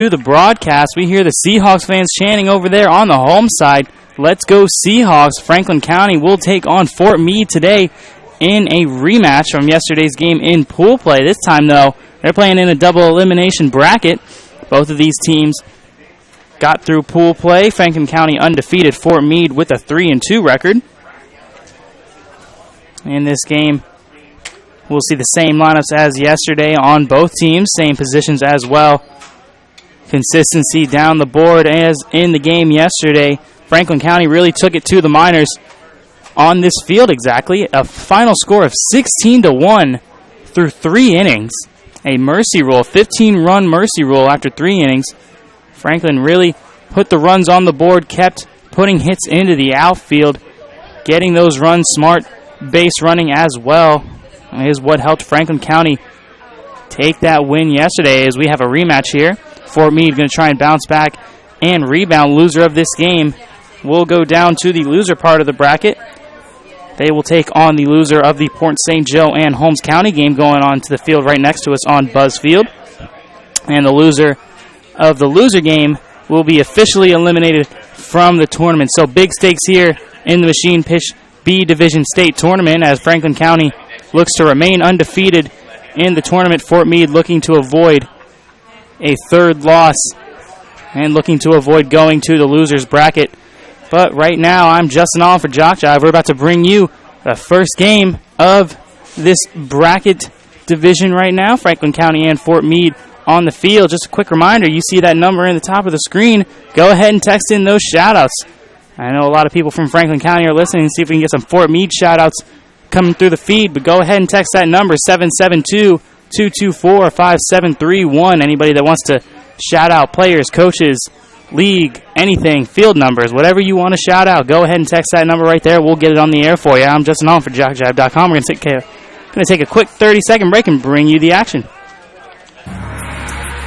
To the broadcast, we hear the Seahawks fans chanting over there on the home side. Let's go Seahawks. Franklin County will take on Fort Meade today in a rematch from yesterday's game in pool play. This time, though, they're playing in a double elimination bracket. Both of these teams got through pool play. Franklin County undefeated, Fort Meade with a 3-2 record. In this game, we'll see the same lineups as yesterday on both teams, same positions as well. Consistency down the board as in the game yesterday. Franklin County really took it to the Miners on this field exactly. A final score of 16-1 through 3 innings. A mercy rule, 15-run mercy rule after 3 innings. Franklin really put the runs on the board, kept putting hits into the outfield, getting those runs smart, base running as well is what helped Franklin County take that win yesterday as we have a rematch here. Fort Meade going to try and bounce back and rebound. Loser of this game will go down to the loser part of the bracket. They will take on the loser of the Port St. Joe and Holmes County game going on to the field right next to us on Buzz Field. And the loser of the loser game will be officially eliminated from the tournament. So big stakes here in the Machine Pitch B Division State Tournament as Franklin County looks to remain undefeated in the tournament. Fort Meade looking to avoid a third loss and looking to avoid going to the loser's bracket. But right now, I'm Justin Allen for JockJive. We're about to bring you the first game of this bracket division right now. Franklin County and Fort Meade on the field. Just a quick reminder, you see that number in the top of the screen. Go ahead and text in those shout-outs. I know a lot of people from Franklin County are listening and see if we can get some Fort Meade shout-outs coming through the feed. But go ahead and text that number, 772-224-5731. Anybody that wants to shout out players, coaches, league, anything, field numbers, whatever you want to shout out, go ahead and text that number right there. We'll get it on the air for you. I'm Justin Allen for JockJive.com. We're going to take a quick 30-second break and bring you the action.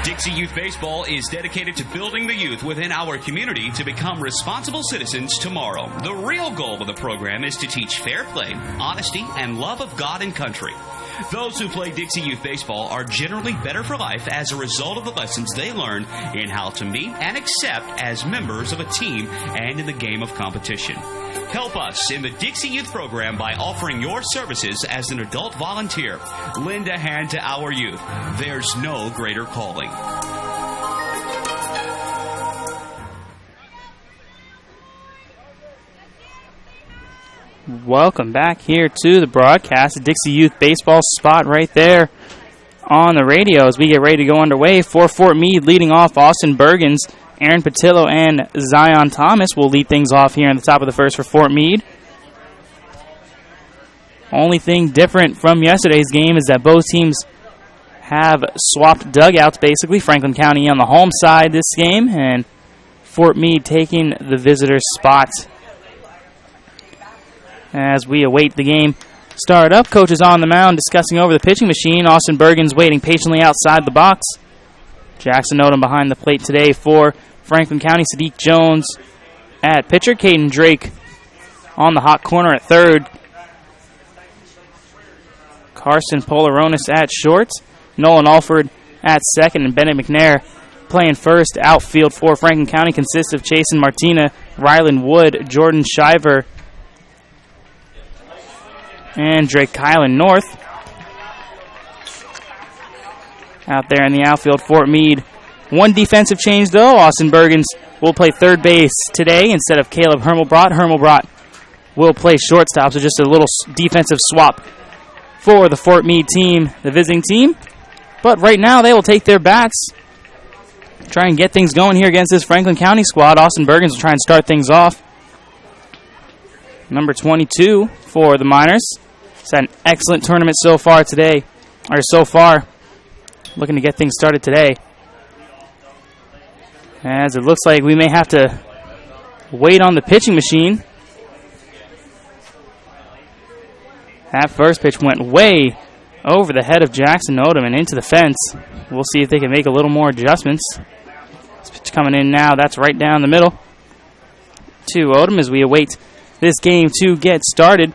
Dixie Youth Baseball is dedicated to building the youth within our community to become responsible citizens tomorrow. The real goal of the program is to teach fair play, honesty, and love of God and country. Those who play Dixie Youth Baseball are generally better for life as a result of the lessons they learn in how to meet and accept as members of a team and in the game of competition. Help us in the Dixie Youth program by offering your services as an adult volunteer. Lend a hand to our youth. There's no greater calling. Welcome back here to the broadcast. Dixie Youth Baseball spot right there on the radio as we get ready to go underway. For Fort Meade, leading off Austin Bergens, Aaron Patillo, and Zion Thomas will lead things off here in the top of the first for Fort Meade. Only thing different from yesterday's game is that both teams have swapped dugouts, basically. Franklin County on the home side this game, and Fort Meade taking the visitor spot. As we await the game start up, coaches on the mound discussing over the pitching machine. Austin Bergens waiting patiently outside the box. Jackson Odom behind the plate today for Franklin County. Sadiq Jones at pitcher. Caden Drake on the hot corner at third. Carson Polaronis at short. Nolan Alford at second. And Bennett McNair playing first. Outfield for Franklin County consists of Chasen Martina, Rylan Wood, Jordan Shiver, and Drake Kylan North. Out there in the outfield, Fort Meade. One defensive change, though. Austin Bergens will play third base today instead of Caleb Hermelbrot. Hermelbrot will play shortstop, so just a little defensive swap for the Fort Meade team, the visiting team. But right now, they will take their bats, try and get things going here against this Franklin County squad. Austin Bergens will try and start things off. Number 22 for the Miners. It's had an excellent tournament so far today, or so far. Looking to get things started today. As it looks like we may have to wait on the pitching machine. That first pitch went way over the head of Jackson Odom and into the fence. We'll see if they can make a little more adjustments. This pitch coming in now, that's right down the middle to Odom as we await this game to get started.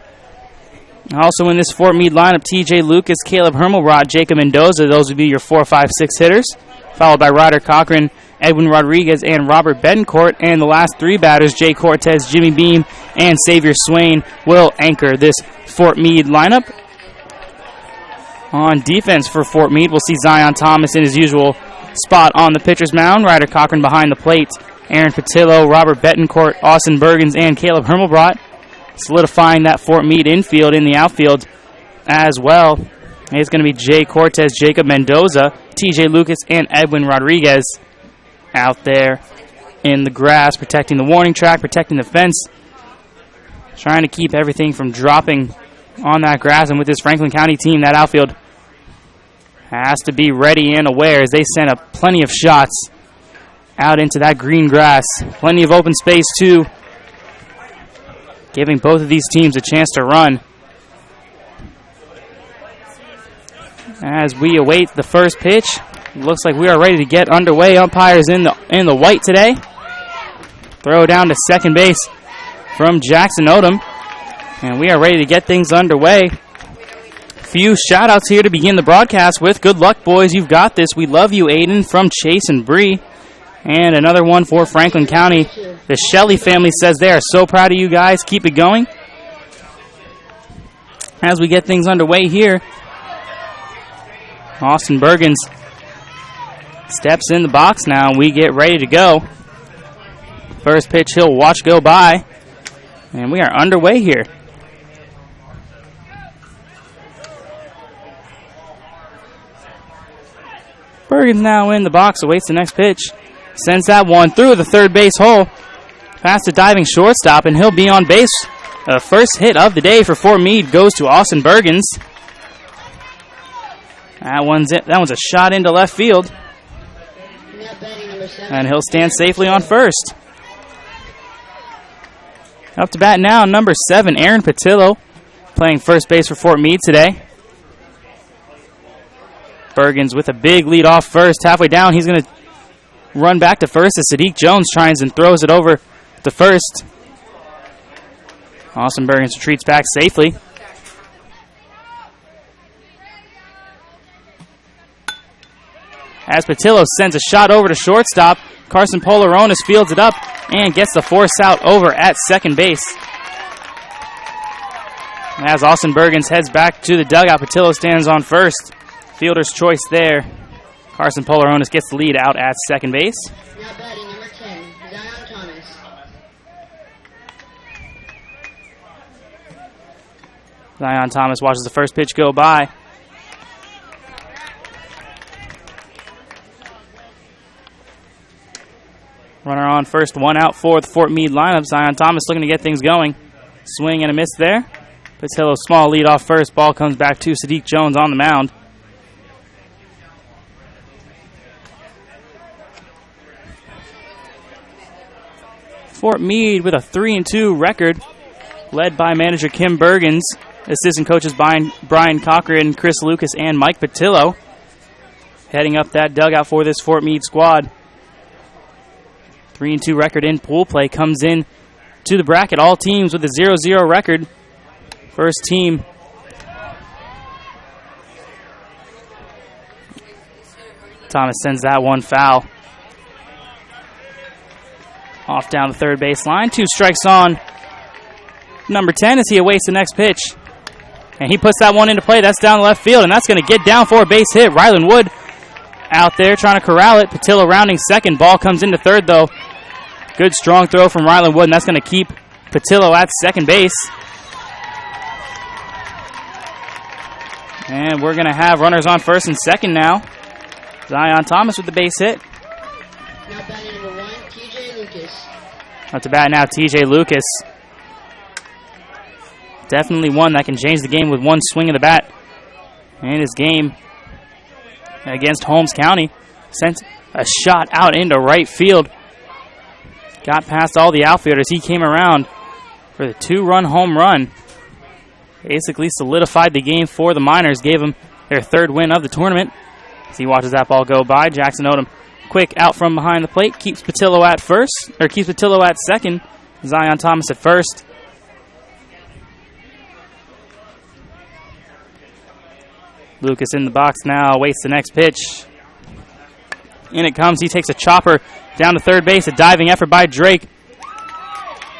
Also in this Fort Meade lineup, TJ Lucas, Caleb Hermelbrot, Jacob Mendoza. Those would be your 4, 5, 6 hitters, followed by Ryder Cochran Edwin Rodriguez, and Robert Betancourt. And the last three batters, Jay Cortez, Jimmy Beam, and Xavier Swain, will anchor this Fort Meade lineup. On defense for Fort Meade, we'll see Zion Thomas in his usual spot on the pitcher's mound. Ryder Cochran behind the plate. Aaron Patillo, Robert Betancourt, Austin Bergens, and Caleb Hermelbrot, solidifying that Fort Meade infield in the outfield as well. It's going to be Jay Cortez, Jacob Mendoza, TJ Lucas, and Edwin Rodriguez out there in the grass, protecting the warning track, protecting the fence, trying to keep everything from dropping on that grass. And with this Franklin County team, that outfield has to be ready and aware as they send up plenty of shots out into that green grass. Plenty of open space, too, giving both of these teams a chance to run. As we await the first pitch, looks like we are ready to get underway. Umpires in the white today. Throw down to second base from Jackson Odom. And we are ready to get things underway. Few shout-outs here to begin the broadcast with. Good luck, boys. You've got this. We love you, Aiden, from Chase and Bree. And another one for Franklin County. The Shelley family says they are so proud of you guys. Keep it going. As we get things underway here, Austin Bergens steps in the box now, and we get ready to go. First pitch he'll watch go by, and we are underway here. Bergens now in the box, awaits the next pitch. Sends that one through the third base hole. Past the diving shortstop, and he'll be on base. The first hit of the day for Fort Meade goes to Austin Bergens. That one's a shot into left field. And he'll stand safely on first. Up to bat now, number 7, Aaron Patillo, playing first base for Fort Meade today. Bergens with a big lead off first. Halfway down, he's going to run back to first as Sadiq Jones tries and throws it over to first. Austin Bergens retreats back safely. As Patillo sends a shot over to shortstop, Carson Polaronis fields it up and gets the force out over at second base. As Austin Bergens heads back to the dugout, Patillo stands on first. Fielder's choice there. Carson Polaronis gets the lead out at second base. Now batting number 10, Zion Thomas. Zion Thomas watches the first pitch go by. Runner on first, one out for the Fort Meade lineup. Zion Thomas looking to get things going. Swing and a miss there. Patillo small lead off first. Ball comes back to Sadiq Jones on the mound. Fort Meade with a 3-2 record, led by manager Kim Bergens, assistant coaches Brian Cochran, Chris Lucas, and Mike Patillo, heading up that dugout for this Fort Meade squad. 3-2 record in pool play comes in to the bracket. All teams with a 0-0 record. First team. Thomas sends that one foul. Off down the third base line. 2 strikes on number 10 as he awaits the next pitch. And he puts that one into play. That's down the left field, and that's going to get down for a base hit. Rylan Wood out there trying to corral it. Patillo rounding second. Ball comes into third, though. Good strong throw from Rylan Wood, and that's going to keep Patillo at second base. And we're going to have runners on first and second now. Zion Thomas with the base hit. Now batting number 1, TJ Lucas. Up to bat now, TJ Lucas. Definitely one that can change the game with one swing of the bat. In his game against Holmes County, sent a shot out into right field. Got past all the outfielders. He came around for the 2-run home run. Basically solidified the game for the Miners. Gave them their 3rd win of the tournament. As he watches that ball go by, Jackson Odom quick out from behind the plate. Keeps Patillo at first, or keeps Patillo at second. Zion Thomas at first. Lucas in the box now, waits the next pitch. In it comes. He takes a chopper down to third base. A diving effort by Drake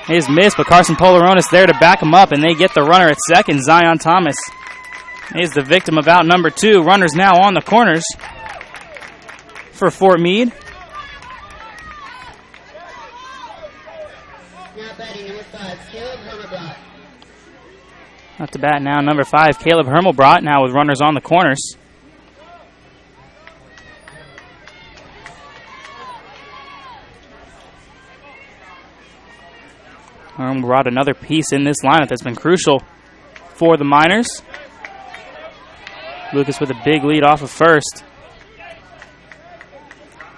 is missed, but Carson Polaronis there to back him up, and they get the runner at second. Zion Thomas is the victim of out number 2. Runners now on the corners for Fort Meade. Now batting number 5, Caleb Hermelblatt. Up to bat now, number 5, Caleb Hermelblatt, now with runners on the corners. Hermelblatt, another piece in this lineup that's been crucial for the Miners. Lucas with a big lead off of first.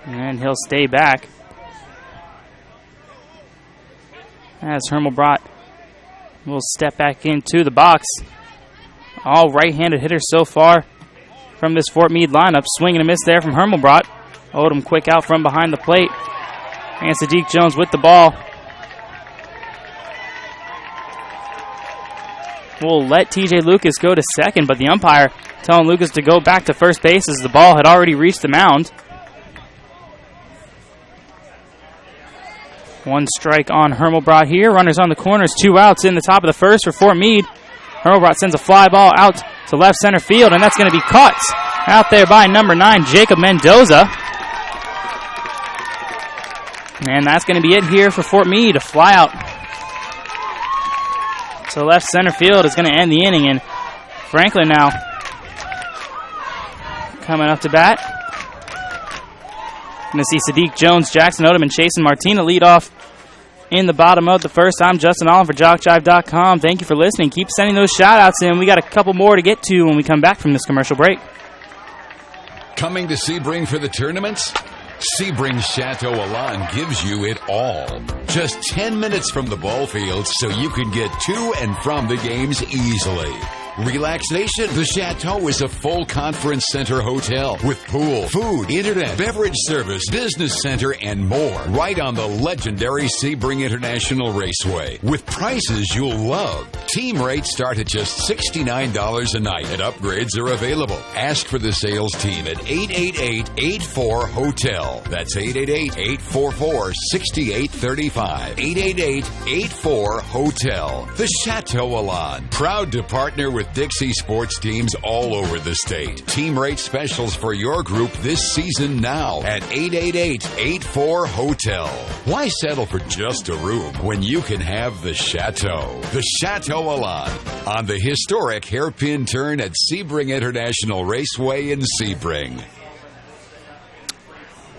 And he'll stay back as Hermelblatt will step back into the box. All right-handed hitters so far from this Fort Meade lineup. Swing and a miss there from Hermelblatt. Odom quick out from behind the plate. And Sadiq Jones with the ball. Will let TJ Lucas go to second, but the umpire telling Lucas to go back to first base as the ball had already reached the mound. One strike on Hermelblatt here. Runners on the corners, 2 outs in the top of the first for Fort Meade. Hermelblatt sends a fly ball out to left center field, and that's going to be caught out there by number 9, Jacob Mendoza. And that's going to be it here for Fort Meade. A fly out to left center field is going to end the inning, and Franklin now coming up to bat. Going to see Sadiq Jones, Jackson Odom, and Chasen Martina lead off in the bottom of the first. I'm Justin Allen for JockJive.com. Thank you for listening. Keep sending those shout-outs in. We got a couple more to get to when we come back from this commercial break. Coming to Sebring for the tournaments? Sebring Chateau Alon gives you it all. Just 10 minutes from the ball field so you can get to and from the games easily. Relaxation. The Chateau is a full conference center hotel with pool, food, internet, beverage service, business center, and more. Right on the legendary Sebring International Raceway with prices you'll love. Team rates start at just $69 a night and upgrades are available. Ask for the sales team at 888-84-HOTEL. That's 888-844-6835. 888-84-HOTEL. The Chateau Alon. Proud to partner with Dixie sports teams all over the state. Team rate specials for your group this season now at 888-84-HOTEL. Why settle for just a room when you can have the Chateau? The Chateau Alon on the historic hairpin turn at Sebring International Raceway in Sebring.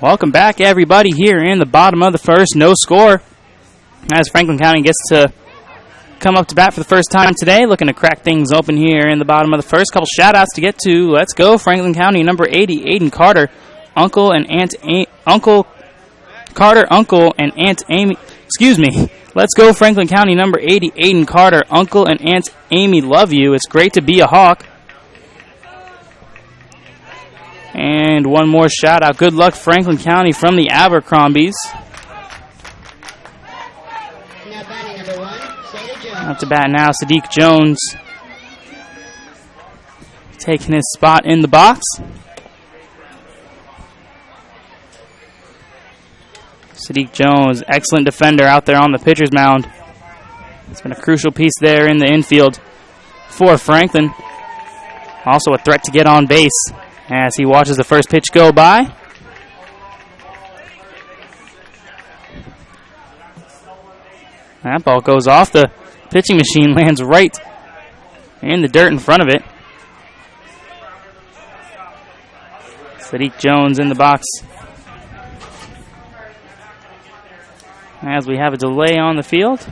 Welcome back, everybody, here in the bottom of the first. No score as Franklin County gets to come up to bat for the first time today, looking to crack things open here in the bottom of the first. Couple shout-outs to get to. Let's go, Franklin County, number 80, Aiden Carter, Uncle and Aunt Amy. Excuse me. Let's go, Franklin County, number 80, Aiden Carter, Uncle and Aunt Amy love you. It's great to be a Hawk. And one more shout-out. Good luck, Franklin County, from the Abercrombies. Now batting number 1, Sada Jones. Up to bat now, Sadiq Jones taking his spot in the box. Sadiq Jones, excellent defender out there on the pitcher's mound. It's been a crucial piece there in the infield for Franklin. Also a threat to get on base as he watches the first pitch go by. That ball goes off the pitching machine, lands right in the dirt in front of it. Sadiq Jones in the box. As we have a delay on the field.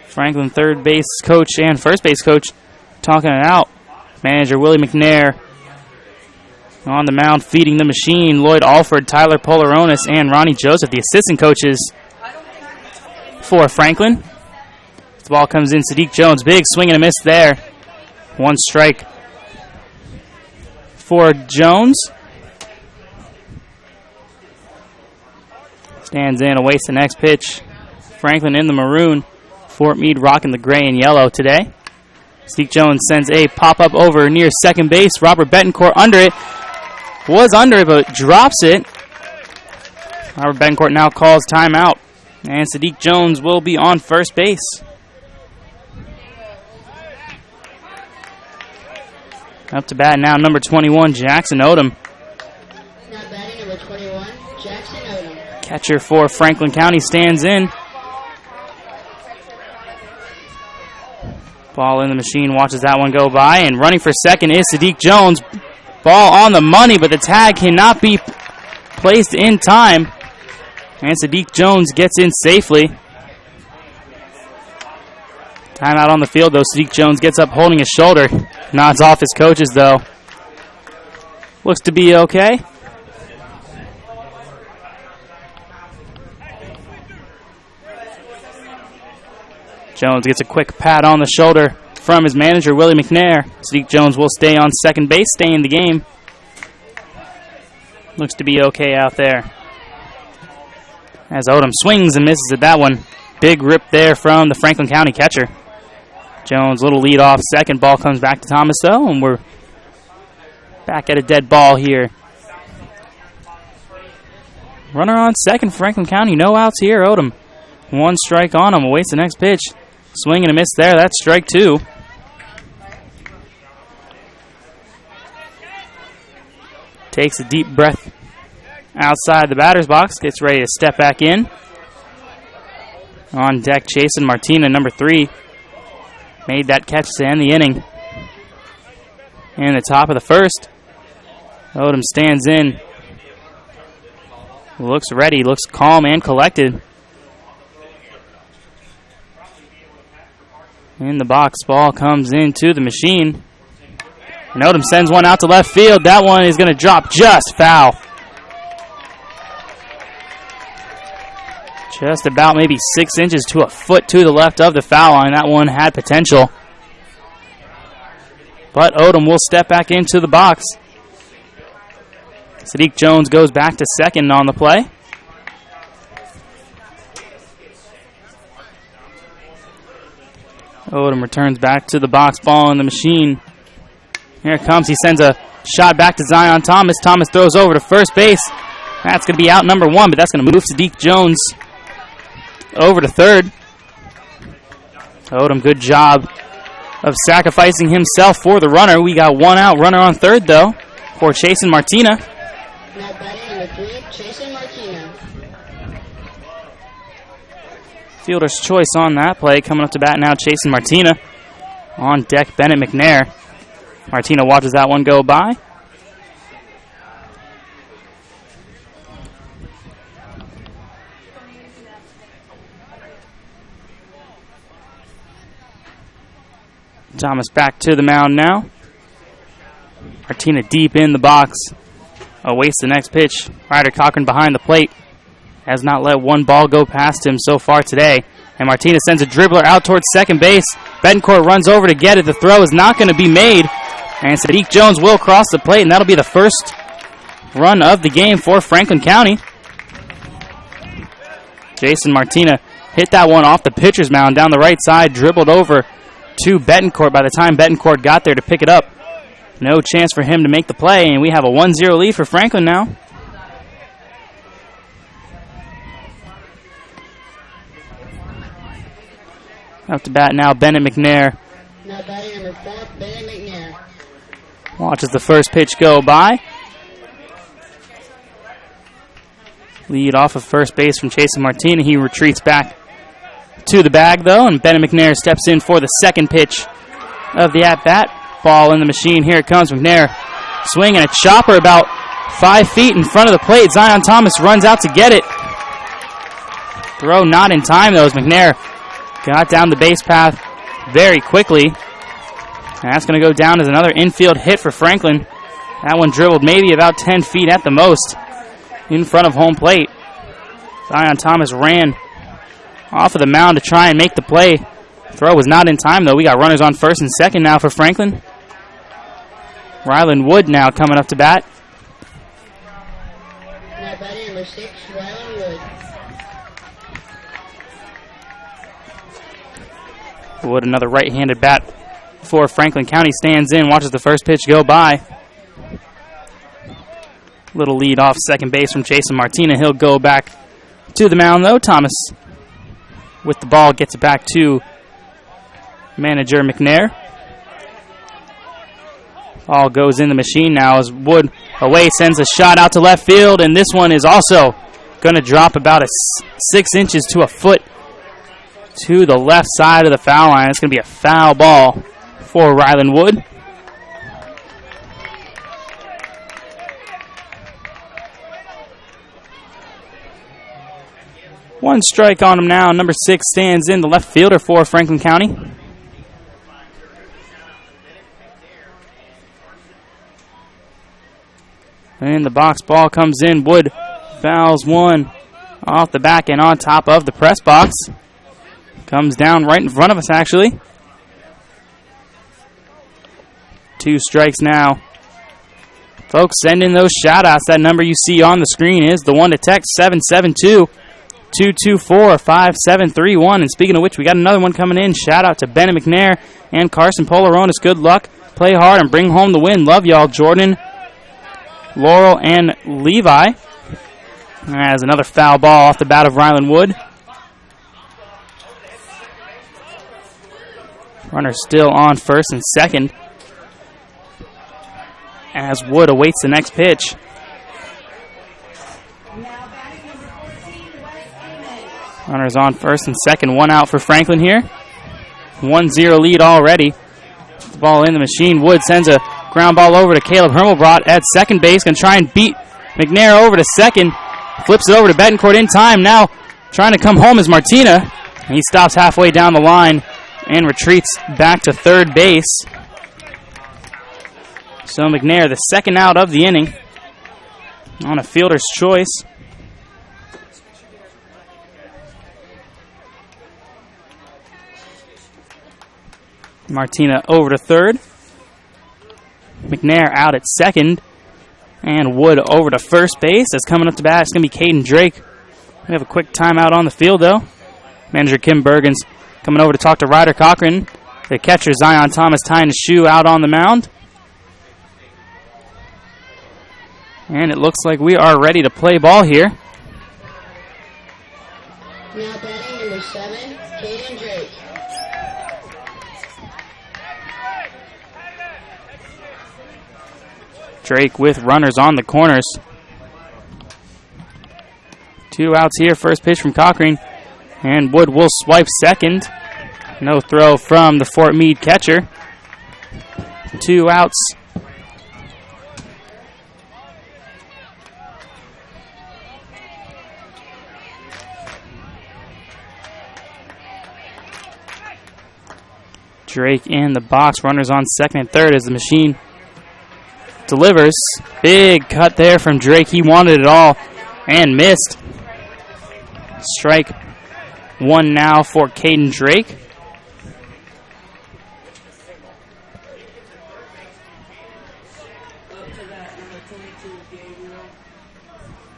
Franklin third base coach and first base coach talking it out. Manager Willie McNair on the mound feeding the machine. Lloyd Alford, Tyler Polaronis, and Ronnie Joseph, the assistant coaches for Franklin. The ball comes in. Sadiq Jones, big swing and a miss there. One strike for Jones. Stands in, awaits the next pitch. Franklin in the maroon. Fort Meade rocking the gray and yellow today. Sadiq Jones sends a pop-up over near second base. Robert Betancourt under it. Was under it, but drops it. Robert Betancourt now calls timeout. And Sadiq Jones will be on first base. Up to bat now, number 21, Jackson Odom. Now batting number 21, Jackson Odom. Catcher for Franklin County stands in. Ball in the machine, watches that one go by, and running for second is Sadiq Jones. Ball on the money, but the tag cannot be placed in time. And Sadiq Jones gets in safely. Timeout on the field, though. Sadiq Jones gets up holding his shoulder. Nods off his coaches, though. Looks to be okay. Jones gets a quick pat on the shoulder from his manager, Willie McNair. Sadiq Jones will stay on second base, stay in the game. Looks to be okay out there. As Odom swings and misses at that one. Big rip there from the Franklin County catcher. Jones, little lead off second. Ball comes back to Thomas, though, and we're back at a dead ball here. Runner on second, Franklin County. No outs here, Odom. One strike on him. Awaits the next pitch. Swing and a miss there. That's strike two. Takes a deep breath outside the batter's box. Gets ready to step back in. On deck, Jason Martina, number 3. Made that catch to end the inning. In the top of the first. Odom stands in. Looks ready. Looks calm and collected. In the box, ball comes into the machine. And Odom sends one out to left field. That one is going to drop just foul. Just about maybe 6 inches to a foot to the left of the foul line. That one had potential. But Odom will step back into the box. Sadiq Jones goes back to second on the play. Odom returns back to the box, ball in the machine. Here it comes. He sends a shot back to Zion Thomas. Thomas throws over to first base. That's going to be out number 1, but that's going to move Sadiq Jones over to third. Odom, good job of sacrificing himself for the runner. We got one out, runner on third, though, for Chasen Martina. Now batting number 3, Chasen Martina. Fielder's choice on that play. Coming up to bat now, Chasen Martina. On deck, Bennett McNair. Martina watches that one go by. Thomas back to the mound now. Martina deep in the box. Awaits the next pitch. Ryder Cochran behind the plate. Has not let one ball go past him so far today. And Martina sends a dribbler out towards second base. Betancourt runs over to get it. The throw is not going to be made. And Sadiq Jones will cross the plate, and that'll be the first run of the game for Franklin County. Jason Martina hit that one off the pitcher's mound down the right side, dribbled over to Betancourt. By the time Betancourt got there to pick it up, no chance for him to make the play, and we have a 1-0 lead for Franklin now. Up to bat now, Bennett McNair. Now batting number 4, Bennett McNair. Watches the first pitch go by. Lead off of first base from Chasen Martina. He retreats back to the bag, though, and Bennett McNair steps in for the second pitch of the at-bat. Ball in the machine. Here it comes. McNair swinging a chopper about 5 feet in front of the plate. Zion Thomas runs out to get it. Throw not in time, though, as McNair got down the base path very quickly. And that's going to go down as another infield hit for Franklin. That one dribbled maybe about 10 feet at the most in front of home plate. Zion Thomas ran off of the mound to try and make the play. Throw was not in time, though. We got runners on first and second now for Franklin. Ryland Wood now coming up to bat. Now batting number 6, Ryland Wood. Wood, another right-handed bat for Franklin County, stands in, watches the first pitch go by. Little lead off second base from Jason Martina. He'll go back to the mound, though. Thomas with the ball gets it back to manager McNair. Ball goes in the machine now as Wood away sends a shot out to left field, and this one is also going to drop about 6 inches to a foot to the left side of the foul line. It's going to be a foul ball for Ryland Wood. One strike on him now. Number 6 stands in, the left fielder for Franklin County. And the box ball comes in. Wood fouls one off the back and on top of the press box. Comes down right in front of us, actually. 2 strikes now. Folks, send in those shout-outs. That number you see on the screen is the one to text, 772-224-5731. And speaking of which, we got another one coming in. Shout-out to Bennett McNair and Carson Polaronis. Good luck. Play hard and bring home the win. Love y'all, Jordan, Laurel, and Levi. As another foul ball off the bat of Ryland Wood. Runner still on first and second as Wood awaits the next pitch. Runners on first and second. 1 out for Franklin here. 1-0 lead already. The ball in the machine. Wood sends a ground ball over to Caleb Hermelbrot at second base. Going to try and beat McNair over to second. Flips it over to Betancourt in time. Now trying to come home is Martina. He stops halfway down the line and retreats back to third base. So McNair, the second out of the inning, on a fielder's choice. Martina over to third. McNair out at second. And Wood over to first base. That's coming up to bat. It's going to be Caden Drake. We have a quick timeout on the field, though. Manager Kim Bergens coming over to talk to Ryder Cochran. The catcher, Zion Thomas, tying his shoe out on the mound. And it looks like we are ready to play ball here. Now batting number 7, Caden Drake. Drake with runners on the corners. 2 outs here. First pitch from Cochran. And Wood will swipe second. No throw from the Fort Meade catcher. 2 outs. Drake in the box. Runners on second and third as the machine delivers. Big cut there from Drake. He wanted it all and missed. Strike 1 now for Caden Drake.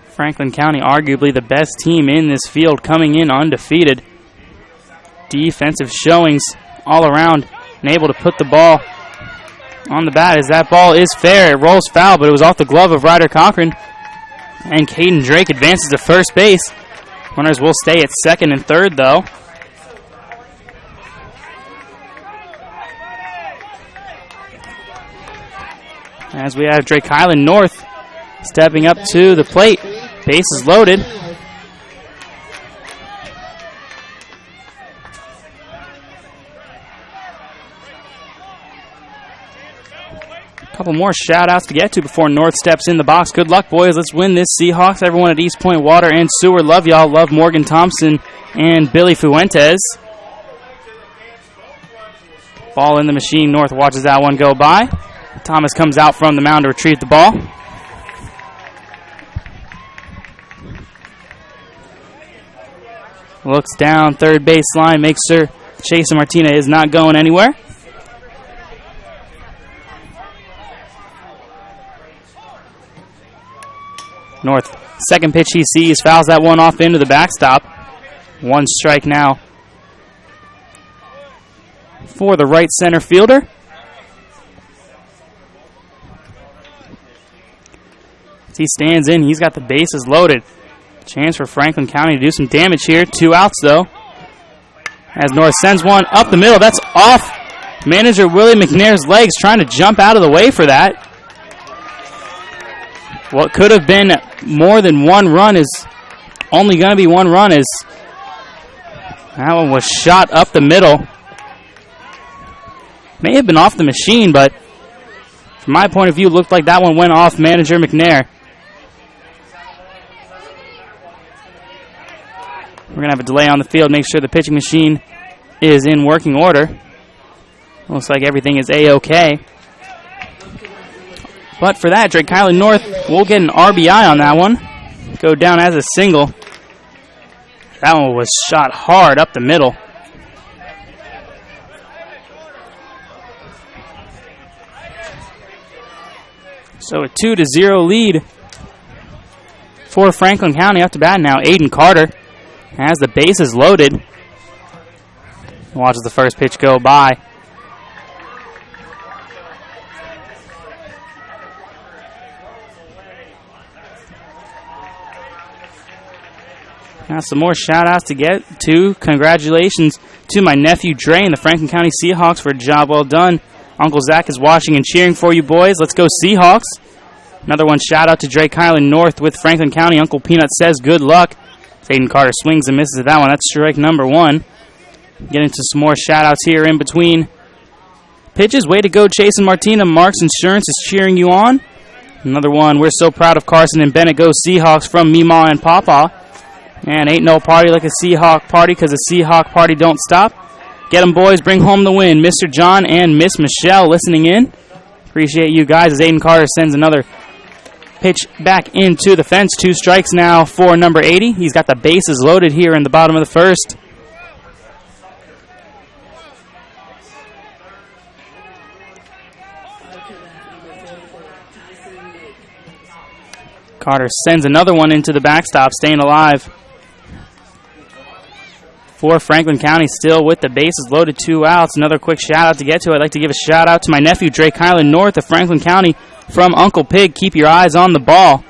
Franklin County arguably the best team in this field, coming in undefeated. Defensive showings all around and able to put the ball on the bat as that ball is fair. It rolls foul, but it was off the glove of Ryder Cochran. And Caden Drake advances to first base. Runners will stay at second and third, though. As we have Drake Highland North stepping up to the plate. Bases loaded. Couple more shout-outs to get to before North steps in the box. Good luck, boys. Let's win this, Seahawks. Everyone at East Point Water and Sewer, love y'all. Love Morgan Thompson and Billy Fuentes. Ball in the machine. North watches that one go by. Thomas comes out from the mound to retrieve the ball. Looks down third baseline. Makes sure Chase and Martina is not going anywhere. North, second pitch he sees, fouls that one off into the backstop. 1 strike now for the right center fielder. As he stands in, he's got the bases loaded. Chance for Franklin County to do some damage here. 2 outs, though. As North sends one up the middle. That's off manager Willie McNair's legs, trying to jump out of the way for that. What could have been more than one run is only going to be one run, as that one was shot up the middle. May have been off the machine, but from my point of view, it looked like that one went off manager McNair. We're going to have a delay on the field, make sure the pitching machine is in working order. Looks like everything is A-OK. But for that, Drake Kylie North will get an RBI on that one. Go down as a single. That one was shot hard up the middle. So a 2-0 lead for Franklin County. Up to bat now, Aiden Carter has the bases loaded. Watches the first pitch go by. Now some more shout-outs to get to. Congratulations to my nephew Dre and the Franklin County Seahawks for a job well done. Uncle Zach is watching and cheering for you boys. Let's go Seahawks. Another one shout-out to Drake Highland North with Franklin County. Uncle Peanut says good luck. Aiden Carter swings and misses at that one. That's strike number 1. Get into some more shout-outs here in between pitches. Way to go, Chase and Martina. Marks Insurance is cheering you on. Another one. We're so proud of Carson and Bennett. Go Seahawks from Meemaw and Pawpaw. And ain't no party like a Seahawk party, because a Seahawk party don't stop. Get them, boys. Bring home the win. Mr. John and Miss Michelle listening in. Appreciate you guys as Aiden Carter sends another pitch back into the fence. 2 strikes now for number 80. He's got the bases loaded here in the bottom of the first. Carter sends another one into the backstop, staying alive. For Franklin County, still with the bases loaded, 2 outs. Another quick shout-out to get to. I'd like to give a shout-out to my nephew, Drake Highland North of Franklin County from Uncle Pig. Keep your eyes on the ball.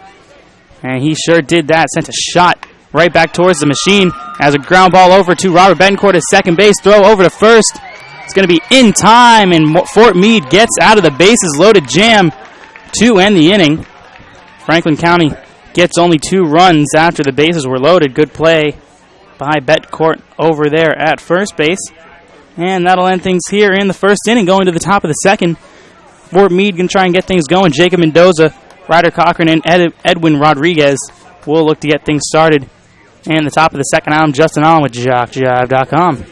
And he sure did that. Sent a shot right back towards the machine as a ground ball over to Robert Betancourt at second base. Throw over to first. It's going to be in time, and Fort Meade gets out of the bases loaded jam to end the inning. Franklin County gets only 2 runs after the bases were loaded. Good play by Betancourt over there at first base. And that'll end things here in the first inning. Going to the top of the second, Fort Meade going to try and get things going. Jacob Mendoza, Ryder Cochran, and Edwin Rodriguez will look to get things started. And the top of the second, I'm Justin Allen with JockJive.com.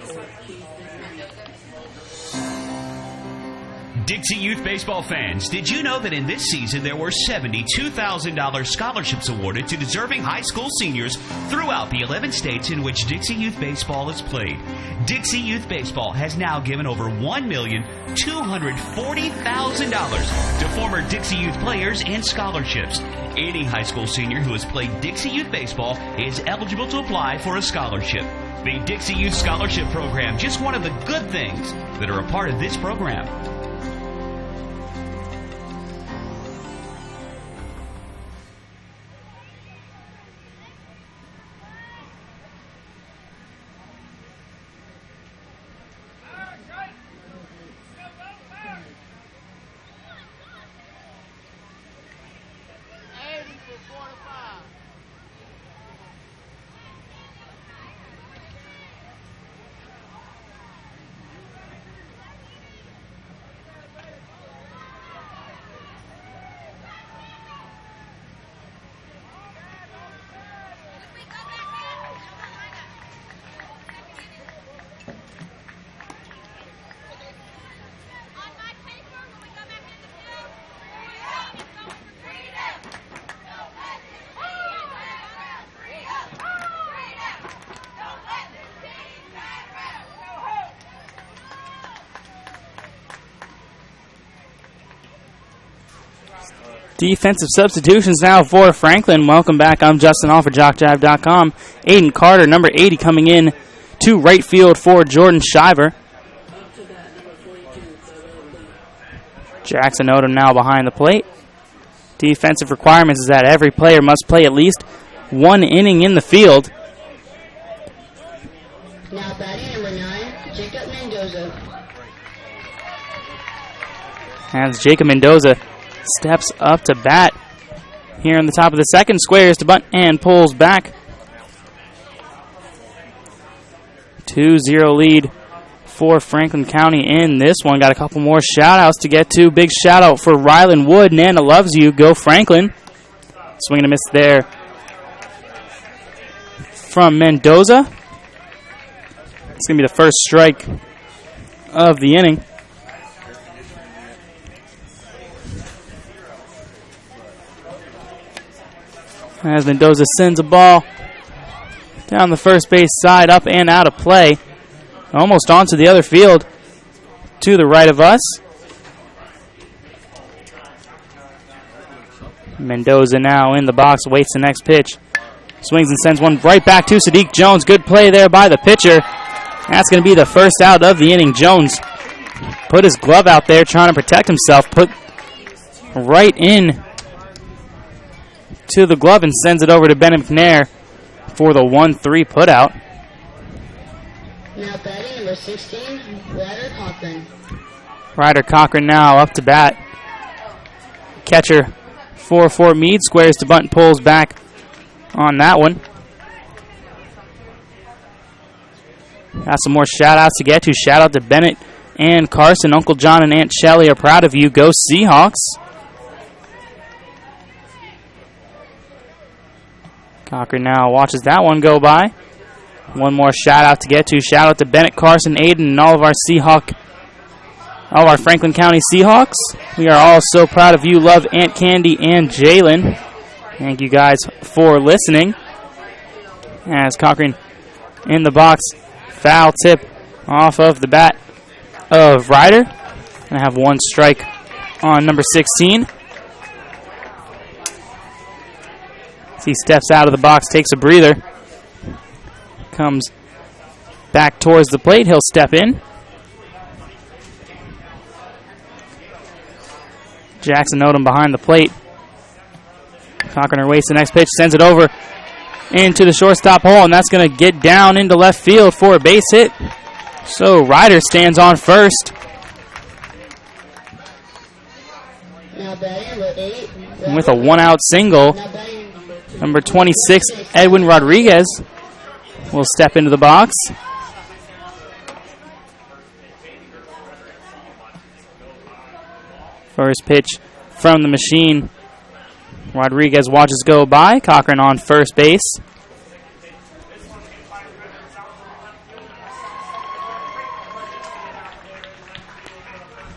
Dixie Youth Baseball fans, did you know that in this season there were $72,000 scholarships awarded to deserving high school seniors throughout the 11 states in which Dixie Youth Baseball is played? Dixie Youth Baseball has now given over $1,240,000 to former Dixie Youth players and scholarships. Any high school senior who has played Dixie Youth Baseball is eligible to apply for a scholarship. The Dixie Youth Scholarship Program, just one of the good things that are a part of this program. Defensive substitutions now for Franklin. Welcome back. I'm Justin Hall for JockJive.com. Aiden Carter, number 80, coming in to right field for Jordan Shiver. Jackson Odom now behind the plate. Defensive requirements is that every player must play at least 1 inning in the field. Now batting number 9, Jacob Mendoza. As Jacob Mendoza steps up to bat here in the top of the second, squares to bunt and pulls back. 2-0 lead for Franklin County in this one. Got a couple more shout-outs to get to. Big shout-out for Rylan Wood. Nana loves you. Go Franklin. Swing and a miss there from Mendoza. It's going to be the first strike of the inning. As Mendoza sends a ball down the first base side, up and out of play. Almost onto the other field to the right of us. Mendoza now in the box, waits the next pitch. Swings and sends one right back to Sadiq Jones. Good play there by the pitcher. That's going to be the first out of the inning. Jones put his glove out there trying to protect himself. Put right in to the glove and sends it over to Bennett McNair for the 1-3 putout. Now batting number 16, Ryder Cochran. Ryder Cochran now up to bat. Catcher for Fort Meade, squares to bunt and pulls back on that one. Got some more shout-outs to get to. Shout-out to Bennett and Carson. Uncle John and Aunt Shelley are proud of you. Go Seahawks. Cochran now watches that one go by. One more shout-out to get to. Shout-out to Bennett, Carson, Aiden, and all of our Franklin County Seahawks. We are all so proud of you. Love Aunt Candy and Jalen. Thank you guys for listening. As Cochran in the box, foul tip off of the bat of Ryder. Gonna have one strike on number 16. As he steps out of the box, takes a breather. Comes back towards the plate. He'll step in. Jackson Odom behind the plate. Cochran waits the next pitch, sends it over into the shortstop hole, and that's going to get down into left field for a base hit. So Ryder stands on first. Now batting number 8, And with a one-out single, now batting number 26, Edwin Rodriguez, will step into the box. First pitch from the machine. Rodriguez watches go by. Cochran on first base.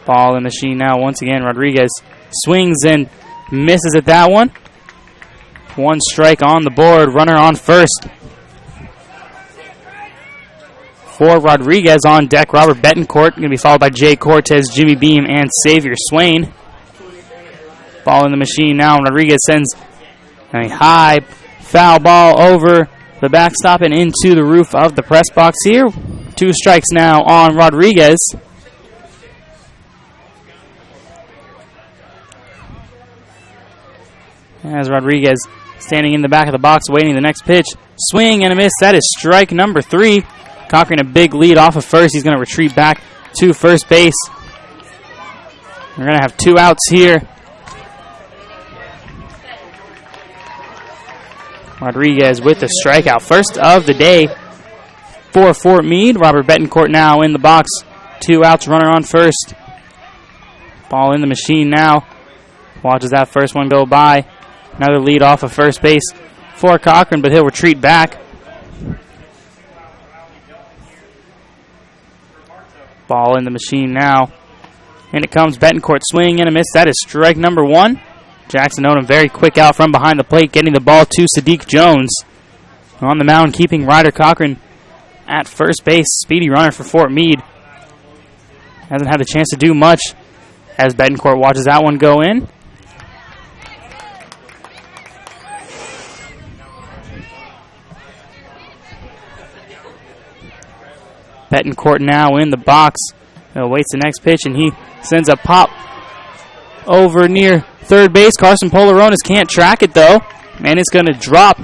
Ball in the machine now once again. Rodriguez swings and misses at that one. One strike on the board. Runner on first. For Rodriguez on deck, Robert Betancourt. Going to be followed by Jay Cortez, Jimmy Beam, and Xavier Swain. Ball in the machine now. Rodriguez sends a high foul ball over the backstop and into the roof of the press box here. 2 strikes now on Rodriguez. As Rodriguez standing in the back of the box waiting the next pitch. Swing and a miss. That is strike number 3. Cochran a big lead off of first. He's going to retreat back to first base. We're going to have 2 outs here. Rodriguez with the strikeout. First of the day for Fort Meade. Robert Betancourt now in the box. 2 outs, runner on first. Ball in the machine now. Watches that first one go by. Another lead off of first base for Cochran, but he'll retreat back. Ball in the machine now. And it comes. Betancourt swing and a miss. That is strike number 1. Jackson Odom very quick out from behind the plate, getting the ball to Sadiq Jones. On the mound, keeping Ryder Cochran at first base. Speedy runner for Fort Meade. Hasn't had the chance to do much as Betancourt watches that one go in. Betancourt now in the box. Waits the next pitch, and he sends a pop over near third base. Carson Polaronis can't track it, though. And it's going to drop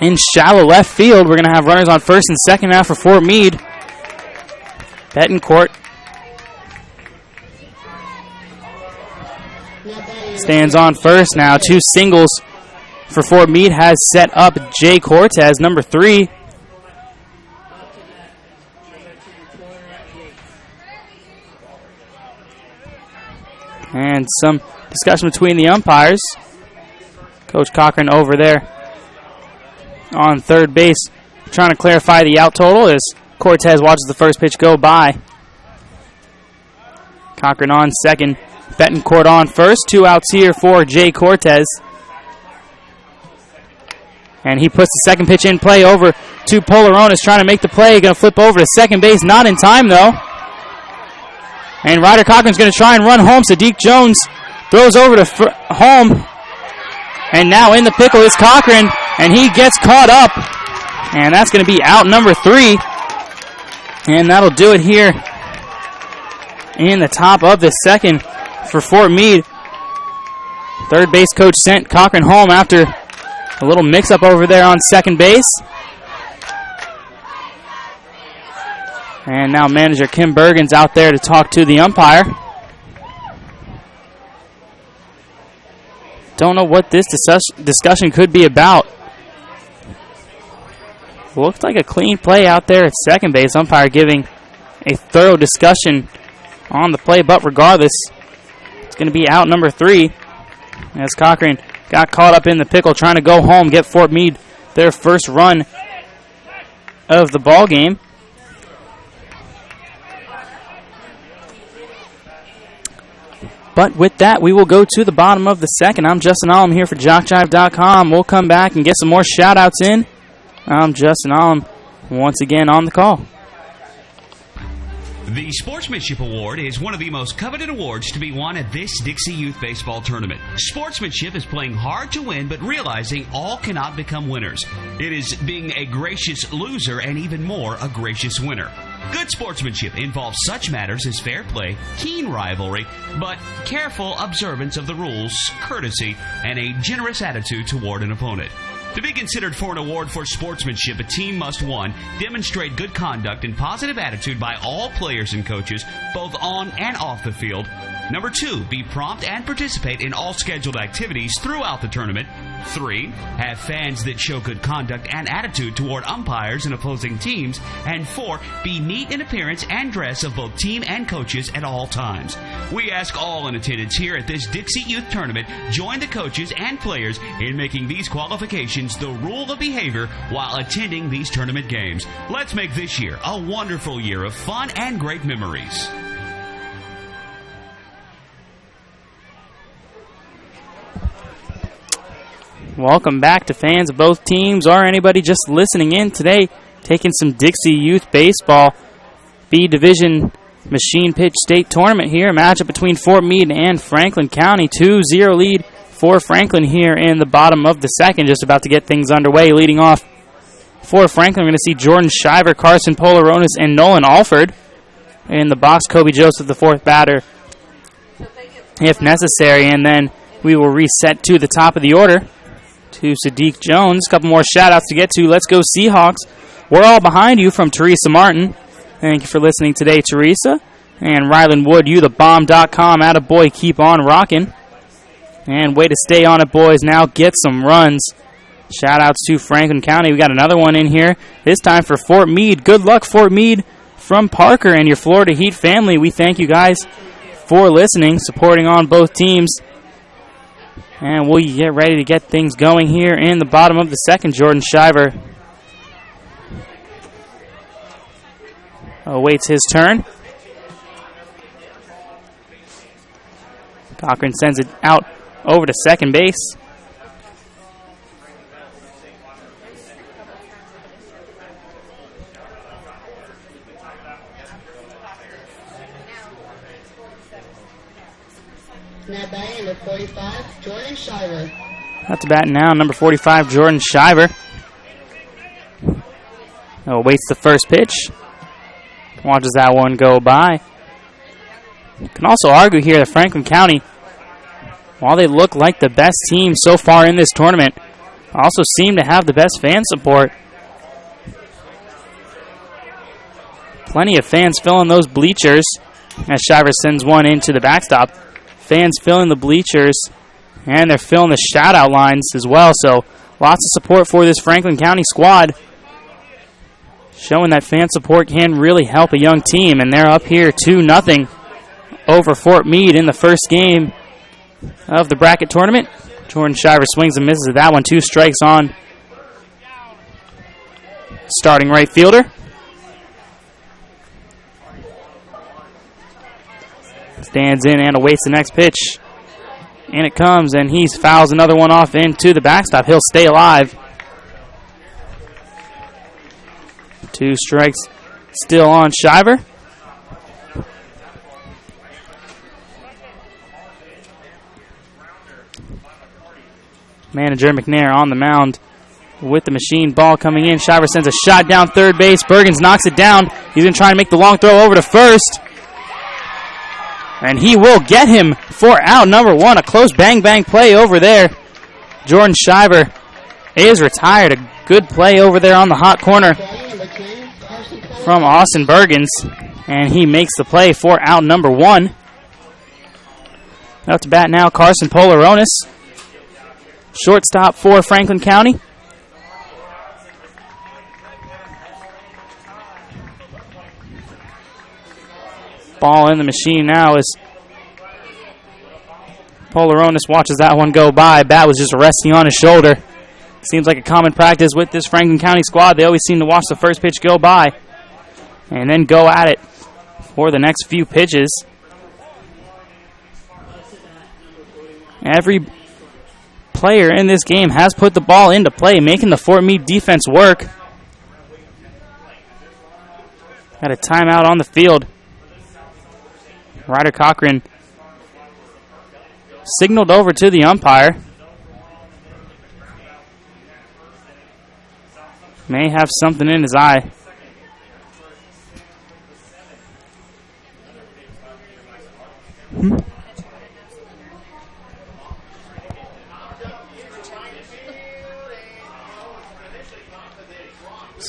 in shallow left field. We're going to have runners on first and second now for Fort Meade. Betancourt stands on first now. Two singles for Fort Meade has set up Jay Cortez, number 3. And some discussion between the umpires. Coach Cochran over there on third base trying to clarify the out total as Cortez watches the first pitch go by. Cochran on second. Betancourt on first. 2 outs here for Jay Cortez. And he puts the second pitch in play over to Polaronis trying to make the play. Going to flip over to second base. Not in time, though. And Ryder Cochran's going to try and run home. Sadiq Jones throws over to home. And now in the pickle is Cochran. And he gets caught up. And that's going to be out number 3. And that'll do it here in the top of the second for Fort Meade. Third base coach sent Cochran home after a little mix-up over there on second base. And now manager Kim Bergen's out there to talk to the umpire. Don't know what this discussion could be about. Looks like a clean play out there at second base. Umpire giving a thorough discussion on the play, but regardless, it's going to be out number 3 as Cochran got caught up in the pickle trying to go home, get Fort Meade their first run of the ball game. But with that, we will go to the bottom of the second. I'm Justin Allum here for JockJive.com. We'll come back and get some more shout-outs in. I'm Justin Allum once again on the call. The Sportsmanship Award is one of the most coveted awards to be won at this Dixie Youth Baseball Tournament. Sportsmanship is playing hard to win, but realizing all cannot become winners. It is being a gracious loser and even more a gracious winner. Good sportsmanship involves such matters as fair play, keen rivalry, but careful observance of the rules, courtesy, and a generous attitude toward an opponent. To be considered for an award for sportsmanship, a team must, 1, demonstrate good conduct and positive attitude by all players and coaches, both on and off the field. Number 2, be prompt and participate in all scheduled activities throughout the tournament. 3, have fans that show good conduct and attitude toward umpires and opposing teams. And 4, be neat in appearance and dress of both team and coaches at all times. We ask all in attendance here at this Dixie Youth Tournament join the coaches and players in making these qualifications the rule of behavior while attending these tournament games. Let's make this year a wonderful year of fun and great memories. Welcome back to fans of both teams or anybody just listening in today, taking some Dixie Youth Baseball B Division Machine Pitch State Tournament here. A matchup between Fort Meade and Franklin County. 2-0 lead for Franklin here in the bottom of the second. Just about to get things underway. Leading off for Franklin, we're going to see Jordan Shiver, Carson Polaronis, and Nolan Alford. In the box, Kobe Joseph, the fourth batter, if necessary. And then we will reset to the top of the order to Sadiq Jones. A couple more shout-outs to get to. Let's go Seahawks. We're all behind you from Teresa Martin. Thank you for listening today, Teresa. And Ryland Wood, youthebomb.com. Attaboy, keep on rocking. And way to stay on it, boys. Now get some runs. Shout-outs to Franklin County. We got another one in here. This time for Fort Meade. Good luck, Fort Meade, from Parker and your Florida Heat family. We thank you guys for listening, supporting on both teams. And we'll get ready to get things going here in the bottom of the second. Jordan Shiver awaits his turn. Cochran sends it out over to second base. Now batting number 45, Jordan Shiver. At the bat now, number 45, Jordan Shiver. Awaits the first pitch. Watches that one go by. You can also argue here that Franklin County while they look like the best team so far in this tournament, also seem to have the best fan support. Plenty of fans filling those bleachers as Shiver sends one into the backstop. Fans filling the bleachers, and they're filling the shout-out lines as well, so lots of support for this Franklin County squad, showing that fan support can really help a young team, and they're up here 2-0 over Fort Meade in the first game of the bracket tournament. Jordan Shiver swings and misses at that one. 2 strikes on starting right fielder. Stands in and awaits the next pitch. And it comes, and he fouls another one off into the backstop. He'll stay alive. 2 strikes still on Shiver. Manager McNair on the mound with the machine ball coming in. Shiver sends a shot down third base. Bergens knocks it down. He's going to try and make the long throw over to first. And he will get him for out number 1. A close bang-bang play over there. Jordan Shiver is retired. A good play over there on the hot corner from Austin Bergens. And he makes the play for out number 1. Up to bat now, Carson Polaronis. Shortstop for Franklin County. Ball in the machine now as Polaronis watches that one go by. Bat was just resting on his shoulder. Seems like a common practice with this Franklin County squad. They always seem to watch the first pitch go by and then go at it for the next few pitches. Every player in this game has put the ball into play, making the Fort Meade defense work. Got a timeout on the field. Ryder Cochran signaled over to the umpire. May have something in his eye.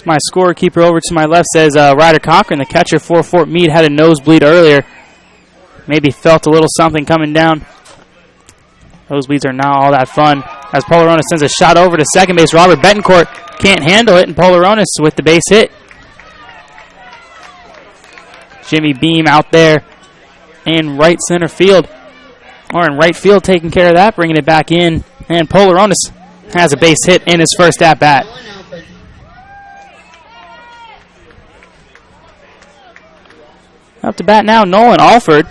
My scorekeeper over to my left says Ryder Cochran, the catcher for Fort Meade, had a nosebleed earlier. Maybe felt a little something coming down. Nosebleeds are not all that fun. As Polaronis sends a shot over to second base, Robert Betancourt can't handle it, and Polaronis with the base hit. Jimmy Beam out there in right center field, or in right field, taking care of that, bringing it back in, and Polaronis has a base hit in his first at-bat. Up to bat now, Nolan Alford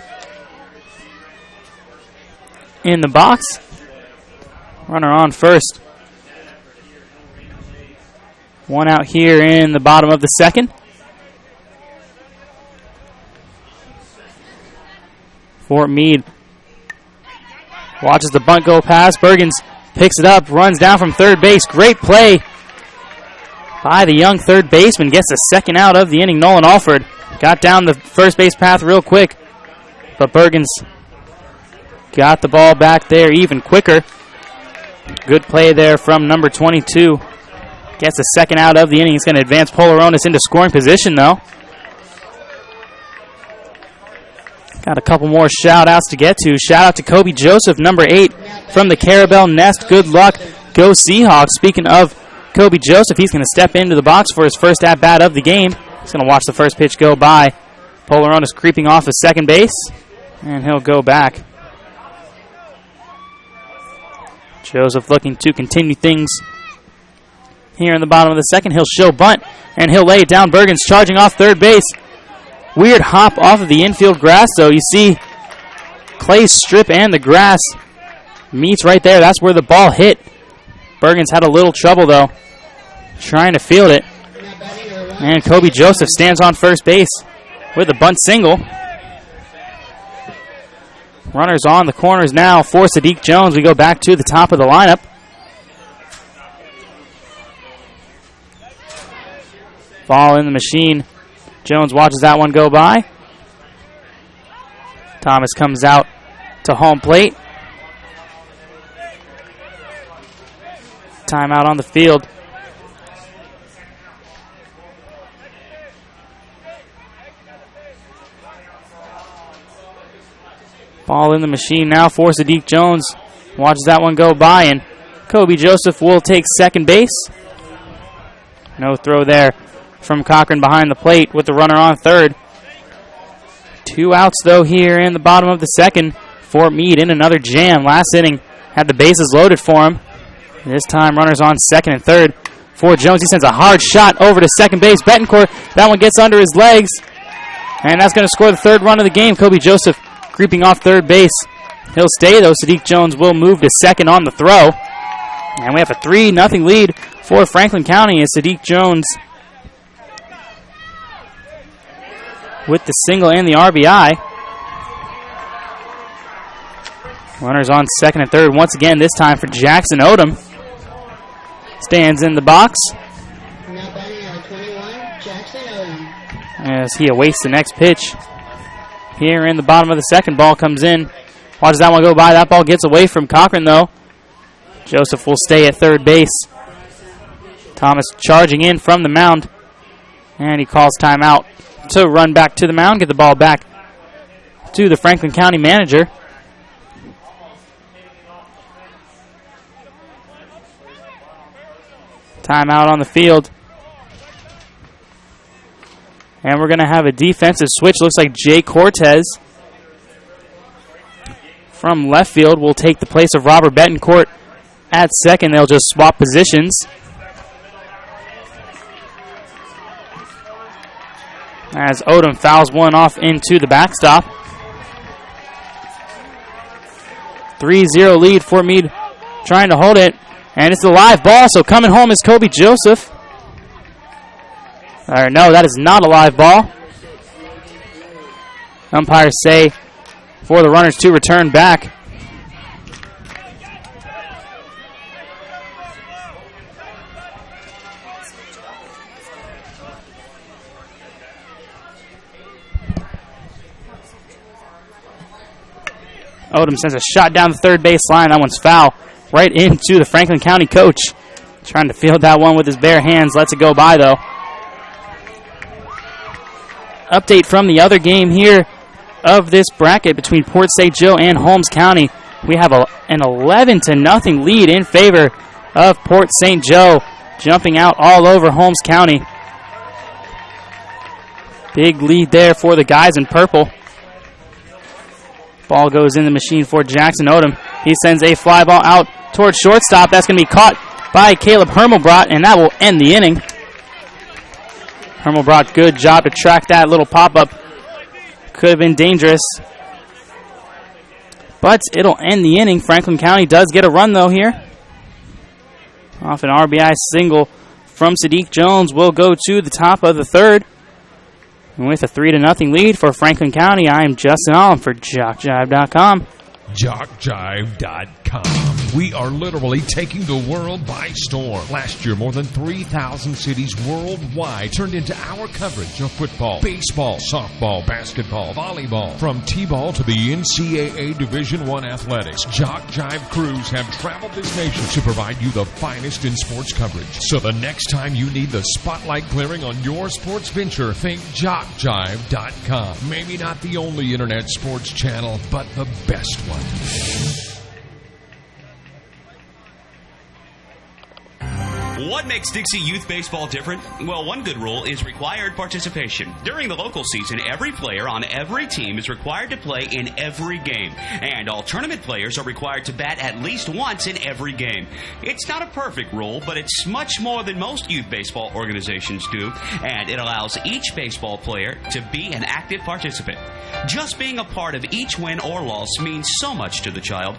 in the box. Runner on first. One out here in the bottom of the second. Fort Meade watches the bunt go past. Bergens picks it up, runs down from third base. Great play by the young third baseman. Gets the second out of the inning. Nolan Alford got down the first base path real quick, but Bergens got the ball back there even quicker. Good play there from number 22. Gets the second out of the inning. He's going to advance Polaronis into scoring position, though. Got a couple more shout-outs to get to. Shout-out to Kobe Joseph, number 8, from the Carabel Nest. Good luck. Go Seahawks. Speaking of Kobe Joseph, he's going to step into the box for his first at-bat of the game. He's going to watch the first pitch go by. Polaronis creeping off of second base, and he'll go back. Joseph looking to continue things here in the bottom of the second. He'll show bunt, and he'll lay it down. Bergens charging off third base. Weird hop off of the infield grass, so you see clay strip and the grass meets right there. That's where the ball hit. Bergens had a little trouble, though, trying to field it. And Kobe Joseph stands on first base with a bunt single. Runners on the corners now for Sadiq Jones. We go back to the top of the lineup. Ball in the machine. Jones watches that one go by. Thomas comes out to home plate. timeout on the field. Ball in the machine now for Sadiq Jones. Watches that one go by, and Kobe Joseph will take second base. No throw there from Cochran behind the plate with the runner on third. 2 outs, though, here in the bottom of the second for Meade in another jam. Last inning had the bases loaded for him. This time, runners on second and third for Jones. He sends a hard shot over to second base. Betancourt, that one gets under his legs, and that's going to score the third run of the game. Kobe Joseph creeping off third base. He'll stay, though. Sadiq Jones will move to second on the throw. And we have a 3-0 lead for Franklin County as Sadiq Jones with the single and the RBI. Runners on second and third once again, this time for Jackson Odom. Stands in the box. Now batting number 21, Jackson Odom. As he awaits the next pitch. Here in the bottom of the second, ball comes in. Watches that one go by. That ball gets away from Cochran, though. Joseph will stay at third base. Thomas charging in from the mound. And he calls timeout to run back to the mound, get the ball back to the Franklin County manager. Timeout on the field. And we're going to have a defensive switch. Looks like Jay Cortez from left field will take the place of Robert Betancourt at second. They'll just swap positions. As Odom fouls one off into the backstop. 3-0 lead for Meade, trying to hold it. And it's a live ball, so coming home is Kobe Joseph. No, that is not a live ball. Umpires say for the runners to return back. Odom sends a shot down the third base line. That one's foul right into the Franklin County coach. Trying to field that one with his bare hands. Lets it go by, though. Update from the other game here of this bracket between Port St. Joe and Holmes County. We have an 11-0 lead in favor of Port St. Joe, jumping out all over Holmes County. Big lead there for the guys in purple. Ball goes in the machine for Jackson Odom. He sends a fly ball out towards shortstop. That's going to be caught by Caleb Hermelbrot, and that will end the inning. Hermelbrot, good job to track that little pop-up. Could have been dangerous. But it'll end the inning. Franklin County does get a run, though, here. Off an RBI single from Sadiq Jones. Will go to the top of the third. And with a 3-0 lead for Franklin County, I am Justin Allen for JockJive.com. JockJive.com. We are literally taking the world by storm. Last year, more than 3,000 cities worldwide turned into our coverage of football, baseball, softball, basketball, volleyball. From T-ball to the NCAA Division I athletics, JockJive crews have traveled this nation to provide you the finest in sports coverage. So the next time you need the spotlight glaring on your sports venture, think JockJive.com. Maybe not the only internet sports channel, but the best one. What makes Dixie Youth Baseball different? Well, one good rule is required participation. During the local season, every player on every team is required to play in every game. And all tournament players are required to bat at least once in every game. It's not a perfect rule, but it's much more than most youth baseball organizations do. And it allows each baseball player to be an active participant. Just being a part of each win or loss means so much to the child.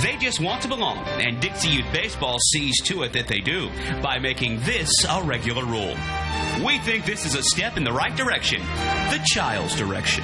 They just want to belong, and Dixie Youth Baseball sees to it that they do by making this a regular rule. We think this is a step in the right direction, the child's direction.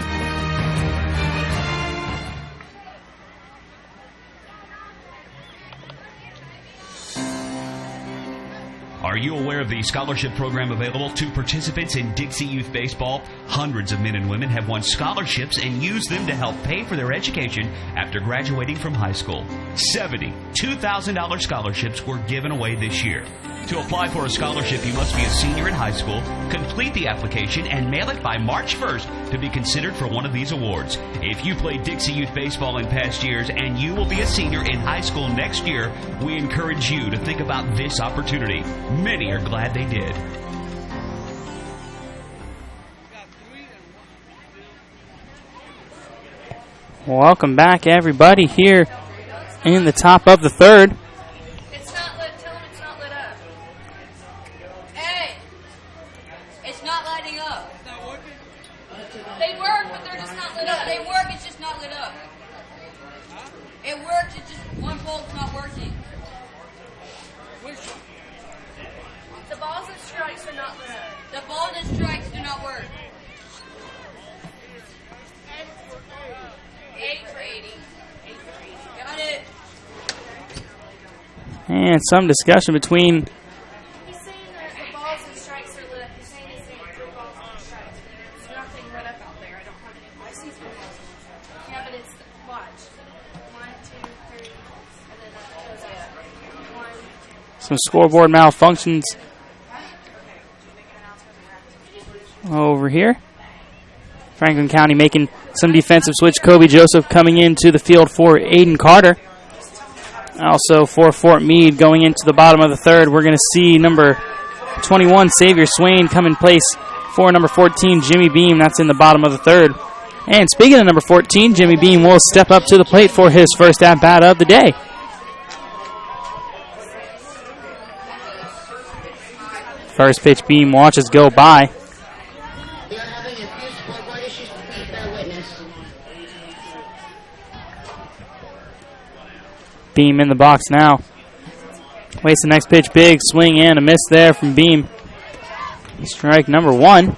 Are you aware of the scholarship program available to participants in Dixie Youth Baseball? Hundreds of men and women have won scholarships and used them to help pay for their education after graduating from high school. 70 $2,000 scholarships were given away this year. To apply for a scholarship, you must be a senior in high school, complete the application, and mail it by March 1st to be considered for one of these awards. If you played Dixie Youth Baseball in past years and you will be a senior in high school next year, we encourage you to think about this opportunity. Many are glad they did. Welcome back, everybody, here in the top of the third. It's not lit. Tell them it's not lit up. Hey! It's not lighting up. It's not working? They work, but they're just not lit up. They work, it's just not lit up. It works, it's just one bulb's not working. The balls and strikes are not lit up. The balls and strikes do not work. 8 for 80. 8 for 80. Got it. And some discussion between He's saying that the balls and strikes are lit. He's saying it's 3 balls and strikes. There's nothing lit up out there. I don't have any. I see 3 balls and strikes. Yeah, but it's, watch. 1, 2, 3. And then that goes up. 1, 2. some scoreboard malfunctions over here. Franklin County making some defensive switch. Kobe Joseph coming into the field for Aiden Carter. Also for Fort Meade going into the bottom of the third, we're going to see number 21, Xavier Swain, come in place for number 14, Jimmy Beam. That's in the bottom of the third. And speaking of number 14, Jimmy Beam will step up to the plate for his first at-bat of the day. First pitch, Beam watches go by. We are having a few scoreboard issues. Please bear witness. Beam in the box now. Waits the next pitch, big swing and a miss there from Beam. Strike number 1.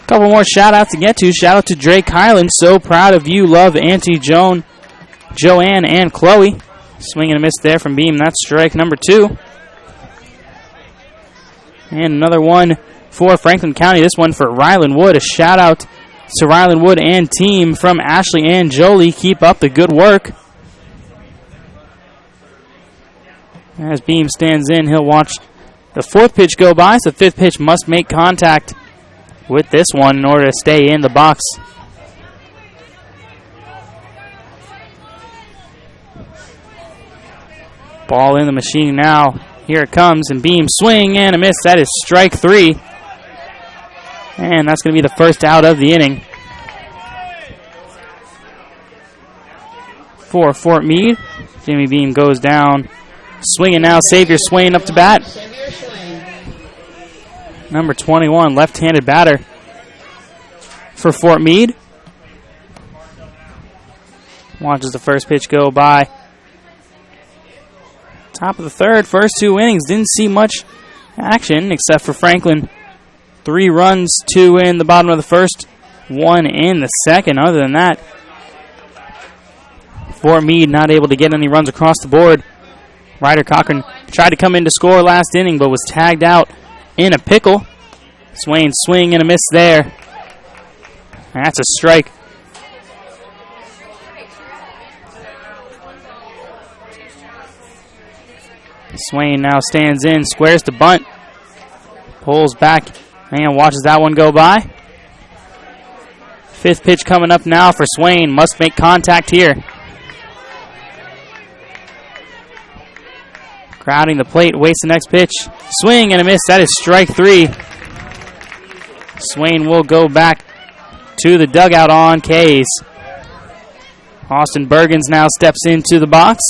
Couple more shout-outs to get to. Shout-out to Drake Hyland. So proud of you. Love Auntie Joanne, and Chloe. Swing and a miss there from Beam. That's strike number 2. And another one for Franklin County. This one for Ryland Wood. A shout-out to Ryland Wood and team from Ashley and Jolie. Keep up the good work. As Beam stands in, he'll watch the 4th pitch go by. So the 5th pitch must make contact with this one in order to stay in the box. Ball in the machine now. Here it comes, and Beam swing and a miss. That is strike 3. And that's going to be the first out of the inning for Fort Meade. Jimmy Beam goes down. Swinging now, Xavier Swain up to bat. Xavier Swain. Number 21, left-handed batter for Fort Meade. Watches the first pitch go by. Top of the third, first 2 innings. Didn't see much action except for Franklin. 3 runs, 2 in the bottom of the first, 1 in the second. Other than that, Fort Meade not able to get any runs across the board. Ryder Cochran tried to come in to score last inning, but was tagged out in a pickle. Swain swing and a miss there. That's a strike. Swain now stands in, squares to bunt, pulls back, and watches that one go by. 5th pitch coming up now for Swain. Must make contact here. Crowding the plate, waits the next pitch. Swing and a miss. That is strike 3. Swain will go back to the dugout on K's. Austin Bergens now steps into the box.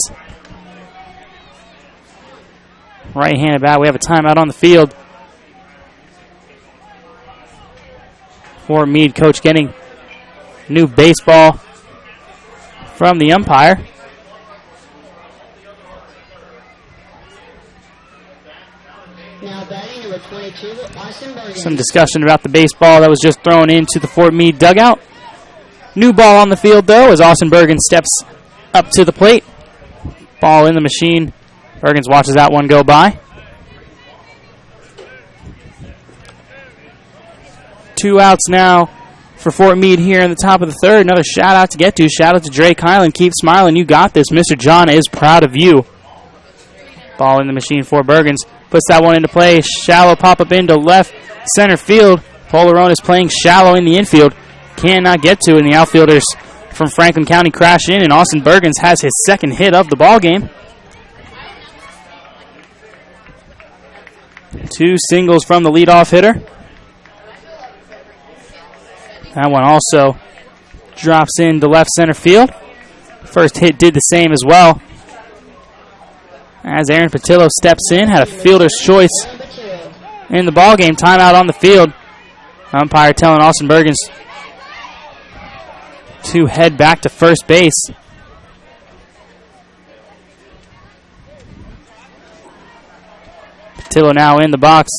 Right-handed bat. We have a timeout on the field. Fort Meade coach getting new baseball from the umpire. Now batting number 22, Austin Bergen. Some discussion about the baseball that was just thrown into the Fort Meade dugout. New ball on the field, though, as Austin Bergen steps up to the plate. Ball in the machine. Bergens watches that one go by. 2 outs now for Fort Meade here in the top of the third. Another shout out to get to. Shout out to Drake Highland. Keep smiling. You got this. Mr. John is proud of you. Ball in the machine for Bergens. Puts that one into play. Shallow pop up into left center field. Polaronis playing shallow in the infield. Cannot get to it. And the outfielders from Franklin County crash in. And Austin Bergens has his second hit of the ball game. 2 singles from the leadoff hitter. That one also drops into left center field. First hit did the same as well. As Aaron Patillo steps in, had a fielder's choice in the ballgame. Timeout on the field. Umpire telling Austin Bergens to head back to first base. Patillo now in the box.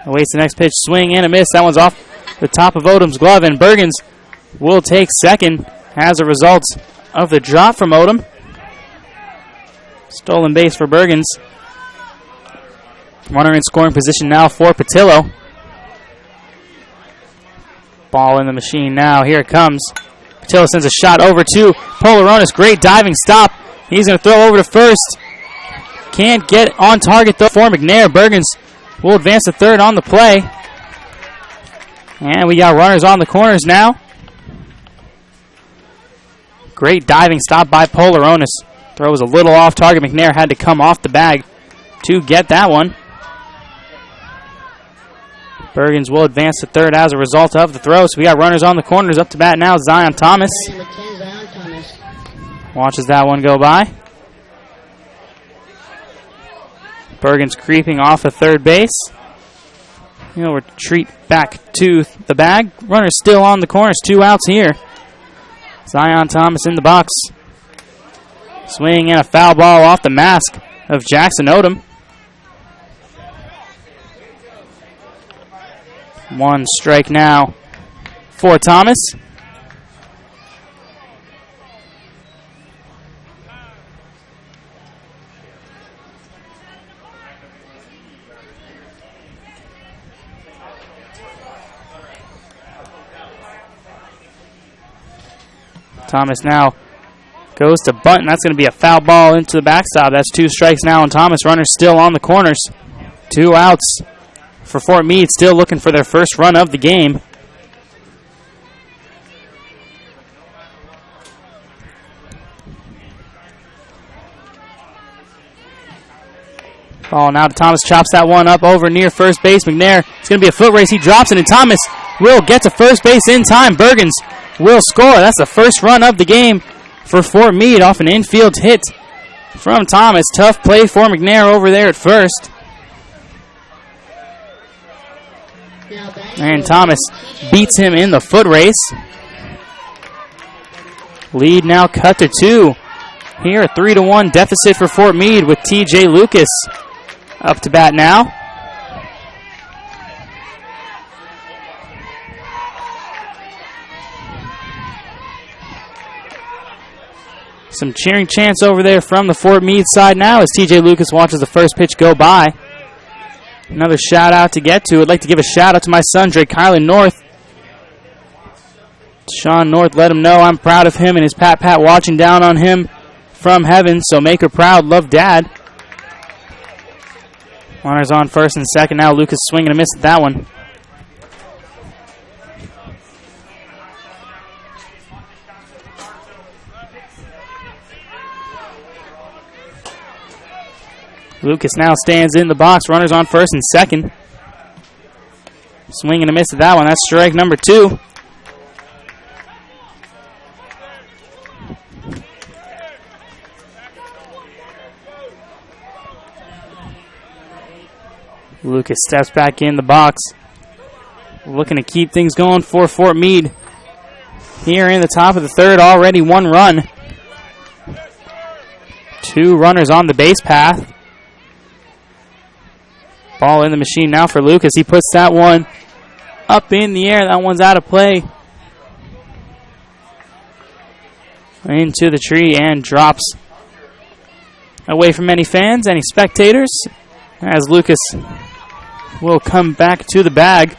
Awaits the next pitch. Swing and a miss. That one's off the top of Odom's glove, and Bergens will take second as a result of the drop from Odom. Stolen base for Bergens. Runner in scoring position now for Patillo. Ball in the machine now. Here it comes. Patillo sends a shot over to Polaronis. Great diving stop. He's going to throw over to first. Can't get on target though for McNair. Bergens will advance to third on the play. And we got runners on the corners now. Great diving stop by Polaronis. Throw was a little off target. McNair had to come off the bag to get that one. Bergens will advance to third as a result of the throw. So we got runners on the corners. Up to bat now, Zion Thomas. Watches that one go by. Bergens creeping off of third base. He'll retreat back to the bag. Runner still on the corners. 2 outs here. Zion Thomas in the box. Swing and a foul ball off the mask of Jackson Odom. 1 strike now for Thomas. Thomas now goes to bunt, and that's going to be a foul ball into the backstop. That's 2 strikes now on Thomas. Runner still on the corners. 2 outs for Fort Meade, still looking for their first run of the game. Ball now to Thomas, chops that one up over near first base. McNair, it's going to be a foot race. He drops it, and Thomas will get to first base in time. Bergens will score. That's the first run of the game for Fort Meade off an infield hit from Thomas. Tough play for McNair over there at first. And Thomas beats him in the foot race. Lead now cut to 2. Here a 3-1 deficit for Fort Meade with TJ Lucas up to bat now. Some cheering chants over there from the Fort Meade side now as TJ Lucas watches the first pitch go by. Another shout out to get to. I'd like to give a shout out to my son, Drake Kylan North. Sean North let him know I'm proud of him and his Pat watching down on him from heaven. So make her proud. Love, Dad. Runners on first and second now. Lucas swinging a miss at that one. Lucas now stands in the box. Runners on first and second. Swing and a miss at that one. That's strike number 2. Lucas steps back in the box. Looking to keep things going for Fort Meade. Here in the top of the third, already 1 run. 2 runners on the base path. Ball in the machine now for Lucas. He puts that one up in the air. That one's out of play. Into the tree and drops away from any fans, any spectators, as Lucas will come back to the bag.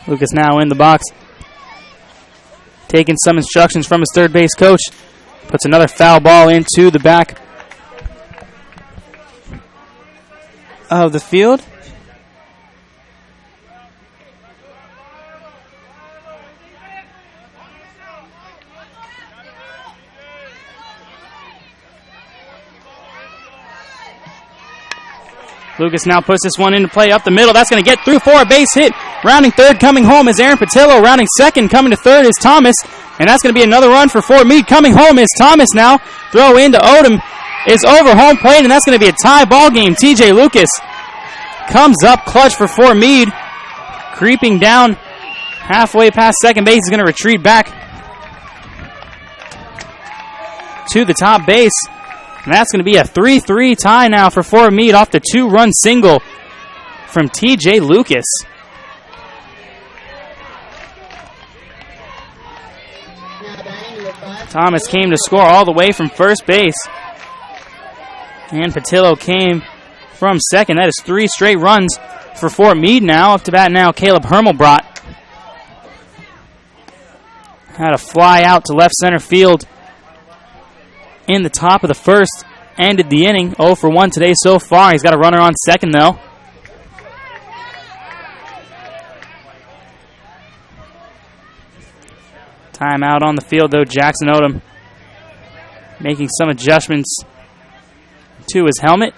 Lucas now in the box, taking some instructions from his third base coach. Puts another foul ball into the back of the field. Lucas now puts this one into play up the middle. That's going to get through for a base hit. Rounding third, coming home is Aaron Patillo. Rounding second, coming to third is Thomas. And that's going to be another run for Fort Meade. Coming home is Thomas now. Throw into Odom is over home plate, and that's going to be a tie ball game. TJ Lucas comes up clutch for Fort Meade. Creeping down halfway past second base. He's going to retreat back to the top base. And that's going to be a 3-3 tie now for Fort Meade off the 2-run single from TJ Lucas. Thomas came to score all the way from first base. And Patillo came from second. That is 3 straight runs for Fort Meade now. Up to bat now, Caleb Hermelbrot. Had a fly out to left center field in the top of the first. Ended the inning. 0 for 1 today so far. He's got a runner on second, though. Timeout on the field, though. Jackson Odom making some adjustments to his helmet.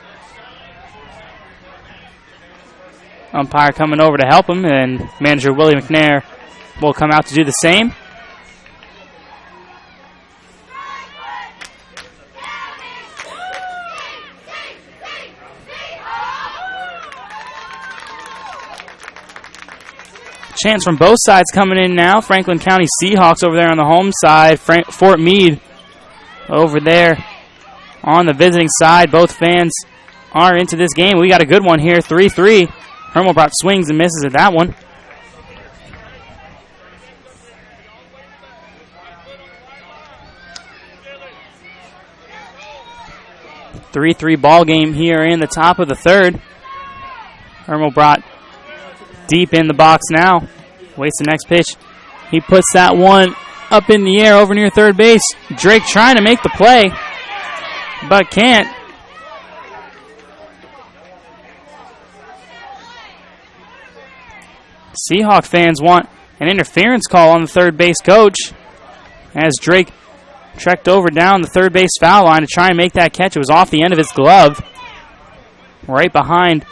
Umpire coming over to help him, and manager Willie McNair will come out to do the same. Chance from both sides coming in now. Franklin County Seahawks over there on the home side. Fort Meade over there on the visiting side. Both fans are into this game. We got a good one here, 3-3. Hermelbrot swings and misses at that one. Three ball game here in the top of the third. Hermelbrot deep in the box now. Waits the next pitch. He puts that one up in the air over near third base. Drake trying to make the play, but can't. Seahawk fans want an interference call on the third base coach as Drake trekked over down the third base foul line to try and make that catch. It was off the end of his glove, right behind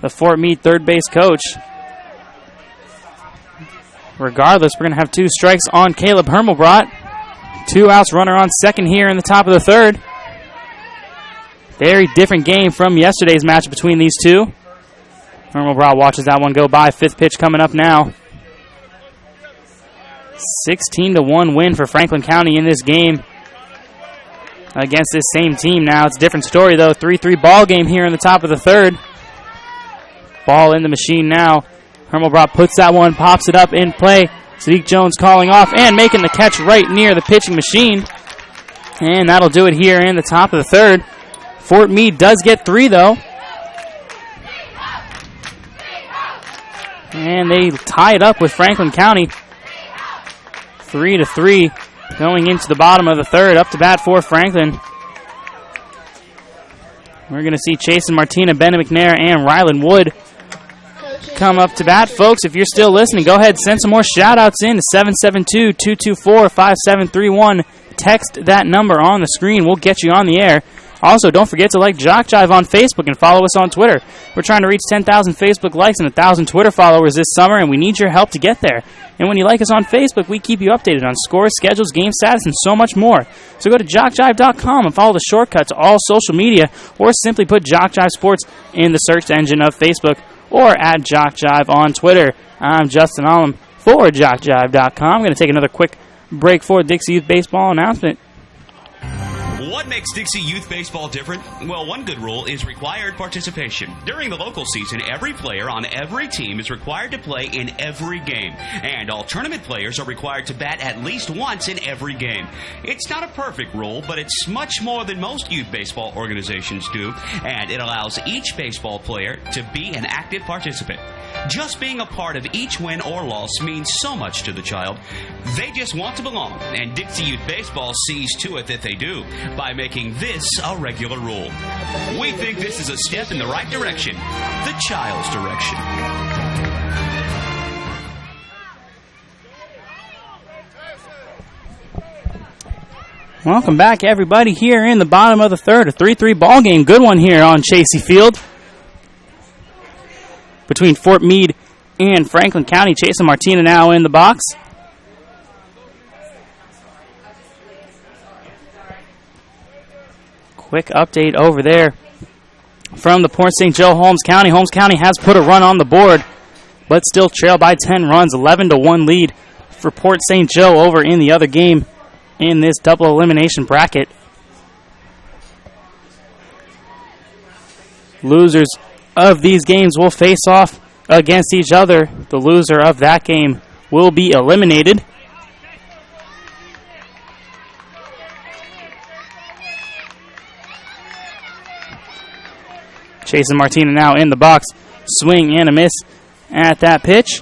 the Fort Meade third base coach. Regardless, we're going to have 2 strikes on Caleb Hermelbrot. 2 outs, runner on second here in the top of the third. Very different game from yesterday's match between these two. Hermelbrot watches that one go by. 5th pitch coming up now. 16-1 win for Franklin County in this game against this same team now. It's a different story, though. 3-3 ball game here in the top of the third. Ball in the machine now. Hermelbrot puts that one, pops it up in play. Sadiq Jones calling off and making the catch right near the pitching machine. And that'll do it here in the top of the third. Fort Meade does get 3, though. And they tie it up with Franklin County. 3-3 going into the bottom of the third. Up to bat for Franklin. We're going to see Chase and Martina, Ben McNair, and Rylan Wood come up to bat. Folks, if you're still listening, go ahead and send some more shout-outs in to 772-224-5731. Text that number on the screen. We'll get you on the air. Also, don't forget to like JockJive on Facebook and follow us on Twitter. We're trying to reach 10,000 Facebook likes and 1,000 Twitter followers this summer, and we need your help to get there. And when you like us on Facebook, we keep you updated on scores, schedules, game status, and so much more. So go to JockJive.com and follow the shortcut to all social media, or simply put JockJive Sports in the search engine of Facebook, or at JockJive on Twitter. I'm Justin Allum for JockJive.com. I'm going to take another quick break for Dixie Youth Baseball announcement. What What makes Dixie Youth Baseball different? Well, one good rule is required participation. During the local season, every player on every team is required to play in every game. And all tournament players are required to bat at least once in every game. It's not a perfect rule, but it's much more than most youth baseball organizations do, and it allows each baseball player to be an active participant. Just being a part of each win or loss means so much to the child. They just want to belong, and Dixie Youth Baseball sees to it that they do by making this a regular rule. We think this is a step in the right direction, the child's direction. Welcome back, everybody, here in the bottom of the third. A 3-3 ball game. Good one here on Chasey Field between Fort Meade and Franklin County. Chase and Martina now in the box. Quick update over there from the Port St. Joe Holmes County. Holmes County has put a run on the board, but still trail by 10 runs. 11-1 lead for Port St. Joe over in the other game in this double elimination bracket. Losers of these games will face off against each other. The loser of that game will be eliminated. Chase and Martina now in the box. Swing and a miss at that pitch.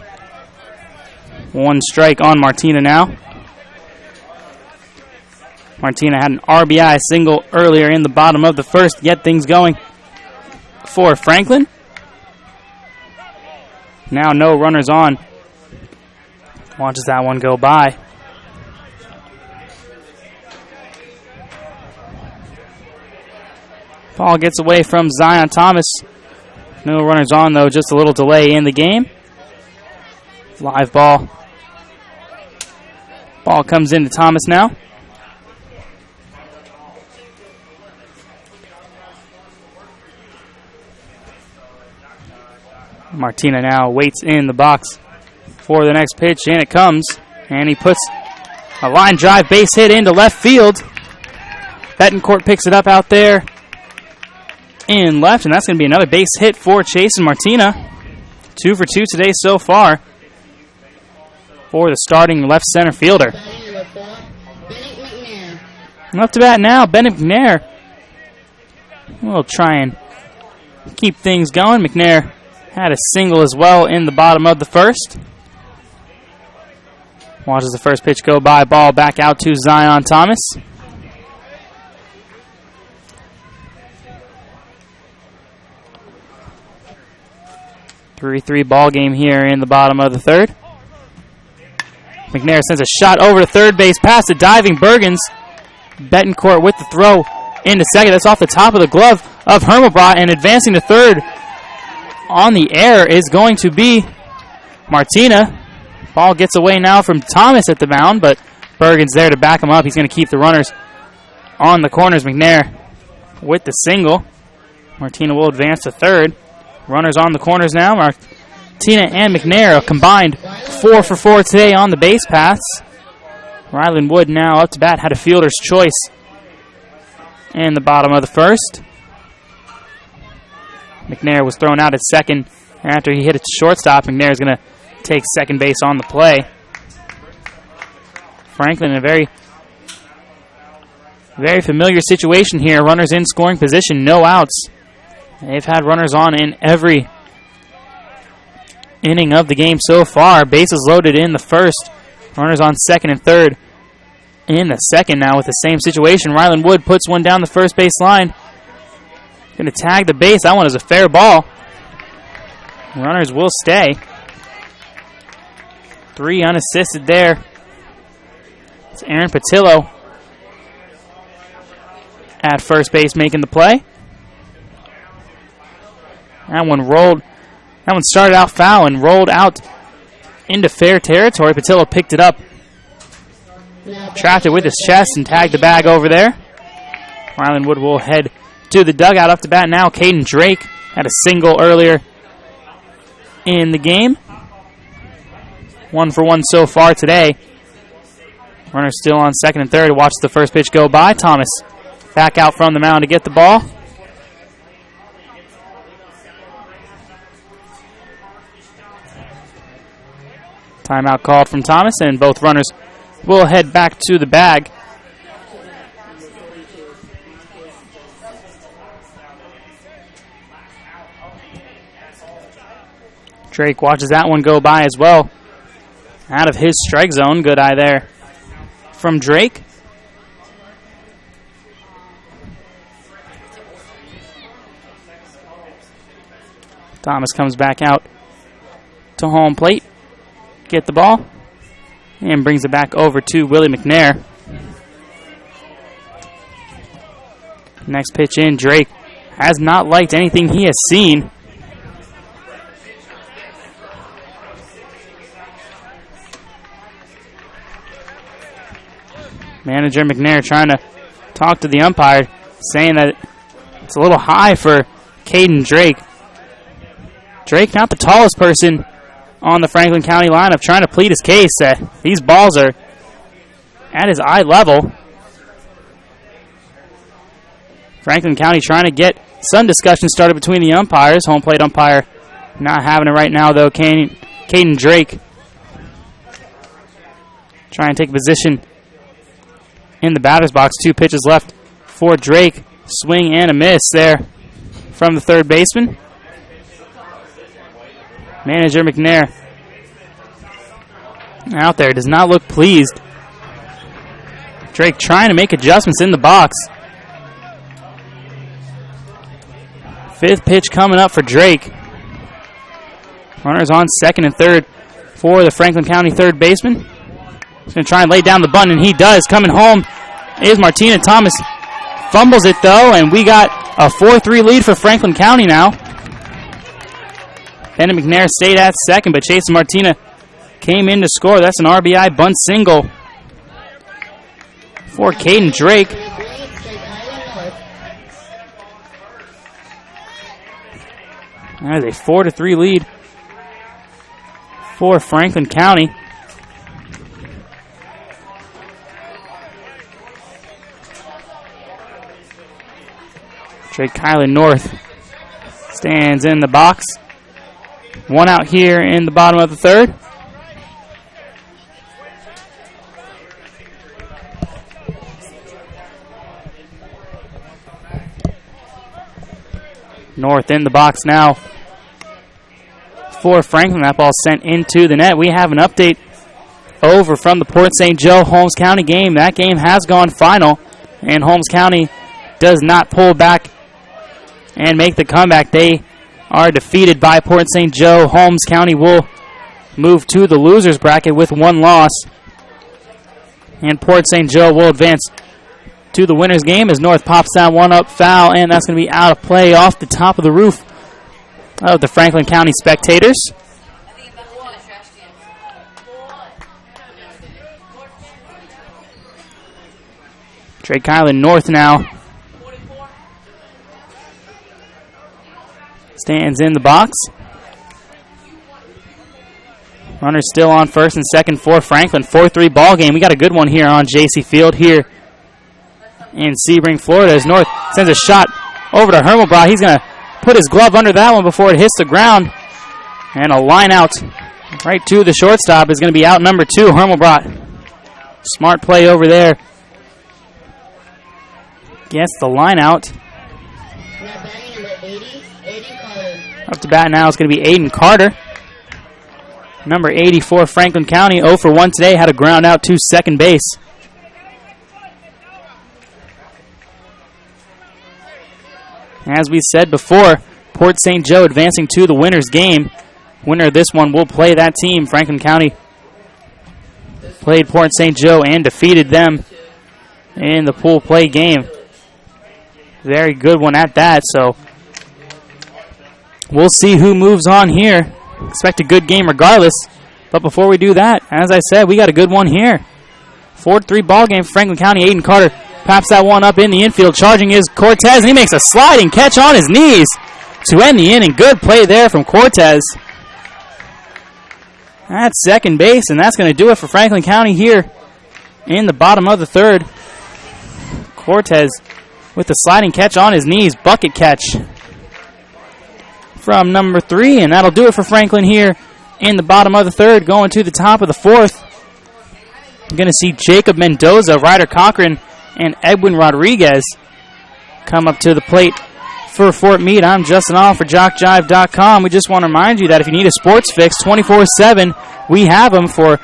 One strike on Martina now. Martina had an RBI single earlier in the bottom of the first to get things going for Franklin. Now no runners on. Watches that one go by. Ball gets away from Zion Thomas. No runners on, though. Just a little delay in the game. Live ball. Ball comes into Thomas now. Martina now waits in the box for the next pitch, and it comes. And he puts a line drive base hit into left field. Betancourt picks it up out there in left, and that's going to be another base hit for Chase and Martina. 2 for 2 today so far for the starting left center fielder. And up to bat now, Bennett McNair. We'll try and keep things going. McNair had a single as well in the bottom of the first. Watches the first pitch go by. Ball back out to Zion Thomas. Three ball game here in the bottom of the third. McNair sends a shot over to third base past the diving Bergens. Betancourt with the throw into second. That's off the top of the glove of Hermelbrot, and advancing to third on the air is going to be Martina. Ball gets away now from Thomas at the mound, but Bergen's there to back him up. He's going to keep the runners on the corners. McNair with the single. Martina will advance to third. Runners on the corners now. Martina and McNair, a combined 4 for 4 today on the base paths. Ryland Wood now up to bat, had a fielder's choice in the bottom of the first. McNair was thrown out at second after he hit it to shortstop. McNair is going to take second base on the play. Franklin in a very, very familiar situation here. Runners in scoring position, no outs. They've had runners on in every inning of the game so far. Bases loaded in the first. Runners on second and third in the second now with the same situation. Ryland Wood puts one down the first base line. Going to tag the base. That one is a fair ball. Runners will stay. 3 unassisted there. It's Aaron Patillo at first base making the play. That one started out foul and rolled out into fair territory. Patillo picked it up, trapped it with his chest, and tagged the bag over there. Ryland Wood will head to the dugout. Up to bat now, Caden Drake had a single earlier in the game. 1 for 1 so far today. Runners still on second and third. Watch the first pitch go by. Thomas back out from the mound to get the ball. Timeout called from Thomas, and both runners will head back to the bag. Drake watches that one go by as well. Out of his strike zone. Good eye there from Drake. Thomas comes back out to home plate. Get the ball. And brings it back over to Willie McNair. Next pitch in. Drake has not liked anything he has seen. Manager McNair trying to talk to the umpire, saying that it's a little high for Caden Drake. Drake, not the tallest person on the Franklin County lineup, trying to plead his case that these balls are at his eye level. Franklin County trying to get some discussion started between the umpires. Home plate umpire not having it right now, though. Caden Drake trying to take a position in the batter's box. 2 pitches left for Drake. Swing and a miss there from the third baseman. Manager McNair out there does not look pleased. Drake trying to make adjustments in the box. 5th pitch coming up for Drake. Runners on second and third for the Franklin County third baseman. He's going to try and lay down the bunt, and he does. Coming home is Martina Thomas. Fumbles it, though, and we got a 4-3 lead for Franklin County now. Bennett McNair stayed at second, but Chase Martina came in to score. That's an RBI bunt single for Caden Drake. That is a 4-3 lead for Franklin County. Drake Kylan North stands in the box. 1 out here in the bottom of the third. North in the box now for Franklin. That ball sent into the net. We have an update over from the Port St. Joe Holmes County game. That game has gone final, and Holmes County does not pull back and make the comeback. They are defeated by Port St. Joe. Holmes County will move to the losers bracket with 1 loss, and Port St. Joe will advance to the winners game as North pops that one up foul, and that's going to be out of play off the top of the roof of the Franklin County spectators. Drake Kylan North now stands in the box. Runners still on first and second for Franklin. 4-3 ball game. We got a good one here on JC Field here in Sebring, Florida, as North sends a shot over to Hermelbrot. He's going to put his glove under that one before it hits the ground. And a line out right to the shortstop is going to be out number 2, Hermelbrot. Smart play over there. Gets the line out. Up to bat now is going to be Aiden Carter. Number 84, Franklin County, 0 for 1 today. Had a ground out to second base. As we said before, Port St. Joe advancing to the winners game. Winner of this one will play that team. Franklin County played Port St. Joe and defeated them in the pool play game. Very good one at that, so we'll see who moves on here. Expect a good game regardless. But before we do that, as I said, we got a good one here. 4-3 ball game for Franklin County. Aiden Carter pops that one up in the infield. Charging is Cortez, and he makes a sliding catch on his knees to end the inning. Good play there from Cortez at second base, and that's going to do it for Franklin County here in the bottom of the third. Cortez with the sliding catch on his knees. Bucket catch from number 3, and that'll do it for Franklin here in the bottom of the third. Going to the top of the fourth, you're going to see Jacob Mendoza, Ryder Cochran, and Edwin Rodriguez come up to the plate for Fort Meade. I'm Justin All for JockJive.com. We just want to remind you that if you need a sports fix 24/7, we have them for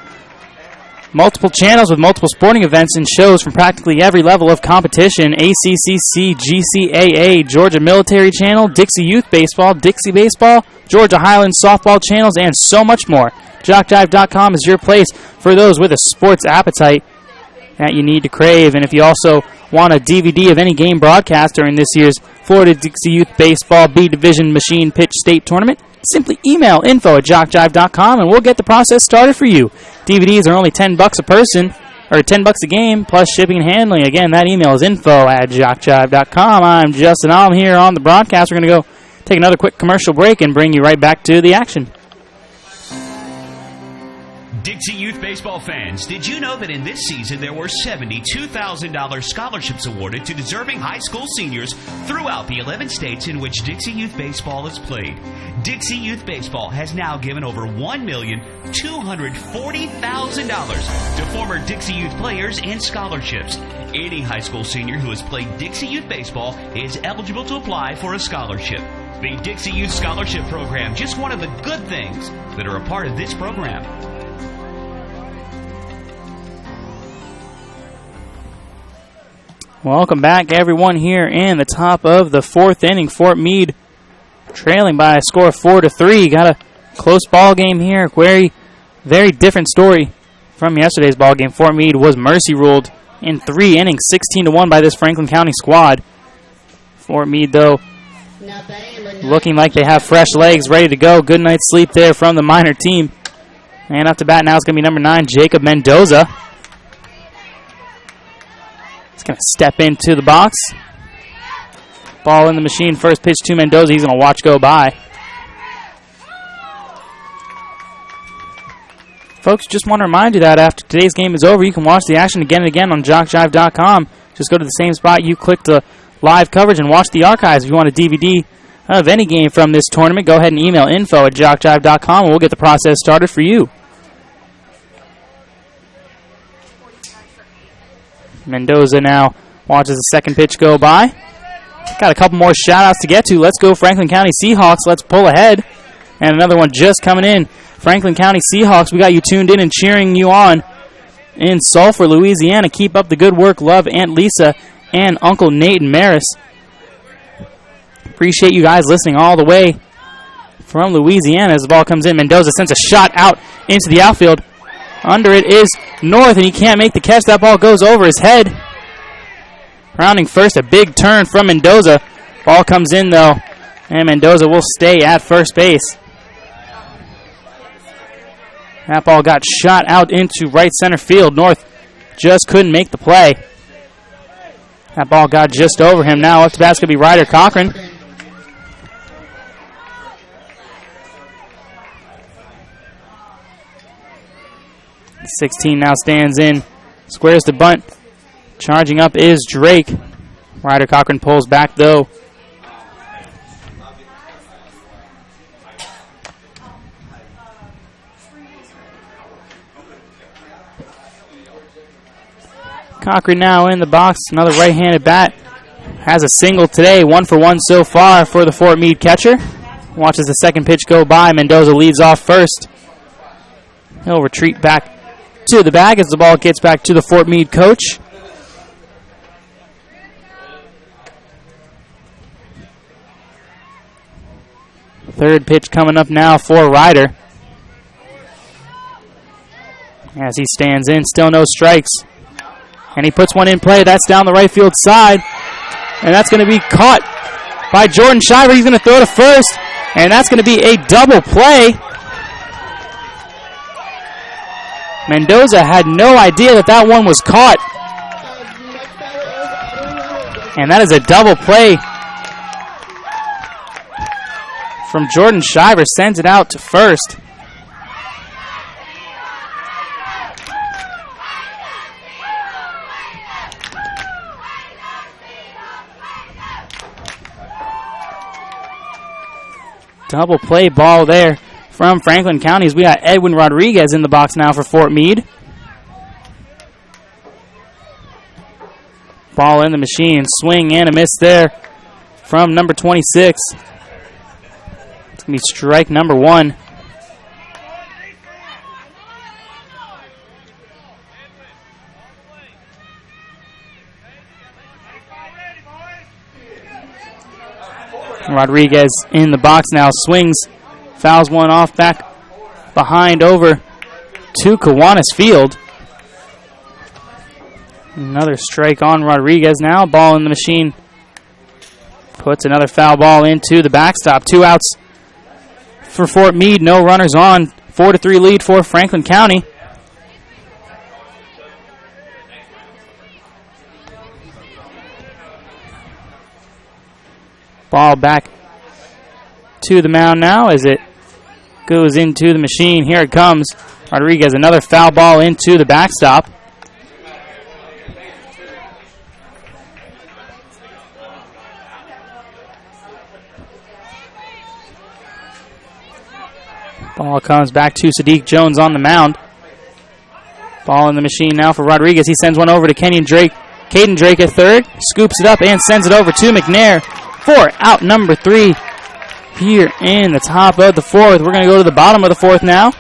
multiple channels with multiple sporting events and shows from practically every level of competition. ACCC, GCAA, Georgia Military Channel, Dixie Youth Baseball, Dixie Baseball, Georgia Highlands Softball channels, and so much more. JockJive.com is your place for those with a sports appetite that you need to crave. And if you also want a DVD of any game broadcast during this year's Florida Dixie Youth Baseball B Division Machine Pitch State Tournament, simply email info@jockjive.com and we'll get the process started for you. DVDs are only $10 a person, or $10 a game, plus shipping and handling. Again, that email is info@jockjive.com. I'm Justin Alm here on the broadcast. We're going to go take another quick commercial break and bring you right back to the action. Dixie Youth Baseball fans, did you know that in this season there were $72,000 scholarships awarded to deserving high school seniors throughout the 11 states in which Dixie Youth Baseball is played? Dixie Youth Baseball has now given over $1,240,000 to former Dixie Youth players in scholarships. Any high school senior who has played Dixie Youth Baseball is eligible to apply for a scholarship. The Dixie Youth Scholarship Program, just one of the good things that are a part of this program. Welcome back, everyone, here in the top of the fourth inning. Fort Meade trailing by a score of 4-3. Got a close ball game here. Very different story from yesterday's ball game. Fort Meade was mercy ruled in 3 innings, 16-1 by this Franklin County squad. Fort Meade, though, looking like they have fresh legs, ready to go. Good night's sleep there from the minor team. And up to bat now is going to be number 9, Jacob Mendoza. He's going to step into the box. Ball in the machine. First pitch to Mendoza. He's going to watch go by. Folks, just want to remind you that after today's game is over, you can watch the action again and again on JockJive.com. Just go to the same spot you clicked the live coverage and watch the archives. If you want a DVD of any game from this tournament, go ahead and email info@jockjive.com and we'll get the process started for you. Mendoza now watches the second pitch go by. Got a couple more shout-outs to get to. Let's go Franklin County Seahawks. Let's pull ahead. And another one just coming in. Franklin County Seahawks, we got you tuned in and cheering you on in Sulphur, Louisiana. Keep up the good work. Love Aunt Lisa and Uncle Nate and Maris. Appreciate you guys listening all the way from Louisiana as the ball comes in. Mendoza sends a shot out into the outfield. Under it is North, and he can't make the catch. That ball goes over his head. Rounding first, a big turn from Mendoza. Ball comes in, though, and Mendoza will stay at first base. That ball got shot out into right center field. North just couldn't make the play. That ball got just over him. Now up to bat's going to be Ryder Cochran. The 16 now stands in, squares the bunt. Charging up is Drake. Ryder Cochran pulls back, though. Cochran now in the box. Another right-handed bat. Has a single today. 1 for 1 so far for the Fort Meade catcher. Watches the second pitch go by. Mendoza leads off first. He'll retreat back to the bag as the ball gets back to the Fort Meade coach. Third pitch coming up now for Ryder. As he stands in, still no strikes. And he puts one in play. That's down the right field side. And that's going to be caught by Jordan Shiver. He's going to throw to first. And that's going to be a double play. Mendoza had no idea that that one was caught. And that is a double play from Jordan Shiver. Sends it out to first. Double play ball there from Franklin County. We got Edwin Rodriguez in the box now for Fort Meade. Ball in the machine. Swing and a miss there from number 26. It's going to be strike number 1. Rodriguez in the box now. Swings. Fouls one off back behind over to Kiwanis Field. Another strike on Rodriguez now. Ball in the machine. Puts another foul ball into the backstop. 2 outs for Fort Meade. No runners on. 4-3 lead for Franklin County. Ball back to the mound now as it goes into the machine. Here it comes. Rodriguez, another foul ball into the backstop. Ball comes back to Sadiq Jones on the mound. Ball in the machine now for Rodriguez. He sends one over to Caden Drake at third. Scoops it up and sends it over to McNair for out number 3 here in the top of the 4th. We're going to go to the bottom of the 4th now.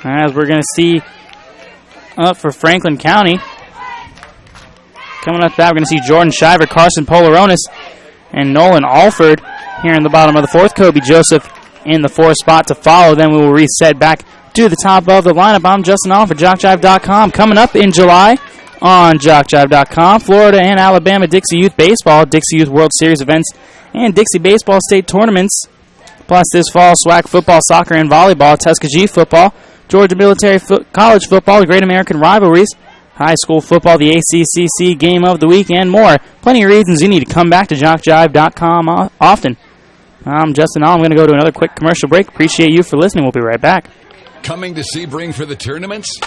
As we're going to see up for Franklin County. Coming up that, we're going to see Jordan Shiver, Carson Polaronis, and Nolan Alford here in the bottom of the 4th. Kobe Joseph in the 4th spot to follow. Then we will reset back to the top of the lineup. I'm Justin Allen for JockJive.com. Coming up in July on JockJive.com, Florida and Alabama Dixie Youth Baseball, Dixie Youth World Series events, and Dixie Baseball State tournaments. Plus this fall, SWAC football, soccer, and volleyball, Tuskegee football, Georgia Military College football, the Great American Rivalries, high school football, the ACCC Game of the Week, and more. Plenty of reasons you need to come back to JockJive.com often. I'm Justin Allen. I'm going to go to another quick commercial break. Appreciate you for listening. We'll be right back. Coming to Sebring for the tournaments?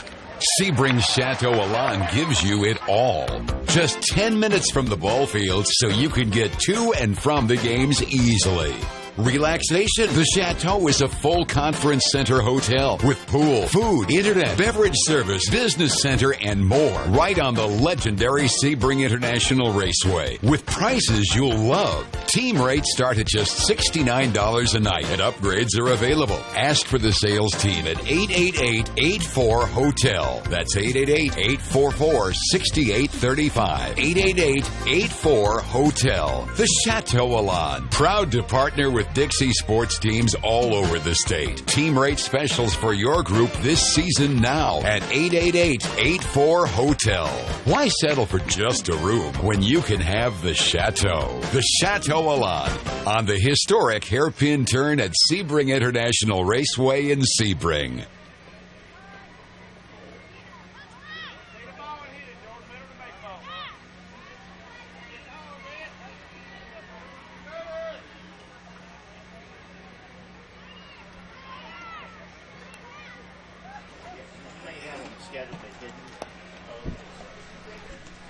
Sebring Chateau Alon gives you it all. Just 10 minutes from the ball field so you can get to and from the games easily. Relaxation. The Chateau is a full conference center hotel with pool, food, internet, beverage service, business center, and more. Right on the legendary Sebring International Raceway with prices you'll love. Team rates start at just $69 a night and upgrades are available. Ask for the sales team at 888-84-HOTEL. That's 888-844-6835. 888-84-HOTEL. The Chateau Alon. Proud to partner with Dixie sports teams all over the state. Team rate specials for your group this season now at 888-84-HOTEL. Why settle for just a room when you can have the Chateau? The Chateau Alon on the historic hairpin turn at Sebring International Raceway in Sebring.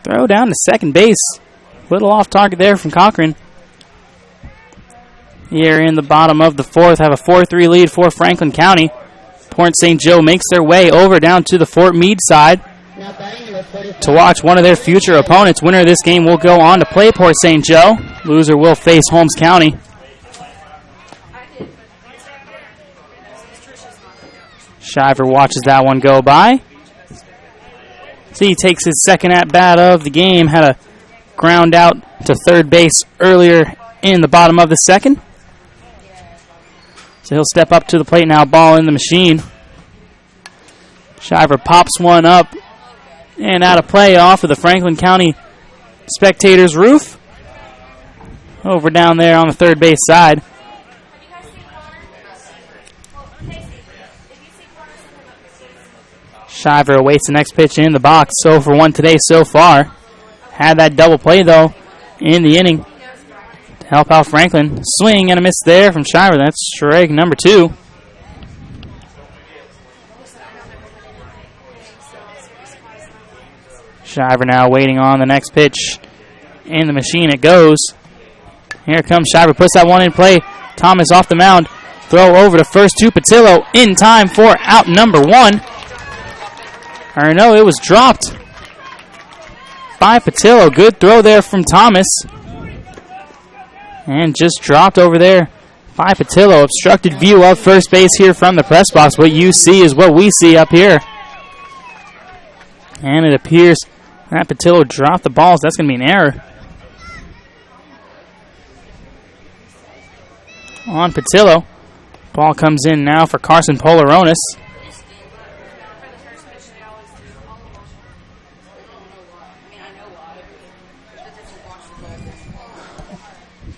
Throw down to second base. Little off target there from Cochran. Here in the bottom of the 4th, have a 4-3 lead for Franklin County. Port St. Joe makes their way over down to the Fort Meade side to watch one of their future opponents. Winner of this game will go on to play Port St. Joe. Loser will face Holmes County. Shiver watches that one go by. So he takes his second at-bat of the game. Had a ground out to third base earlier in the bottom of the 2nd. So he'll step up to the plate now. Ball in the machine. Shiver pops one up and out of play off of the Franklin County spectators' roof. Over down there on the third base side. Shiver awaits the next pitch in the box. So for one today so far. Had that double play, though, in the inning to help out Franklin. Swing and a miss there from Shiver. That's strike number 2. Shiver now waiting on the next pitch In the machine it goes. Here comes Shiver, puts that one in play. Thomas off the mound. Throw over to first to Patillo in time for out number 1. Or no, it was dropped by Patillo. Good throw there from Thomas. And just dropped over there by Patillo. Obstructed view of first base here from the press box. What you see is what we see up here. And it appears that Patillo dropped the balls. That's going to be an error on Patillo. Ball comes in now for Carson Polaronis.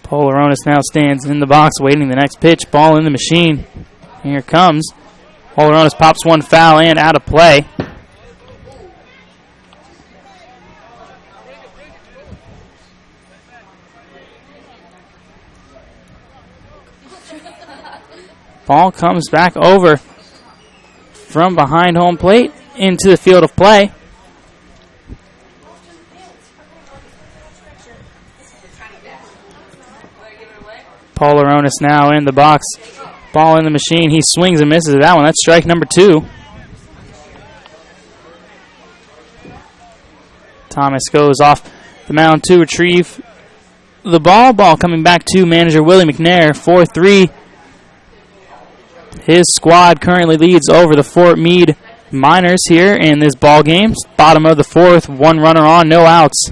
Polaronis now stands in the box waiting the next pitch. Ball in the machine. Here it comes. Polaronis pops one foul and out of play. Ball comes back over from behind home plate into the field of play. Polaronis now in the box. Ball in the machine. He swings and misses at that one. That's strike number 2. Thomas goes off the mound to retrieve the ball. Ball coming back to manager Willie McNair. 4-3. His squad currently leads over the Fort Meade Miners here in this ball game. Bottom of the 4th, 1 runner on, no outs.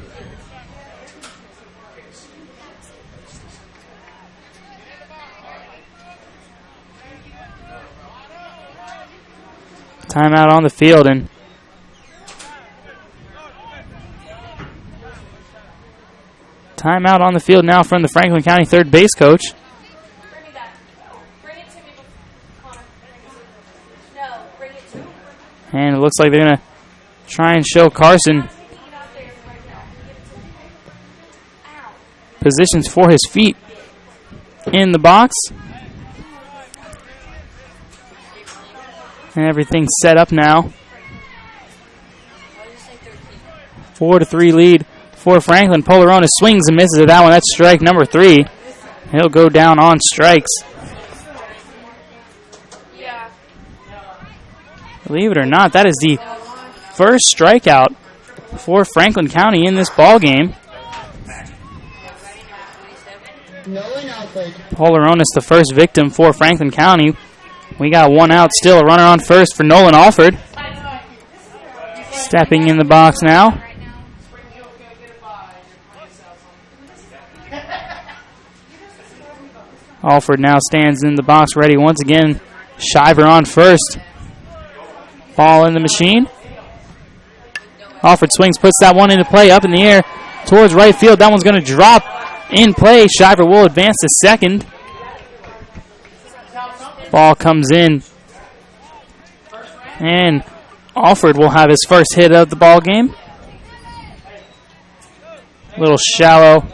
Timeout on the field, and timeout on the field now from the Franklin County third base coach. And it looks like they're going to try and show Carson positions for his feet in the box. And everything's set up now. 4-3 lead for Franklin. Polaronis swings and misses at that one. That's strike number 3. He'll go down on strikes. Believe it or not, that is the first strikeout for Franklin County in this ball game. Polaronis, the first victim for Franklin County. We got 1 out still. A runner on first for Nolan Alford. Stepping in the box now. Alford now stands in the box ready once again. Shiver on first. Ball in the machine. Alford swings, puts that one into play, up in the air towards right field. That one's going to drop in play. Shiver will advance to second. Ball comes in. And Alford will have his first hit of the ball game. A little shallow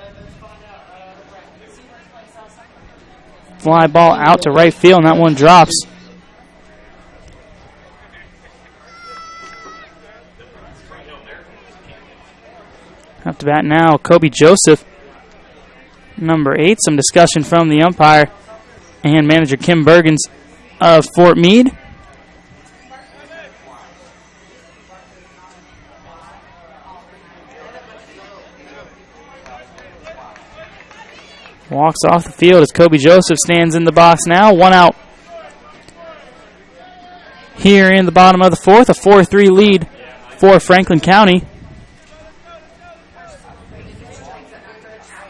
fly ball out to right field, and that one drops. Up to bat now, Kobe Joseph, number 8. Some discussion from the umpire and manager Kim Bergens of Fort Meade. Walks off the field as Kobe Joseph stands in the box now. 1 out here in the bottom of the 4th. A 4-3 lead for Franklin County.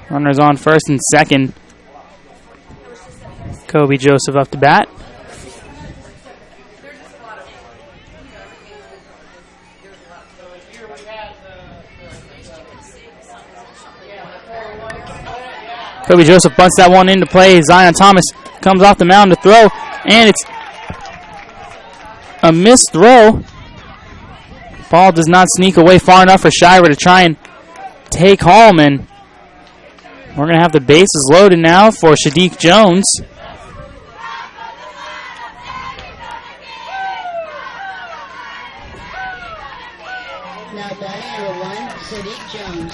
Runners on first and second. Kobe Joseph up to bat. Kobe Joseph bunts that one into play. Zion Thomas comes off the mound to throw, and it's a missed throw. Ball does not sneak away far enough for Shiver to try and take home, and we're going to have the bases loaded now for Shadiq Jones. Now batting number 1, Shadiq Jones.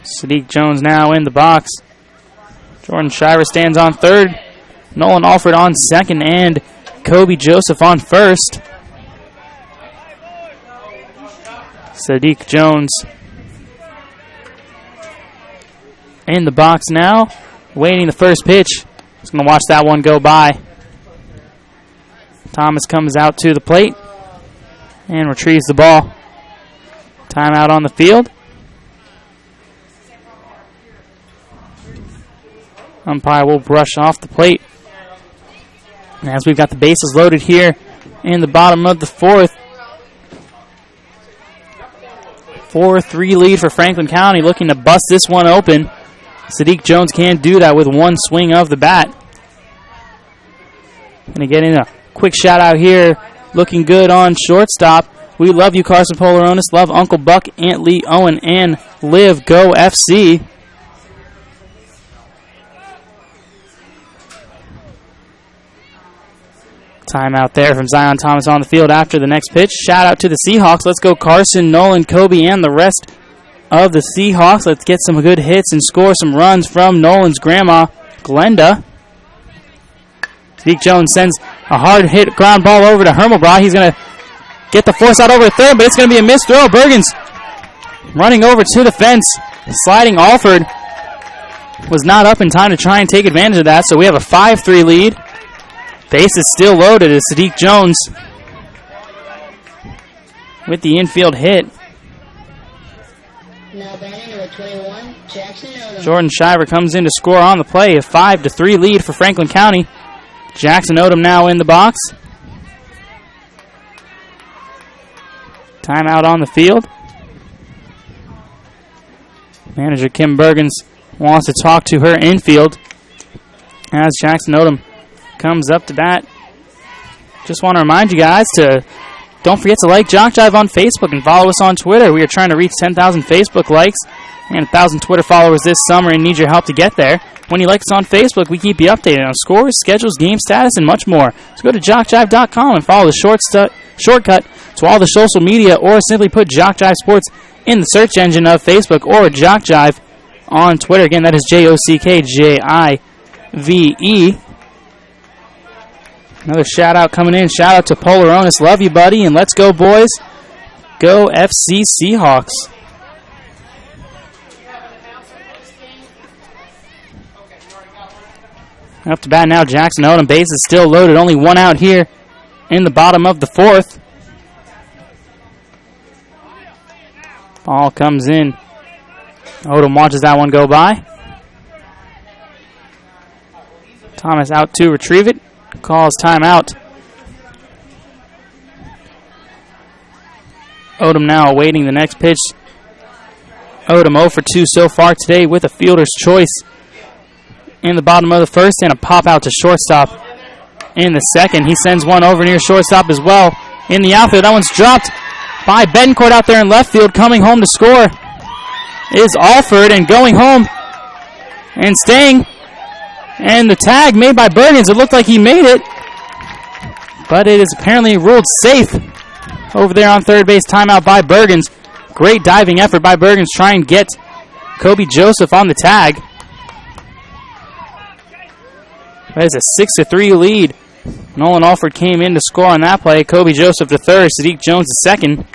Sadiq Jones now in the box. Jordan Shiver stands on third. Nolan Alford on second, and Kobe Joseph on first. Sadiq Jones in the box now, waiting the first pitch. He's going to watch that one go by. Thomas comes out to the plate and retrieves the ball. Timeout on the field. Umpire will brush off the plate. And as we've got the bases loaded here in the bottom of the fourth. 4-3 lead for Franklin County, looking to bust this one open. Sadiq Jones can't do that with one swing of the bat. Going to get in a quick shout out here. Looking good on shortstop. We love you, Carson Polaronis. Love Uncle Buck, Aunt Lee Owen, and Live Go FC. Timeout there from Zion Thomas on the field after the next pitch. Shout out to the Seahawks. Let's go Carson, Nolan, Kobe, and the rest of the Seahawks. Let's get some good hits and score some runs from Nolan's grandma, Glenda. Sadiq Jones sends a hard hit ground ball over to Hermelbra. He's going to get the force out over to third, but it's going to be a missed throw. Bergens running over to the fence. Sliding Alford was not up in time to try and take advantage of that, so we have a 5-3 lead. Base is still loaded as Sadiq Jones with the infield hit. Now batting number 21, Jackson Odom. Jordan Shiver comes in to score on the play. A 5-3 lead for Franklin County. Jackson Odom now in the box. Timeout on the field. Manager Kim Bergens wants to talk to her infield as Jackson Odom comes up to bat. Just want to remind you guys to don't forget to like JockJive on Facebook and follow us on Twitter. We are trying to reach 10,000 Facebook likes and 1,000 Twitter followers this summer and need your help to get there. When you like us on Facebook, we keep you updated on scores, schedules, game status, and much more. So go to JockJive.com and follow the shortcut to all the social media, or simply put JockJive Sports in the search engine of Facebook or JockJive on Twitter. Again, that is JockJive. Another shout out coming in. Shout out to Polaronis. Love you, buddy. And let's go, boys. Go FC Seahawks. Up to bat now, Jackson Odom. Base is still loaded. Only one out here in the bottom of the fourth. Ball comes in. Odom watches that one go by. Thomas out to retrieve it. Calls timeout. Odom now awaiting the next pitch. Odom 0 for 2 so far today with a fielder's choice in the bottom of the first and a pop out to shortstop in the second. He sends one over near shortstop as well. In the outfield, that one's dropped by Betancourt out there in left field. Coming home to score is Alford, and going home and staying. And the tag made by Bergens. It looked like he made it, but it is apparently ruled safe over there on third base. Timeout by Bergens. Great diving effort by Bergens trying to get Kobe Joseph on the tag. That is a 6-3 lead. Nolan Alford came in to score on that play. Kobe Joseph to third. Sadiq Jones to second.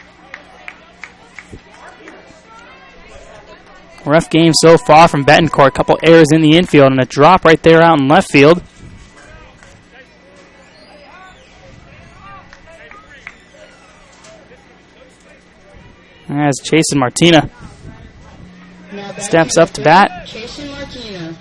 Rough game so far from Betancourt. A couple errors in the infield and a drop right there out in left field. As Jason Martina steps up to bat. Jason Martina.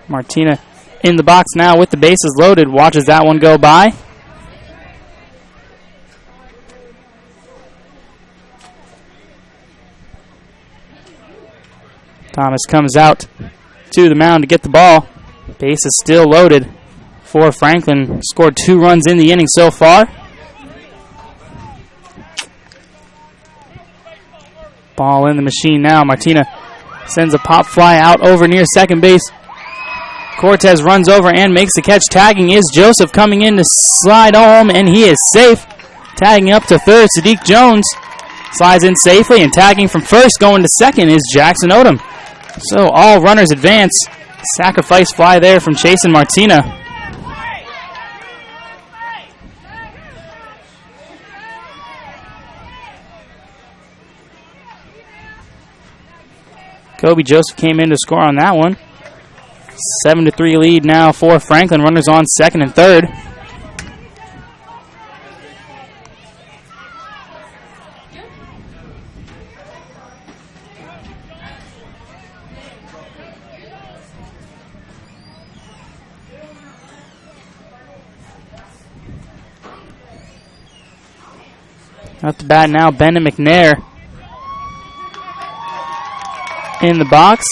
Martina in the box now with the bases loaded. Watches that one go by. Thomas comes out to the mound to get the ball. Base is still loaded for Franklin. Scored 2 runs in the inning so far. Ball in the machine now. Martina sends a pop fly out over near second base. Cortez runs over and makes the catch. Tagging is Joseph, coming in to slide home, and he is safe. Tagging up to third, Sadiq Jones slides in safely, and tagging from first going to second is Jackson Odom. So all runners advance. Sacrifice fly there from Chase and Martina. Kobe Joseph came in to score on that one. 7-3 lead now for Franklin. Runners on second and third. Up to bat now, Bennett McNair in the box.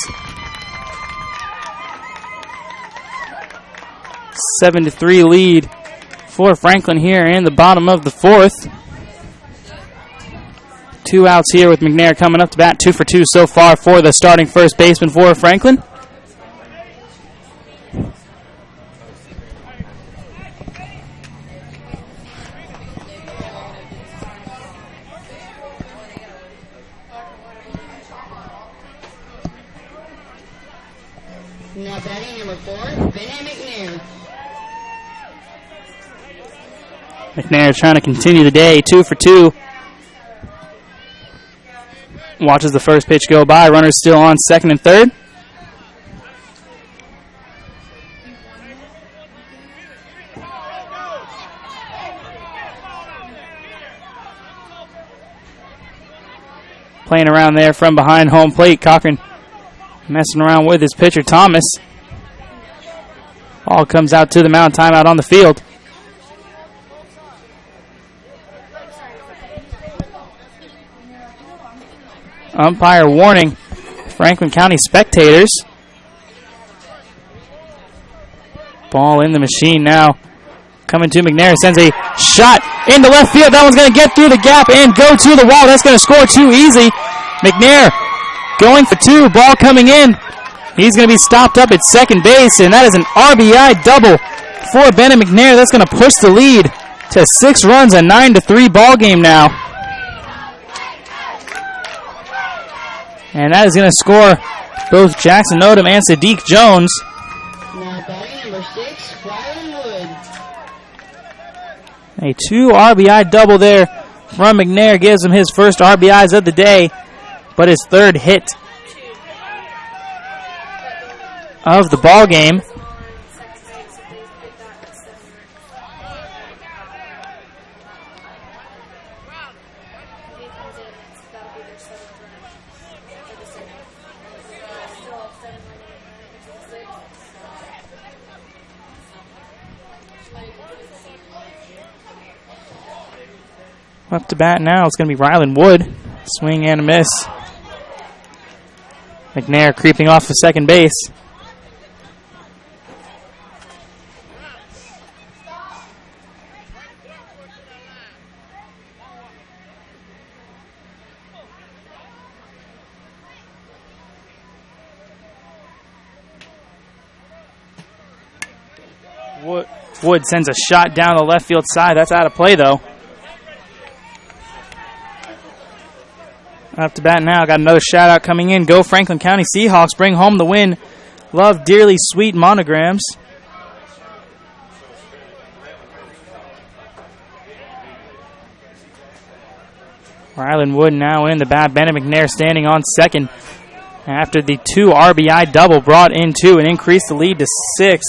7-3 lead for Franklin here in the bottom of the fourth. 2 outs here with McNair coming up to bat. 2 for 2 so far for the starting first baseman for Franklin. Now batting number 4, Bennett McNair. McNair trying to continue the day. 2 for 2. Watches the first pitch go by. Runners still on second and third. Playing around there from behind home plate. Cochran messing around with his pitcher, Thomas. Ball comes out to the mound. Timeout on the field. Umpire warning Franklin County spectators. Ball in the machine now. Coming to McNair. Sends a shot into left field. That one's going to get through the gap and go to the wall. That's going to score too easy. McNair going for 2. Ball coming in. He's going to be stopped up at second base, and that is an RBI double for Bennett McNair. That's going to push the lead to 6 runs, a 9-3 ball game now. And that is going to score both Jackson Odom and Sadiq Jones. Now batting number 6, Rylan Wood. A 2 RBI double there from McNair gives him his first RBIs of the day, but his third hit of the ball game. Up to bat now, it's going to be Rylan Wood. Swing and a miss. McNair creeping off the second base. Wood sends a shot down the left field side. That's out of play, though. Up to bat now. Got another shout out coming in. Go Franklin County Seahawks. Bring home the win. Love dearly sweet monograms. Rylan Wood now in the bat. Bennett McNair standing on second after the 2 RBI double brought in 2 and increased the lead to 6.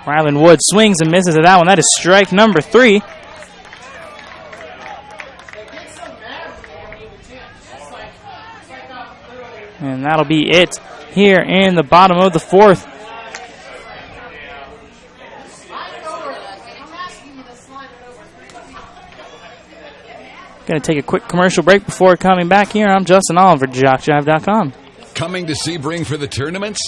Rylan Wood swings and misses at that one. That is strike number 3. And that'll be it here in the bottom of the fourth. Going to take a quick commercial break before coming back here. I'm Justin Oliver, JockJive.com. Coming to Sebring for the tournaments?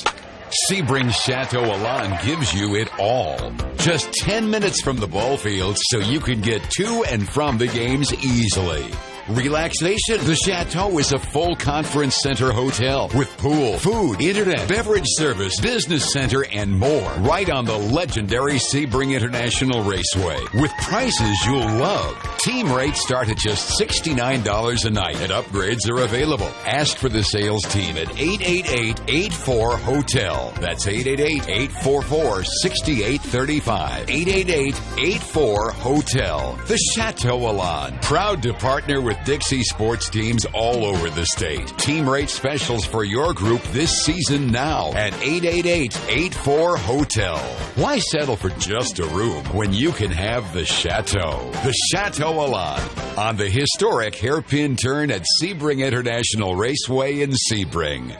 Sebring Chateau Alon gives you it all. Just 10 minutes from the ball field so you can get to and from the games easily. Relaxation. The Chateau is a full conference center hotel with pool, food, internet, beverage service, business center, and more. Right on the legendary Sebring International Raceway with prices you'll love. Team rates start at just $69 a night and upgrades are available. Ask for the sales team at 888-84-HOTEL. That's 888-844-6835. 888-84-HOTEL. The Chateau Alon. Proud to partner with Dixie sports teams all over the state. Team rate specials for your group this season now at 888-84-HOTEL. Why settle for just a room when you can have the Chateau? The Chateau Alon on the historic hairpin turn at Sebring International Raceway in Sebring.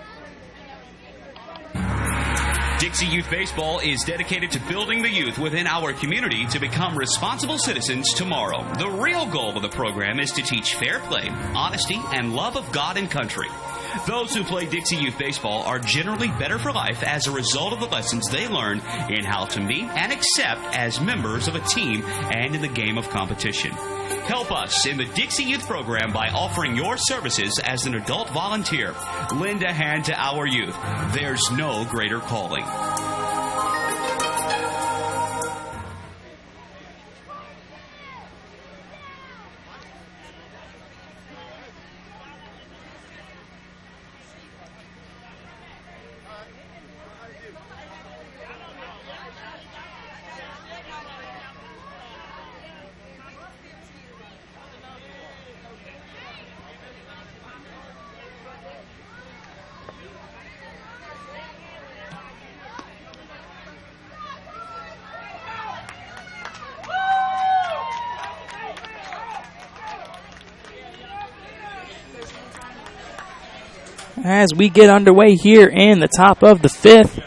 Dixie Youth Baseball is dedicated to building the youth within our community to become responsible citizens tomorrow. The real goal of the program is to teach fair play, honesty, and love of God and country. Those who play Dixie Youth Baseball are generally better for life as a result of the lessons they learn in how to meet and accept as members of a team and in the game of competition. Help us in the Dixie Youth program by offering your services as an adult volunteer. Lend a hand to our youth. There's no greater calling. As we get underway here in the top of the fifth.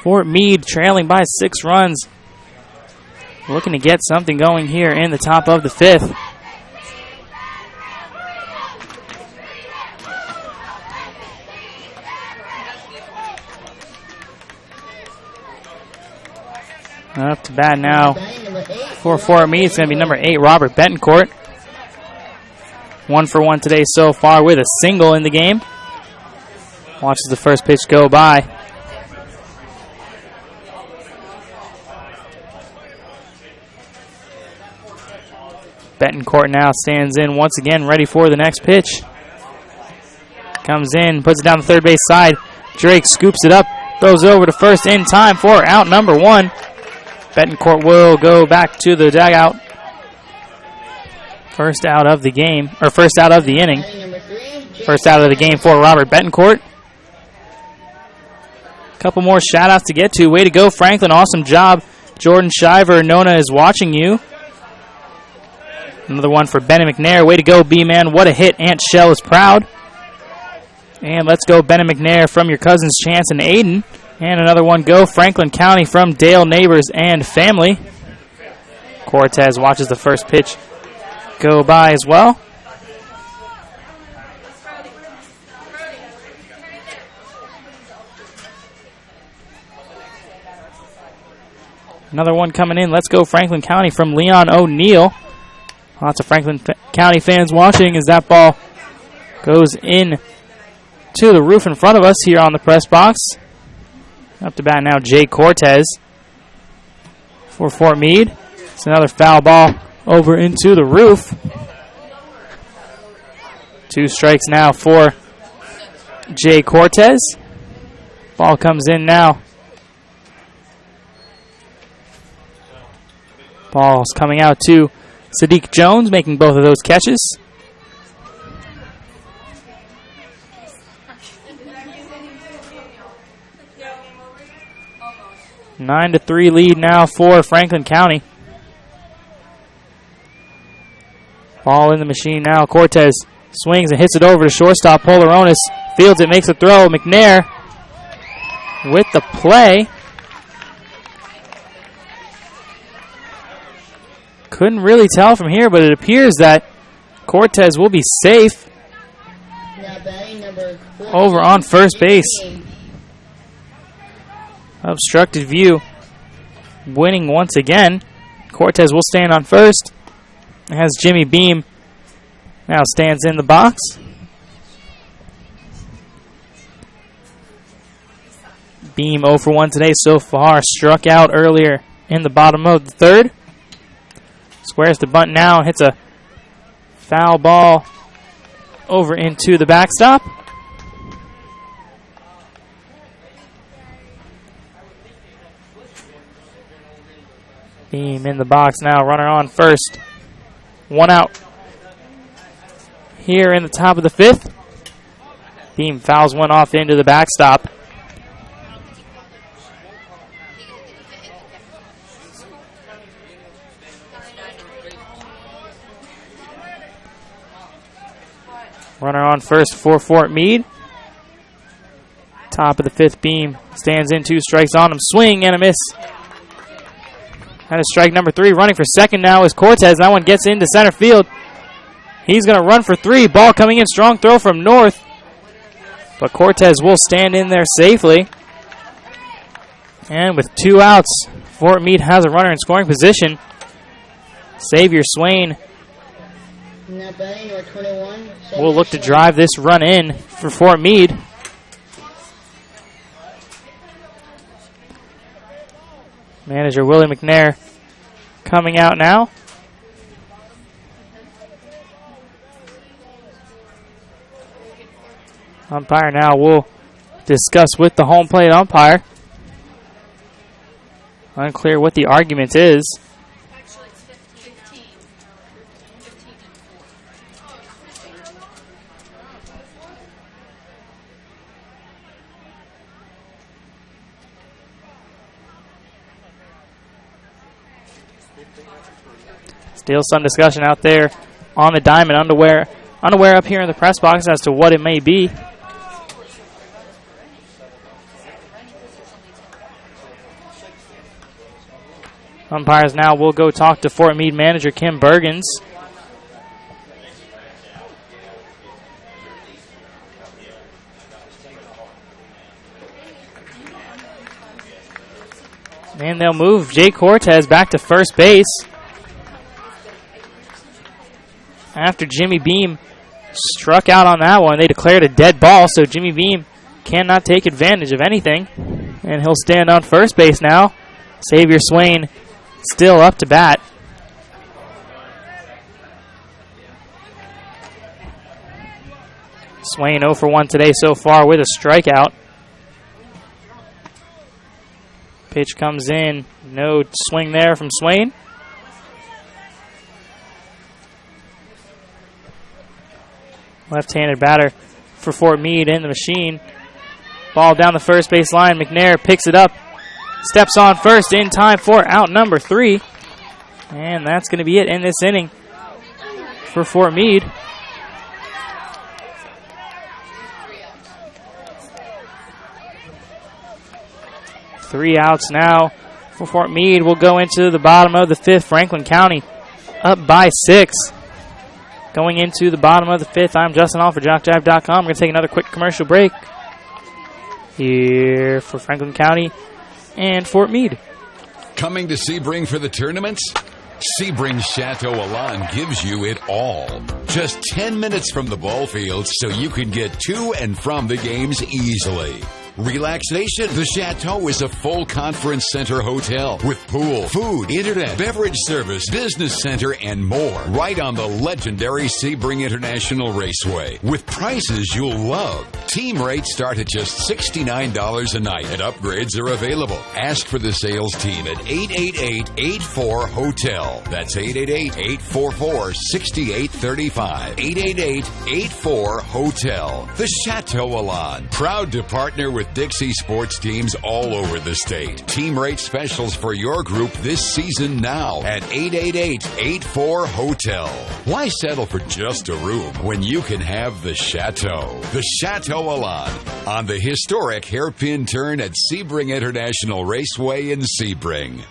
Fort Meade trailing by 6 runs. Looking to get something going here in the top of the fifth. Up to bat now for Fort Meade. It's going to be number 8, Robert Betancourt. 1 for 1 today so far with a single in the game. Watches the first pitch go by. Betancourt now stands in once again, ready for the next pitch. Comes in, puts it down the third base side. Drake scoops it up, throws it over to first in time for out number 1. Betancourt will go back to the dugout. First out of the game, or first out of the inning. First out of the game for Robert Betancourt. Couple more shout-outs to get to. Way to go, Franklin. Awesome job. Jordan Shiver, Nona is watching you. Another one for Benny McNair. Way to go, B-Man. What a hit. Aunt Shell is proud. And let's go, Benny McNair, from your cousins Chance and Aiden. And another one, go, Franklin County, from Dale neighbors and family. Cortez watches the first pitch go by as well. Another one coming in. Let's go Franklin County from Leon O'Neill. Lots of Franklin County fans watching as that ball goes in to the roof in front of us here on the press box. Up to bat now, Jay Cortez for Fort Meade. It's another foul ball over into the roof. 2 strikes now for Jay Cortez. Ball comes in now. Ball's coming out to Sadiq Jones, making both of those catches. A 9-3 lead now for Franklin County. Ball in the machine now. Cortez swings and hits it over to shortstop. Polaronis fields it, makes a throw. McNair with the play. Couldn't really tell from here, but it appears that Cortez will be safe over on first base. Obstructed view winning once again. Cortez will stand on first. As Jimmy Beam now stands in the box. Beam 0 for 1 today so far. Struck out earlier in the bottom of the third. Squares the bunt now. Hits a foul ball over into the backstop. Beam in the box now. Runner on first. 1 out. Here in the top of the fifth. Beam fouls one off into the backstop. Runner on first for Fort Meade. Top of the fifth. Beam stands in, 2 strikes on him. Swing and a miss. That is strike number 3. Running for second now is Cortez. That one gets into center field. He's going to run for 3. Ball coming in. Strong throw from North. But Cortez will stand in there safely. And with 2 outs, Fort Meade has a runner in scoring position. Xavier Swain will look to drive this run in for Fort Meade. Manager Willie McNair coming out now. Umpire now will discuss with the home plate umpire. Unclear what the argument is. Actually, it's 15. Still some discussion out there on the diamond. Unaware up here in the press box as to what it may be. Umpires now will go talk to Fort Meade manager Kim Bergens. And they'll move Jay Cortez back to first base. After Jimmy Beam struck out on that one, they declared a dead ball, so Jimmy Beam cannot take advantage of anything. And he'll stand on first base now. Xavier Swain still up to bat. Swain 0 for 1 today so far with a strikeout. Pitch comes in. No swing there from Swain. Left-handed batter for Fort Meade in the machine. Ball down the first base line. McNair picks it up. Steps on first in time for out number 3. And that's going to be it in this inning for Fort Meade. Three outs now for Fort Meade. We'll go into the bottom of the 5th. Franklin County up by 6. Going into the bottom of the 5th, I'm Justin Hall for JockJive.com. We're going to take another quick commercial break here for Franklin County and Fort Meade. Coming to Sebring for the tournaments? Sebring Chateau Alon gives you it all. Just 10 minutes from the ball fields so you can get to and from the games easily. Relaxation. The Chateau is a full conference center hotel with pool, food, internet, beverage service, business center, and more. Right on the legendary Sebring International Raceway with prices you'll love. Team rates start at just $69 a night and upgrades are available. Ask for the sales team at 888-84-HOTEL. That's 888-844-6835. 888-84-HOTEL. The Chateau Alon. Proud to partner with Dixie sports teams all over the state. Team rate specials for your group this season now at 888-84-HOTEL. Why settle for just a room when you can have the Chateau? The Chateau Alon on the historic hairpin turn at Sebring International Raceway in Sebring.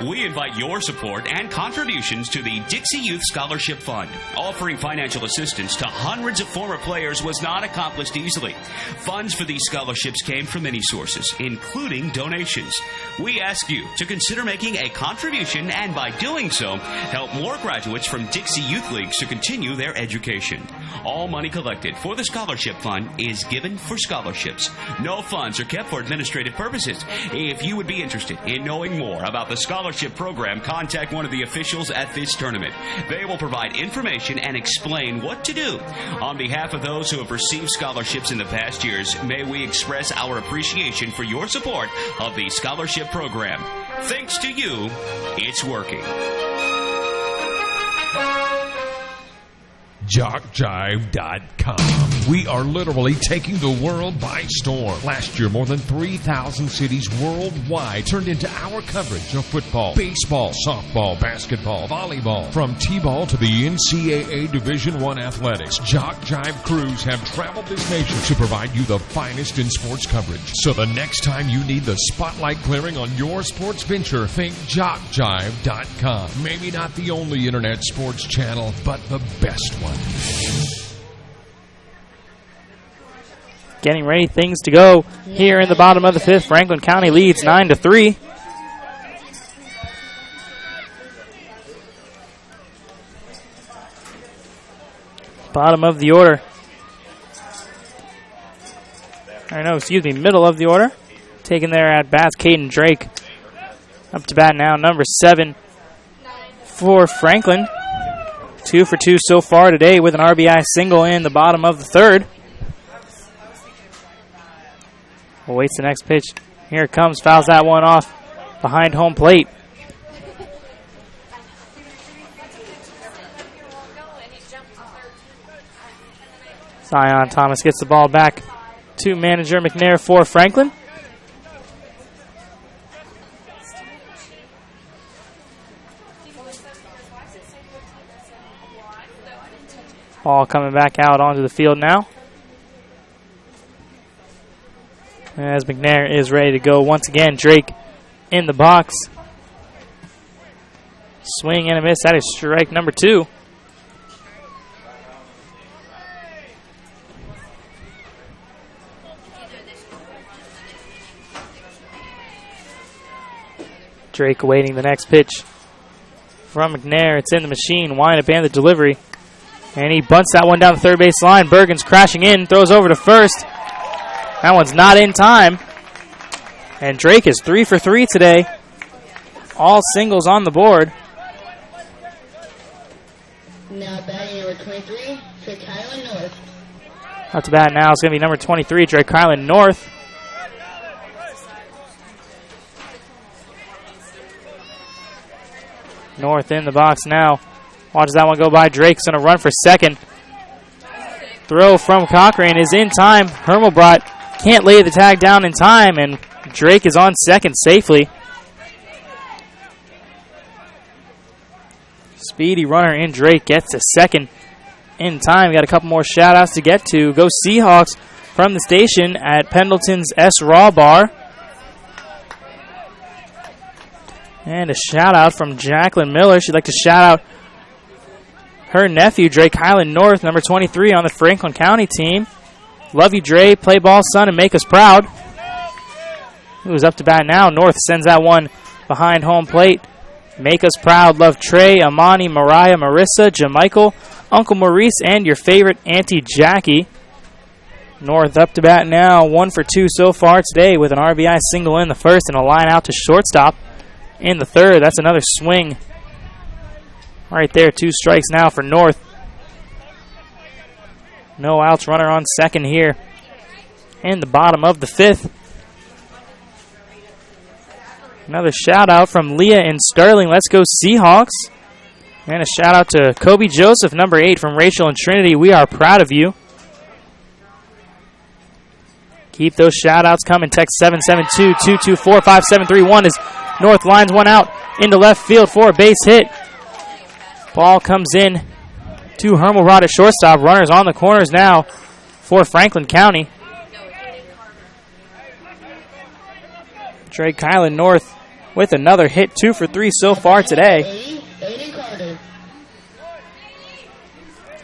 We invite your support and contributions to the Dixie Youth Scholarship Fund. Offering financial assistance to hundreds of former players was not accomplished easily. Funds for these scholarships came from many sources, including donations. We ask you to consider making a contribution and by doing so, help more graduates from Dixie Youth Leagues to continue their education. All money collected for the Scholarship Fund is given for scholarships. No funds are kept for administrative purposes. If you would be interested in knowing more about the scholarship program, contact one of the officials at this tournament. They will provide information and explain what to do. On behalf of those who have received scholarships in the past years, may we express our appreciation for your support of the scholarship program. Thanks to you, it's working. JockJive.com. We are literally taking the world by storm. Last year, more than 3,000 cities worldwide turned into our coverage of football, baseball, softball, basketball, volleyball. From T-ball to the NCAA Division I athletics, JockJive crews have traveled this nation to provide you the finest in sports coverage. So the next time you need the spotlight clearing on your sports venture, think JockJive.com. Maybe not the only internet sports channel, but the best one. Getting ready, things to go here in the bottom of the fifth. Franklin County leads 9-3. Bottom of the order. Middle of the order. Taken there at bats, Caden Drake. Up to bat now, number 7 for Franklin. 2 for 2 so far today with an RBI single in the bottom of the third. Awaits the next pitch. Here it comes. Fouls that one off behind home plate. Zion Thomas gets the ball back to manager McNair for Franklin. Ball coming back out onto the field now. As McNair is ready to go once again, Drake in the box. Swing and a miss. That is strike number 2. Drake awaiting the next pitch from McNair. It's in the machine. Wind up and the delivery. And he bunts that one down the third base line. Bergen's crashing in, throws over to first. That one's not in time. And Drake is 3 for 3 today. All singles on the board. Now batting number 23, Drake Highland North. Up to bat now is going to be number 23, Drake Highland North. North in the box now. Watches that one go by. Drake's going to run for second. Throw from Cochran is in time. Hermelbrot can't lay the tag down in time, and Drake is on second safely. Speedy runner in Drake gets to second in time. Got a couple more shout-outs to get to. Go Seahawks from the station at Pendleton's S. Raw Bar. And a shout-out from Jacqueline Miller. She'd like to shout out her nephew, Drake Highland North, number 23 on the Franklin County team. Love you, Dre. Play ball, son, and make us proud. Who's up to bat now? North sends that one behind home plate. Make us proud. Love Trey, Amani, Mariah, Marissa, Jamichael, Uncle Maurice, and your favorite Auntie Jackie. North up to bat now. 1 for 2 so far today with an RBI single in the first and a line out to shortstop in the third. That's another swing. Right there, 2 strikes now for North. No outs, runner on second here in the bottom of the fifth. Another shout out from Leah and Sterling. Let's go Seahawks. And a shout out to Kobe Joseph, number 8 from Rachel and Trinity. We are proud of you. Keep those shout outs coming. Text 772-224-5731 as North lines one out into left field for a base hit. Ball comes in to Hermelrod at shortstop. Runners on the corners now for Franklin County. Drake Kylan North with another hit, 2 for 3 so far today. Aiden Carter.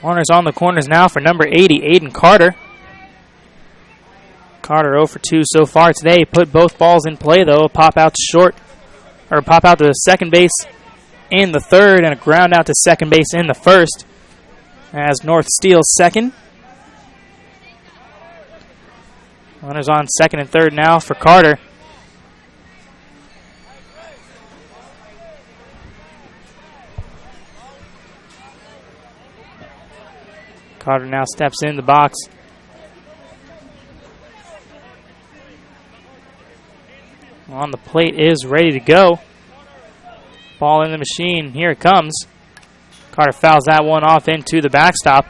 Runners on the corners now for number 80, Aiden Carter. Carter 0 for 2 so far today. Put both balls in play, though. A pop out to second base in the third, and a ground out to second base in the first, as North steals second. Runners on second and third now for Carter. Carter now steps in the box. On the plate is ready to go. Ball in the machine. Here it comes. Carter fouls that one off into the backstop.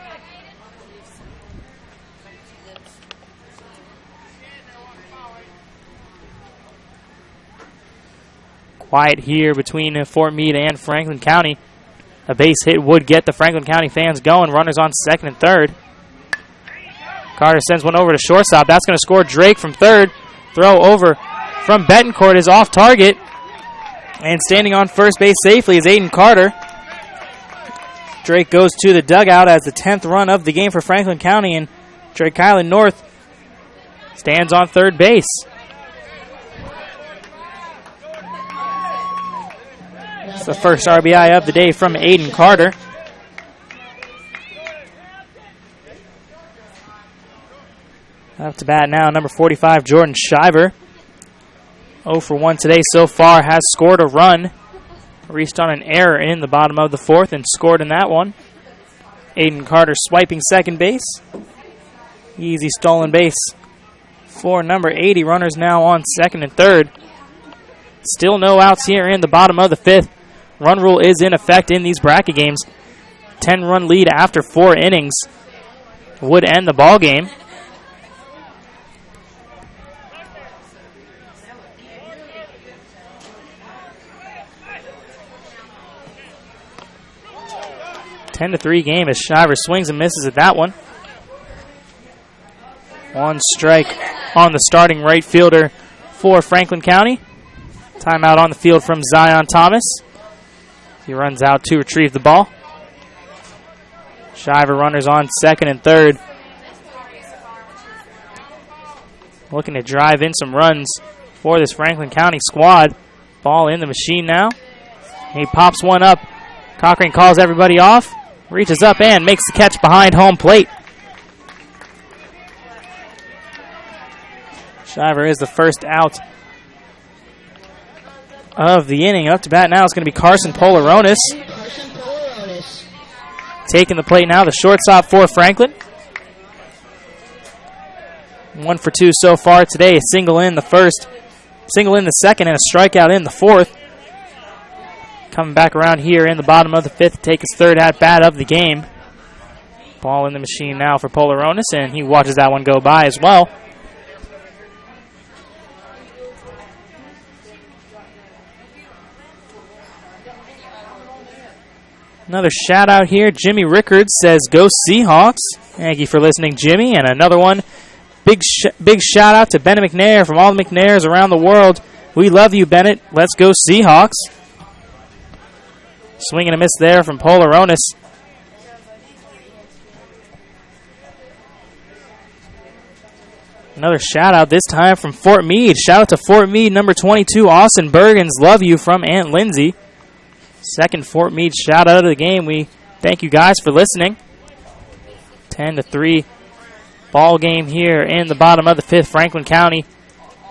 Quiet here between Fort Meade and Franklin County. A base hit would get the Franklin County fans going. Runners on second and third. Carter sends one over to shortstop. That's going to score Drake from third. Throw over from Betancourt is off target. And standing on first base safely is Aiden Carter. Drake goes to the dugout as the 10th run of the game for Franklin County, and Drake Kylan North stands on third base. It's the first RBI of the day from Aiden Carter. Up to bat now, number 45, Jordan Shiver. 0 for 1 today so far, has scored a run. Reached on an error in the bottom of the fourth and scored in that one. Aiden Carter swiping second base. Easy stolen base for number 80. Runners now on second and third. Still no outs here in the bottom of the fifth. Run rule is in effect in these bracket games. 10-run lead after 4 innings would end the ball game. A 10-3 game as Shiver swings and misses at that one. One strike on the starting right fielder for Franklin County. Timeout on the field from Zion Thomas. He runs out to retrieve the ball. Shiver runners on second and third. Looking to drive in some runs for this Franklin County squad. Ball in the machine now. He pops one up. Cochran calls everybody off. Reaches up and makes the catch behind home plate. Shiver is the first out of the inning. Up to bat now is going to be Carson Polaronis. Taking the plate now, the shortstop for Franklin. 1 for 2 so far today. A single in the first, single in the second, and a strikeout in the fourth. Coming back around here in the bottom of the fifth to take his third at-bat of the game. Ball in the machine now for Polaronis, and he watches that one go by as well. Another shout-out here. Jimmy Rickards says, "Go Seahawks." Thank you for listening, Jimmy. And another one. Big shout-out to Bennett McNair from all the McNairs around the world. We love you, Bennett. Let's go Seahawks. Swing and a miss there from Polaronis. Another shout-out this time from Fort Meade. Shout-out to Fort Meade, number 22, Austin Bergens. Love you from Aunt Lindsay. Second Fort Meade shout-out of the game. We thank you guys for listening. 10-3 ball game here in the bottom of the fifth. Franklin County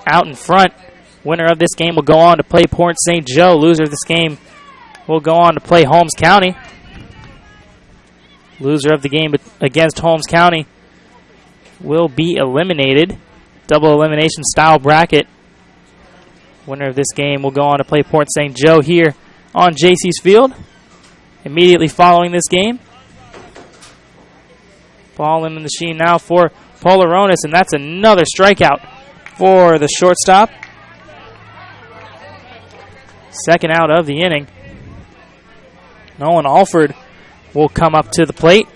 out in front. Winner of this game will go on to play Port St. Joe. Loser of this game will go on to play Holmes County. Loser of the game against Holmes County will be eliminated. Double elimination style bracket. Winner of this game will go on to play Port St. Joe here on JC's Field. Immediately following this game. Ball in the machine now for Polaronis, and that's another strikeout for the shortstop. Second out of the inning. Nolan Alford will come up to the plate.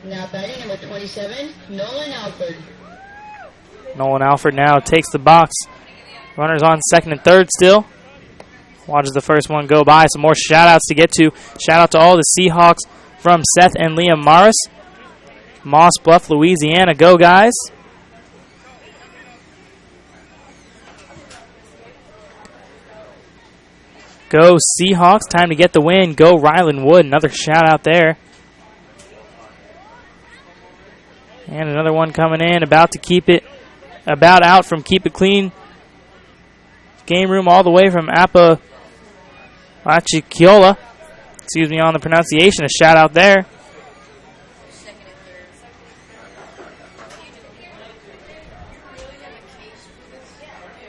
Now batting number 27, Nolan Alford. Nolan Alford now takes the box. Runners on second and third still. Watches the first one go by. Some more shout-outs to get to. Shout-out to all the Seahawks from Seth and Liam Morris. Moss Bluff, Louisiana. Go, guys. Go Seahawks. Time to get the win. Go Ryland Wood. Another shout-out there. And another one coming in. About to keep it. About out from Keep It Clean. Game room all the way from Apalachicola. Excuse me on the pronunciation. A shout out there.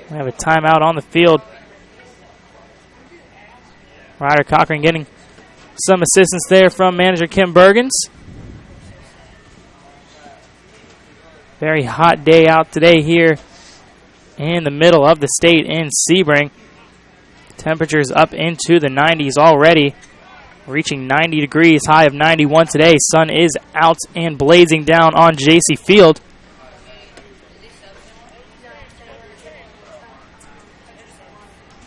We have a timeout on the field. Ryder Cochran getting some assistance there from manager Kim Bergens. Very hot day out today here in the middle of the state in Sebring. Temperatures up into the 90s already, reaching 90 degrees, high of 91 today. Sun is out and blazing down on JC Field.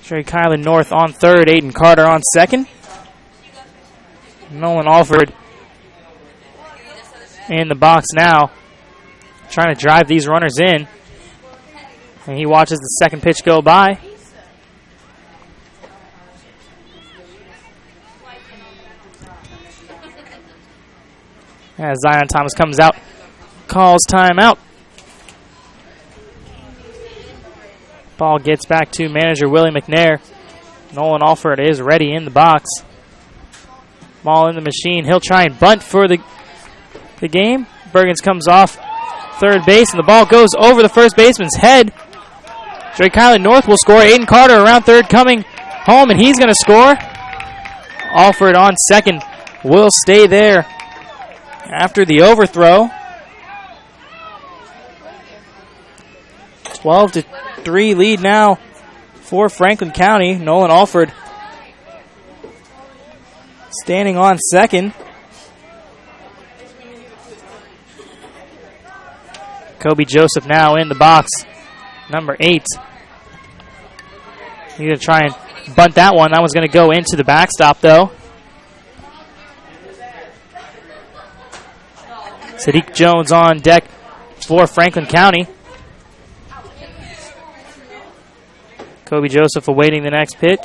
Trey Kylan North on third, Aiden Carter on second. Nolan Alford in the box now, trying to drive these runners in. And he watches the second pitch go by. As Zion Thomas comes out, calls timeout. Ball gets back to manager Willie McNair. Nolan Alford is ready in the box. Ball in the machine. He'll try and bunt for the game. Bergens comes off third base, and the ball goes over the first baseman's head. Drake Kylan North will score. Aiden Carter around third coming home, and he's going to score. Alford on second will stay there after the overthrow. 12-3 lead now for Franklin County. Nolan Alford standing on second. Kobe Joseph now in the box, number 8. He's going to try and bunt that one. That one's going to go into the backstop, though. Sadiq Jones on deck for Franklin County. Kobe Joseph awaiting the next pitch.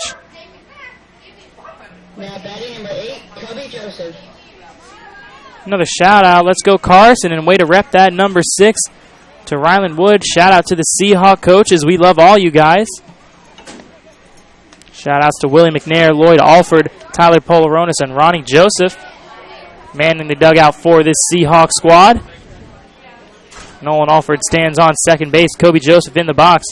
Now batting number 8, Kobe Joseph. Another shout out. Let's go Carson, and way to rep that number 6 to Ryland Wood. Shout out to the Seahawk coaches. We love all you guys. Shout outs to Willie McNair, Lloyd Alford, Tyler Polaronis, and Ronnie Joseph. Manning the dugout for this Seahawk squad. Nolan Alford stands on second base. Kobe Joseph in the box.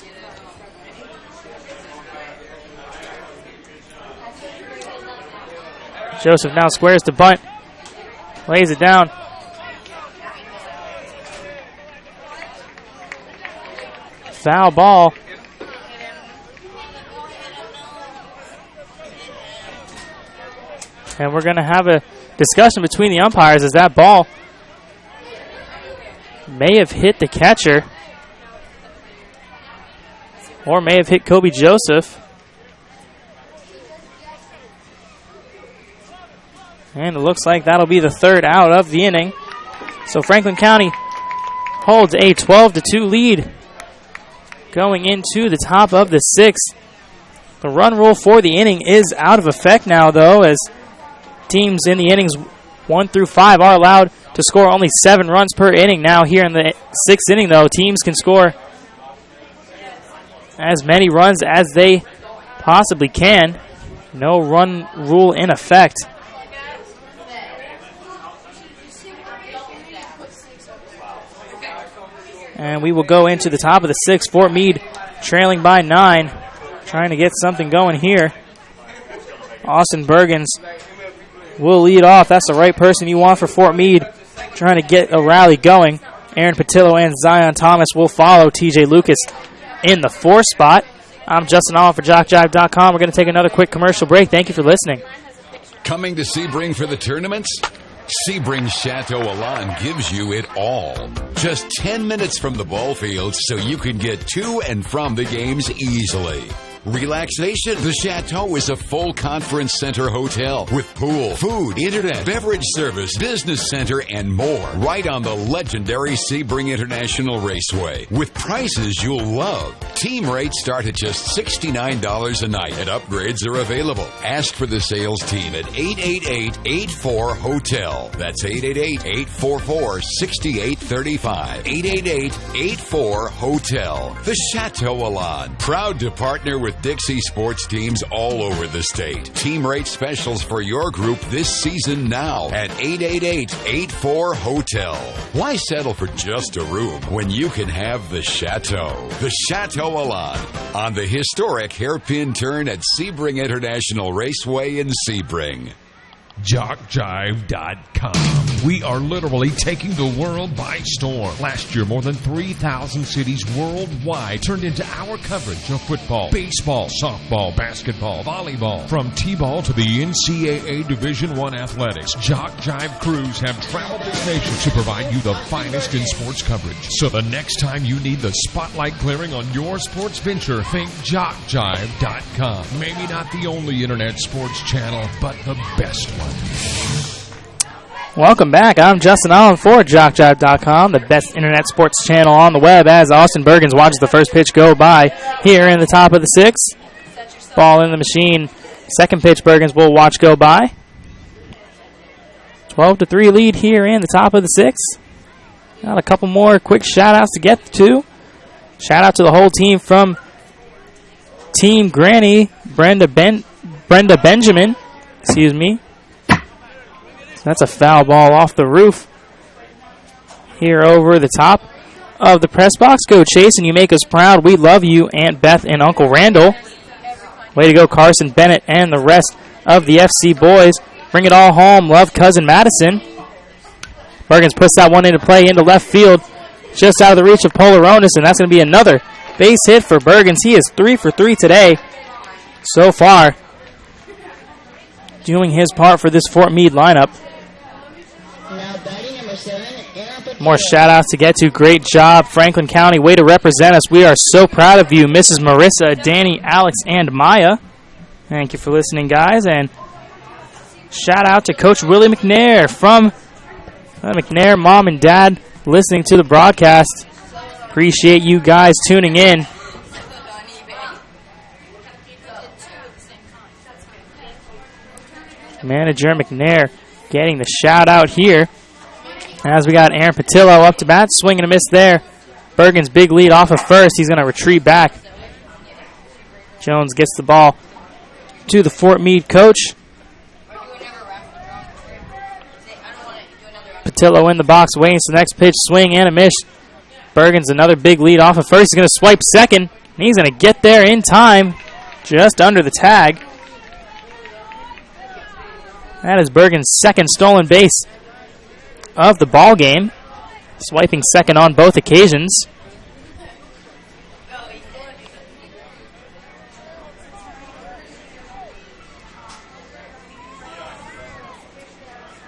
Joseph now squares to bunt. Lays it down. Foul ball. And we're going to have a discussion between the umpires as that ball may have hit the catcher or may have hit Kobe Joseph. And it looks like that'll be the third out of the inning. So Franklin County holds a 12-2 lead going into the top of the 6th. The run rule for the inning is out of effect now, though, as teams in the innings 1 through 5 are allowed to score only 7 runs per inning. Now here in the 6th inning, though, teams can score as many runs as they possibly can. No run rule in effect. And we will go into the top of the 6th. Fort Meade trailing by 9. Trying to get something going here. Austin Bergens will lead off. That's the right person you want for Fort Meade. Trying to get a rally going. Aaron Patillo and Zion Thomas will follow. TJ Lucas in the 4th spot. I'm Justin Allen for JockJive.com. We're going to take another quick commercial break. Thank you for listening. Coming to Sebring for the tournaments? Sebring Chateau Alon gives you it all. Just 10 minutes from the ball field so you can get to and from the games easily. Relaxation. The Chateau is a full conference center hotel with pool, food, internet, beverage service, business center, and more. Right on the legendary Sebring International Raceway with prices you'll love. Team rates start at just $69 a night and upgrades are available. Ask for the sales team at 888-84-HOTEL. That's 888-844-6835. 888-84-HOTEL. The Chateau Alon. Proud to partner with Dixie sports teams all over the state. Team rate specials for your group this season now at 888-84-HOTEL. Why settle for just a room when you can have the Chateau? The Chateau Alon on the historic hairpin turn at Sebring International Raceway in Sebring. JockJive.com. We are literally taking the world by storm. Last year, more than 3,000 cities worldwide turned into our coverage of football, baseball, softball, basketball, volleyball. From T-ball to the NCAA Division I athletics, JockJive crews have traveled this nation to provide you the finest in sports coverage. So the next time you need the spotlight clearing on your sports venture, think JockJive.com. Maybe not the only internet sports channel, but the best one. Welcome back. I'm Justin Allen for JockJive.com, the best internet sports channel on the web, as Austin Bergens watches the first pitch go by here in the top of the sixth. Ball in the machine. Second pitch Bergens will watch go by. 12-3 lead here in the top of the sixth. Got a couple more quick shout-outs to get to. Shout-out to the whole team from Team Granny, Brenda Benjamin. Excuse me. That's a foul ball off the roof. Here over the top of the press box. Go Chase, and you make us proud. We love you, Aunt Beth and Uncle Randall. Way to go, Carson Bennett and the rest of the FC boys. Bring it all home. Love Cousin Madison. Bergens puts that one into play into left field. Just out of the reach of Polaronis, and that's going to be another base hit for Bergens. He is 3 for 3 today so far, doing his part for this Fort Meade lineup. Now batting number 7, Aaron Patel. More shout-outs to get to. Great job, Franklin County. Way to represent us. We are so proud of you, Mrs. Marissa, Danny, Alex, and Maya. Thank you for listening, guys. And shout-out to Coach Willie McNair from McNair Mom and Dad listening to the broadcast. Appreciate you guys tuning in. Manager McNair getting the shout out here. As we got Aaron Patillo up to bat, swing and a miss there. Bergen's big lead off of first. He's going to retreat back. Jones gets the ball to the Fort Meade coach. Patillo in the box, waiting for the next pitch, swing and a miss. Bergen's another big lead off of first. He's going to swipe second, and he's going to get there in time, just under the tag. That is Bergen's second stolen base of the ball game, swiping second on both occasions.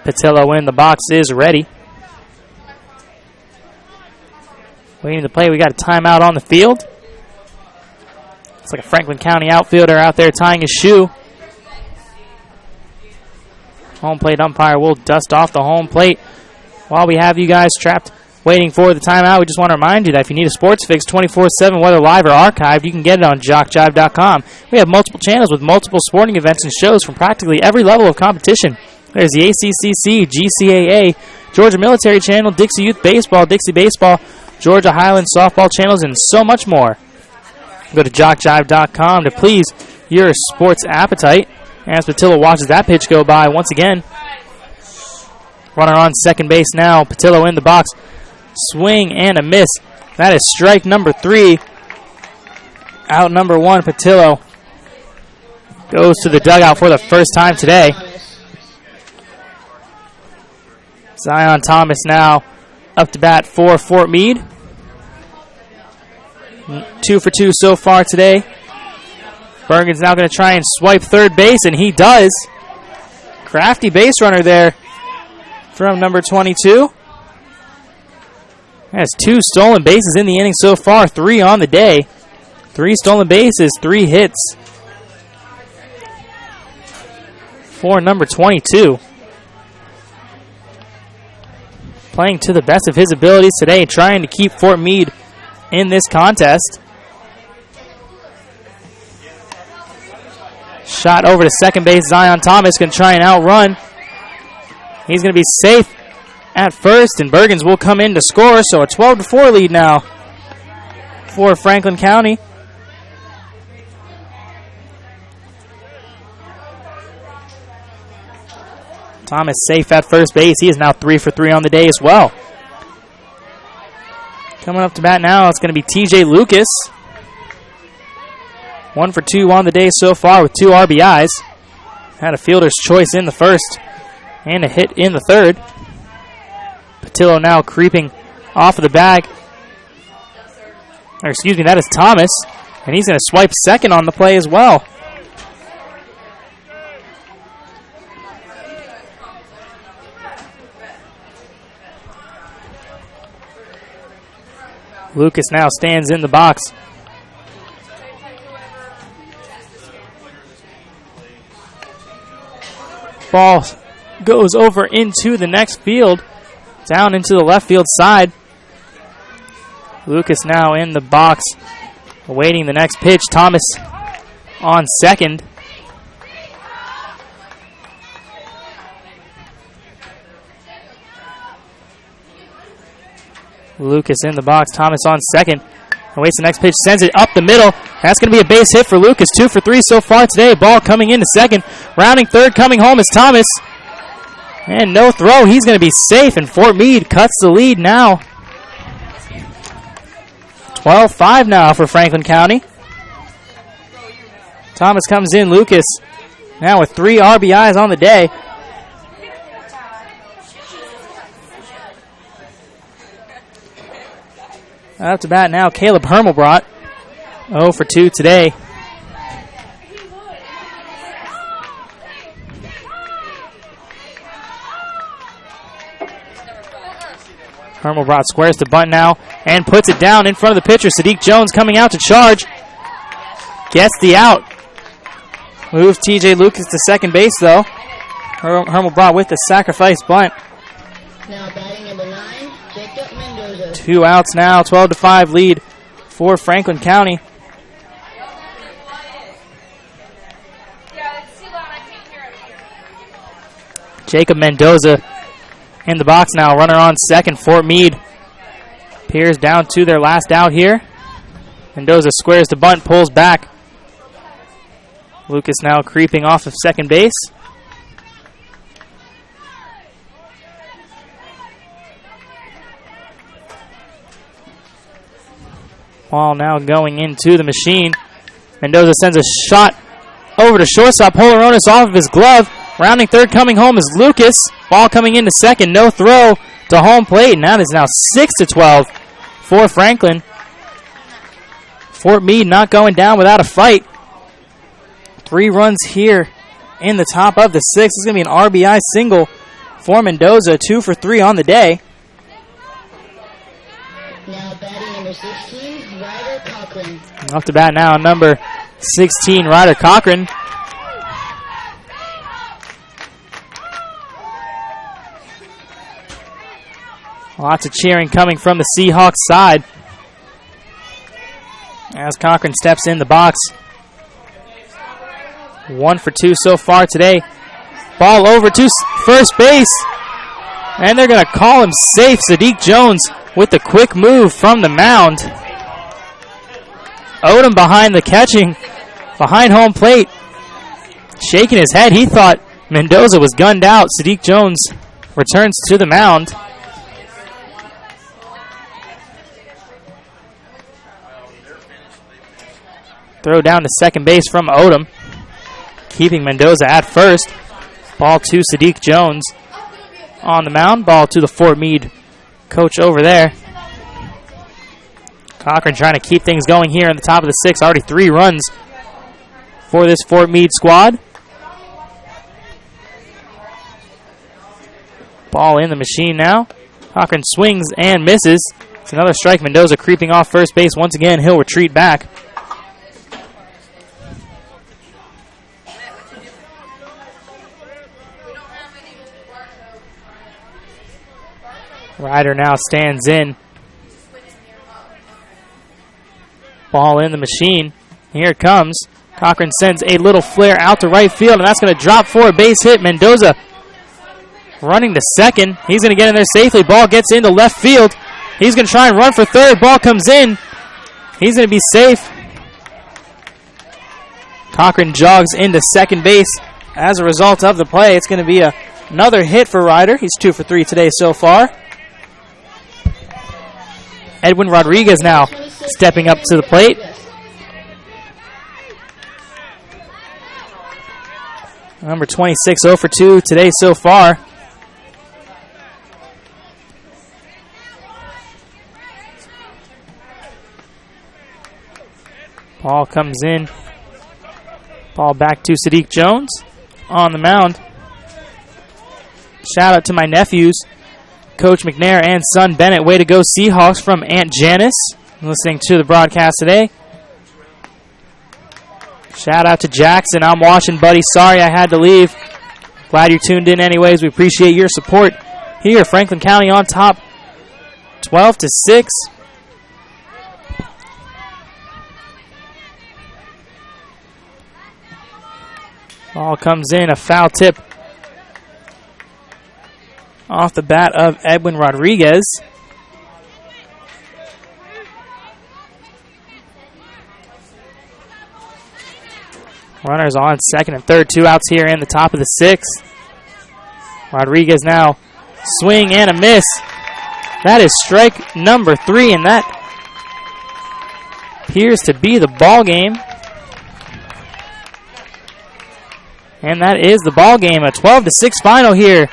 Patillo in the box is ready. Waiting to play. We got a timeout on the field. It's like a Franklin County outfielder out there tying his shoe. Home plate umpire will dust off the home plate. While we have you guys trapped waiting for the timeout, we just want to remind you that if you need a sports fix 24/7, whether live or archived, you can get it on JockJive.com. We have multiple channels with multiple sporting events and shows from practically every level of competition. There's the ACCC, GCAA, Georgia Military Channel, Dixie Youth Baseball, Dixie Baseball, Georgia Highland Softball channels, and so much more. Go to JockJive.com to please your sports appetite. As Patillo watches that pitch go by once again. Runner on second base now. Patillo in the box. Swing and a miss. That is strike number 3. Out number 1, Patillo goes to the dugout for the first time today. Zion Thomas now up to bat for Fort Meade. 2 for 2 so far today. Bergen's now going to try and swipe third base, and he does. Crafty base runner there from number 22. Has 2 stolen bases in the inning so far, 3 on the day. 3 stolen bases, 3 hits for number 22. Playing to the best of his abilities today, trying to keep Fort Meade in this contest. Shot over to second base, Zion Thomas going to try and outrun. He's going to be safe at first, and Bergens will come in to score, so a 12-4 lead now for Franklin County. Thomas safe at first base. He is now 3 for 3 on the day as well. Coming up to bat now, it's going to be TJ Lucas. 1 for 2 on the day so far with 2 RBIs. Had a fielder's choice in the first and a hit in the third. Patillo now creeping off of the bag. Or excuse me, that is Thomas. And he's going to swipe second on the play as well. Lucas now stands in the box. Ball goes over into the next field, down into the left field side. Lucas now in the box, awaiting the next pitch. Thomas on second. Lucas in the box, Thomas on second. Awaits the next pitch, sends it up the middle. That's going to be a base hit for Lucas. 2 for 3 so far today. Ball coming into second. Rounding third, coming home is Thomas. And no throw. He's going to be safe, and Fort Meade cuts the lead now. 12-5 now for Franklin County. Thomas comes in. Lucas now with 3 RBIs on the day. Up to bat now, Caleb Hermelbrot. 0 for 2 today. Hermelbrot squares the bunt now and puts it down in front of the pitcher. Sadiq Jones coming out to charge. Gets the out. Moves TJ Lucas to second base, though. Hermelbrot with the sacrifice bunt. Now batting number 9, Jacob Mendoza. 2 outs now, 12-5 lead for Franklin County. Jacob Mendoza in the box now, runner on second. Fort Meade peers down to their last out here. Mendoza squares the bunt, pulls back. Lucas now creeping off of second base. Ball now going into the machine. Mendoza sends a shot over to shortstop. Holaronis off of his glove. Rounding third, coming home is Lucas. Ball coming into second. No throw to home plate. And that is now 6-12 for Franklin. Fort Meade not going down without a fight. 3 runs here in the top of the 6th. This is going to be an RBI single for Mendoza. 2 for 3 on the day. Now batting number 16, Ryder Cochran. Off to bat now, number 16, Ryder Cochran. Lots of cheering coming from the Seahawks side as Cochran steps in the box. 1 for 2 so far today. Ball over to first base. And they're going to call him safe. Sadiq Jones with the quick move from the mound. Odom behind the catching, behind home plate. Shaking his head. He thought Mendoza was gunned out. Sadiq Jones returns to the mound. Throw down to second base from Odom, keeping Mendoza at first. Ball to Sadiq Jones on the mound. Ball to the Fort Meade coach over there. Cochran trying to keep things going here in the top of the 6th. Already 3 runs for this Fort Meade squad. Ball in the machine now. Cochran swings and misses. It's another strike. Mendoza creeping off first base once again. He'll retreat back. Ryder now stands in. Ball in the machine. Here it comes. Cochran sends a little flare out to right field, and that's going to drop for a base hit. Mendoza running to second. He's going to get in there safely. Ball gets into left field. He's going to try and run for third. Ball comes in. He's going to be safe. Cochran jogs into second base. As a result of the play, it's going to be another hit for Ryder. He's 2 for 3 today so far. Edwin Rodriguez now stepping up to the plate. Number 26, 0 for 2 today so far. Ball comes in. Ball back to Sadiq Jones on the mound. Shout out to my nephews, Coach McNair and son Bennett. Way to go, Seahawks, from Aunt Janice. Listening to the broadcast today. Shout out to Jackson. I'm watching, buddy. Sorry I had to leave. Glad you tuned in anyways. We appreciate your support here. Franklin County on top, 12-6. Ball comes in, a foul tip off the bat of Edwin Rodriguez. Runners on second and third, 2 outs here in the top of the 6th. Rodriguez now swing and a miss. That is strike number 3, and that appears to be the ball game. And that is the ball game. A 12-6 final here in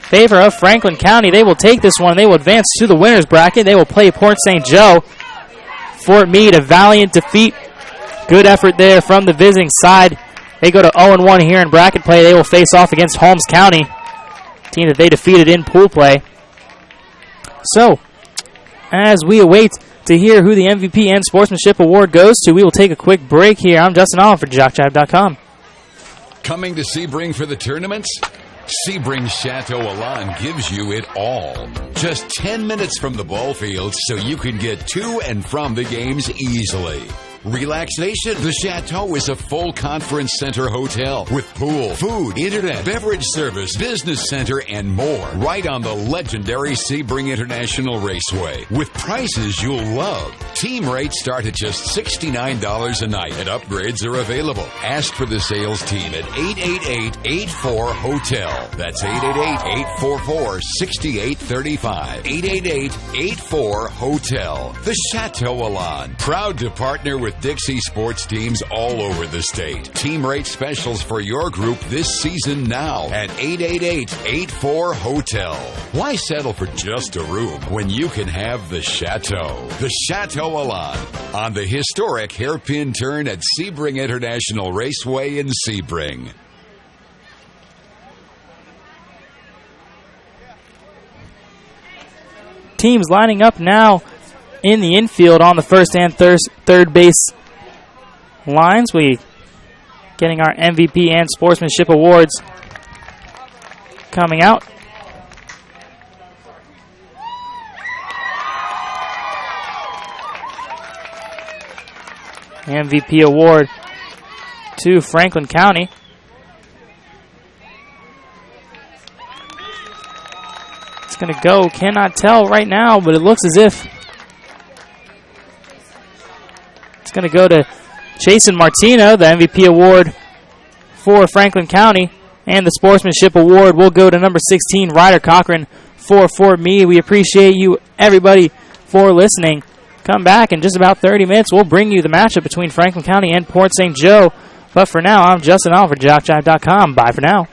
favor of Franklin County. They will take this one. They will advance to the winner's bracket. They will play Port St. Joe. Fort Meade, a valiant defeat. Good effort there from the visiting side. They go to 0-1 here in bracket play. They will face off against Holmes County, team that they defeated in pool play. So, as we await to hear who the MVP and Sportsmanship Award goes to, we will take a quick break here. I'm Justin Allen for JockJive.com. Coming to Sebring for the tournaments? Sebring Chateau Alon gives you it all. Just 10 minutes from the ball field so you can get to and from the games easily. Relaxation. The Chateau is a full conference center hotel with pool, food, internet, beverage service, business center, and more. Right on the legendary Sebring International Raceway with prices you'll love. Team rates start at just $69 a night and upgrades are available. Ask for the sales team at 888-84-HOTEL. That's 888-844-6835. 888-84-HOTEL. The Chateau Alon. Proud to partner with Dixie sports teams all over the state. Team rate specials for your group this season now at 888-84-HOTEL. Why settle for just a room when you can have the Chateau? The Chateau Alon on the historic hairpin turn at Sebring International Raceway in Sebring. Teams lining up now in the infield on the first and third base lines. We getting our MVP and Sportsmanship Awards coming out. MVP award to Franklin County. It's going to go, cannot tell right now, but it looks as if it's going to go to Jason Martino. The MVP award for Franklin County and the Sportsmanship Award will go to number 16, Ryder Cochran for Fort Meade. We appreciate you, everybody, for listening. Come back in just about 30 minutes. We'll bring you the matchup between Franklin County and Port St. Joe. But for now, I'm Justin Allen for JockJive.com. Bye for now.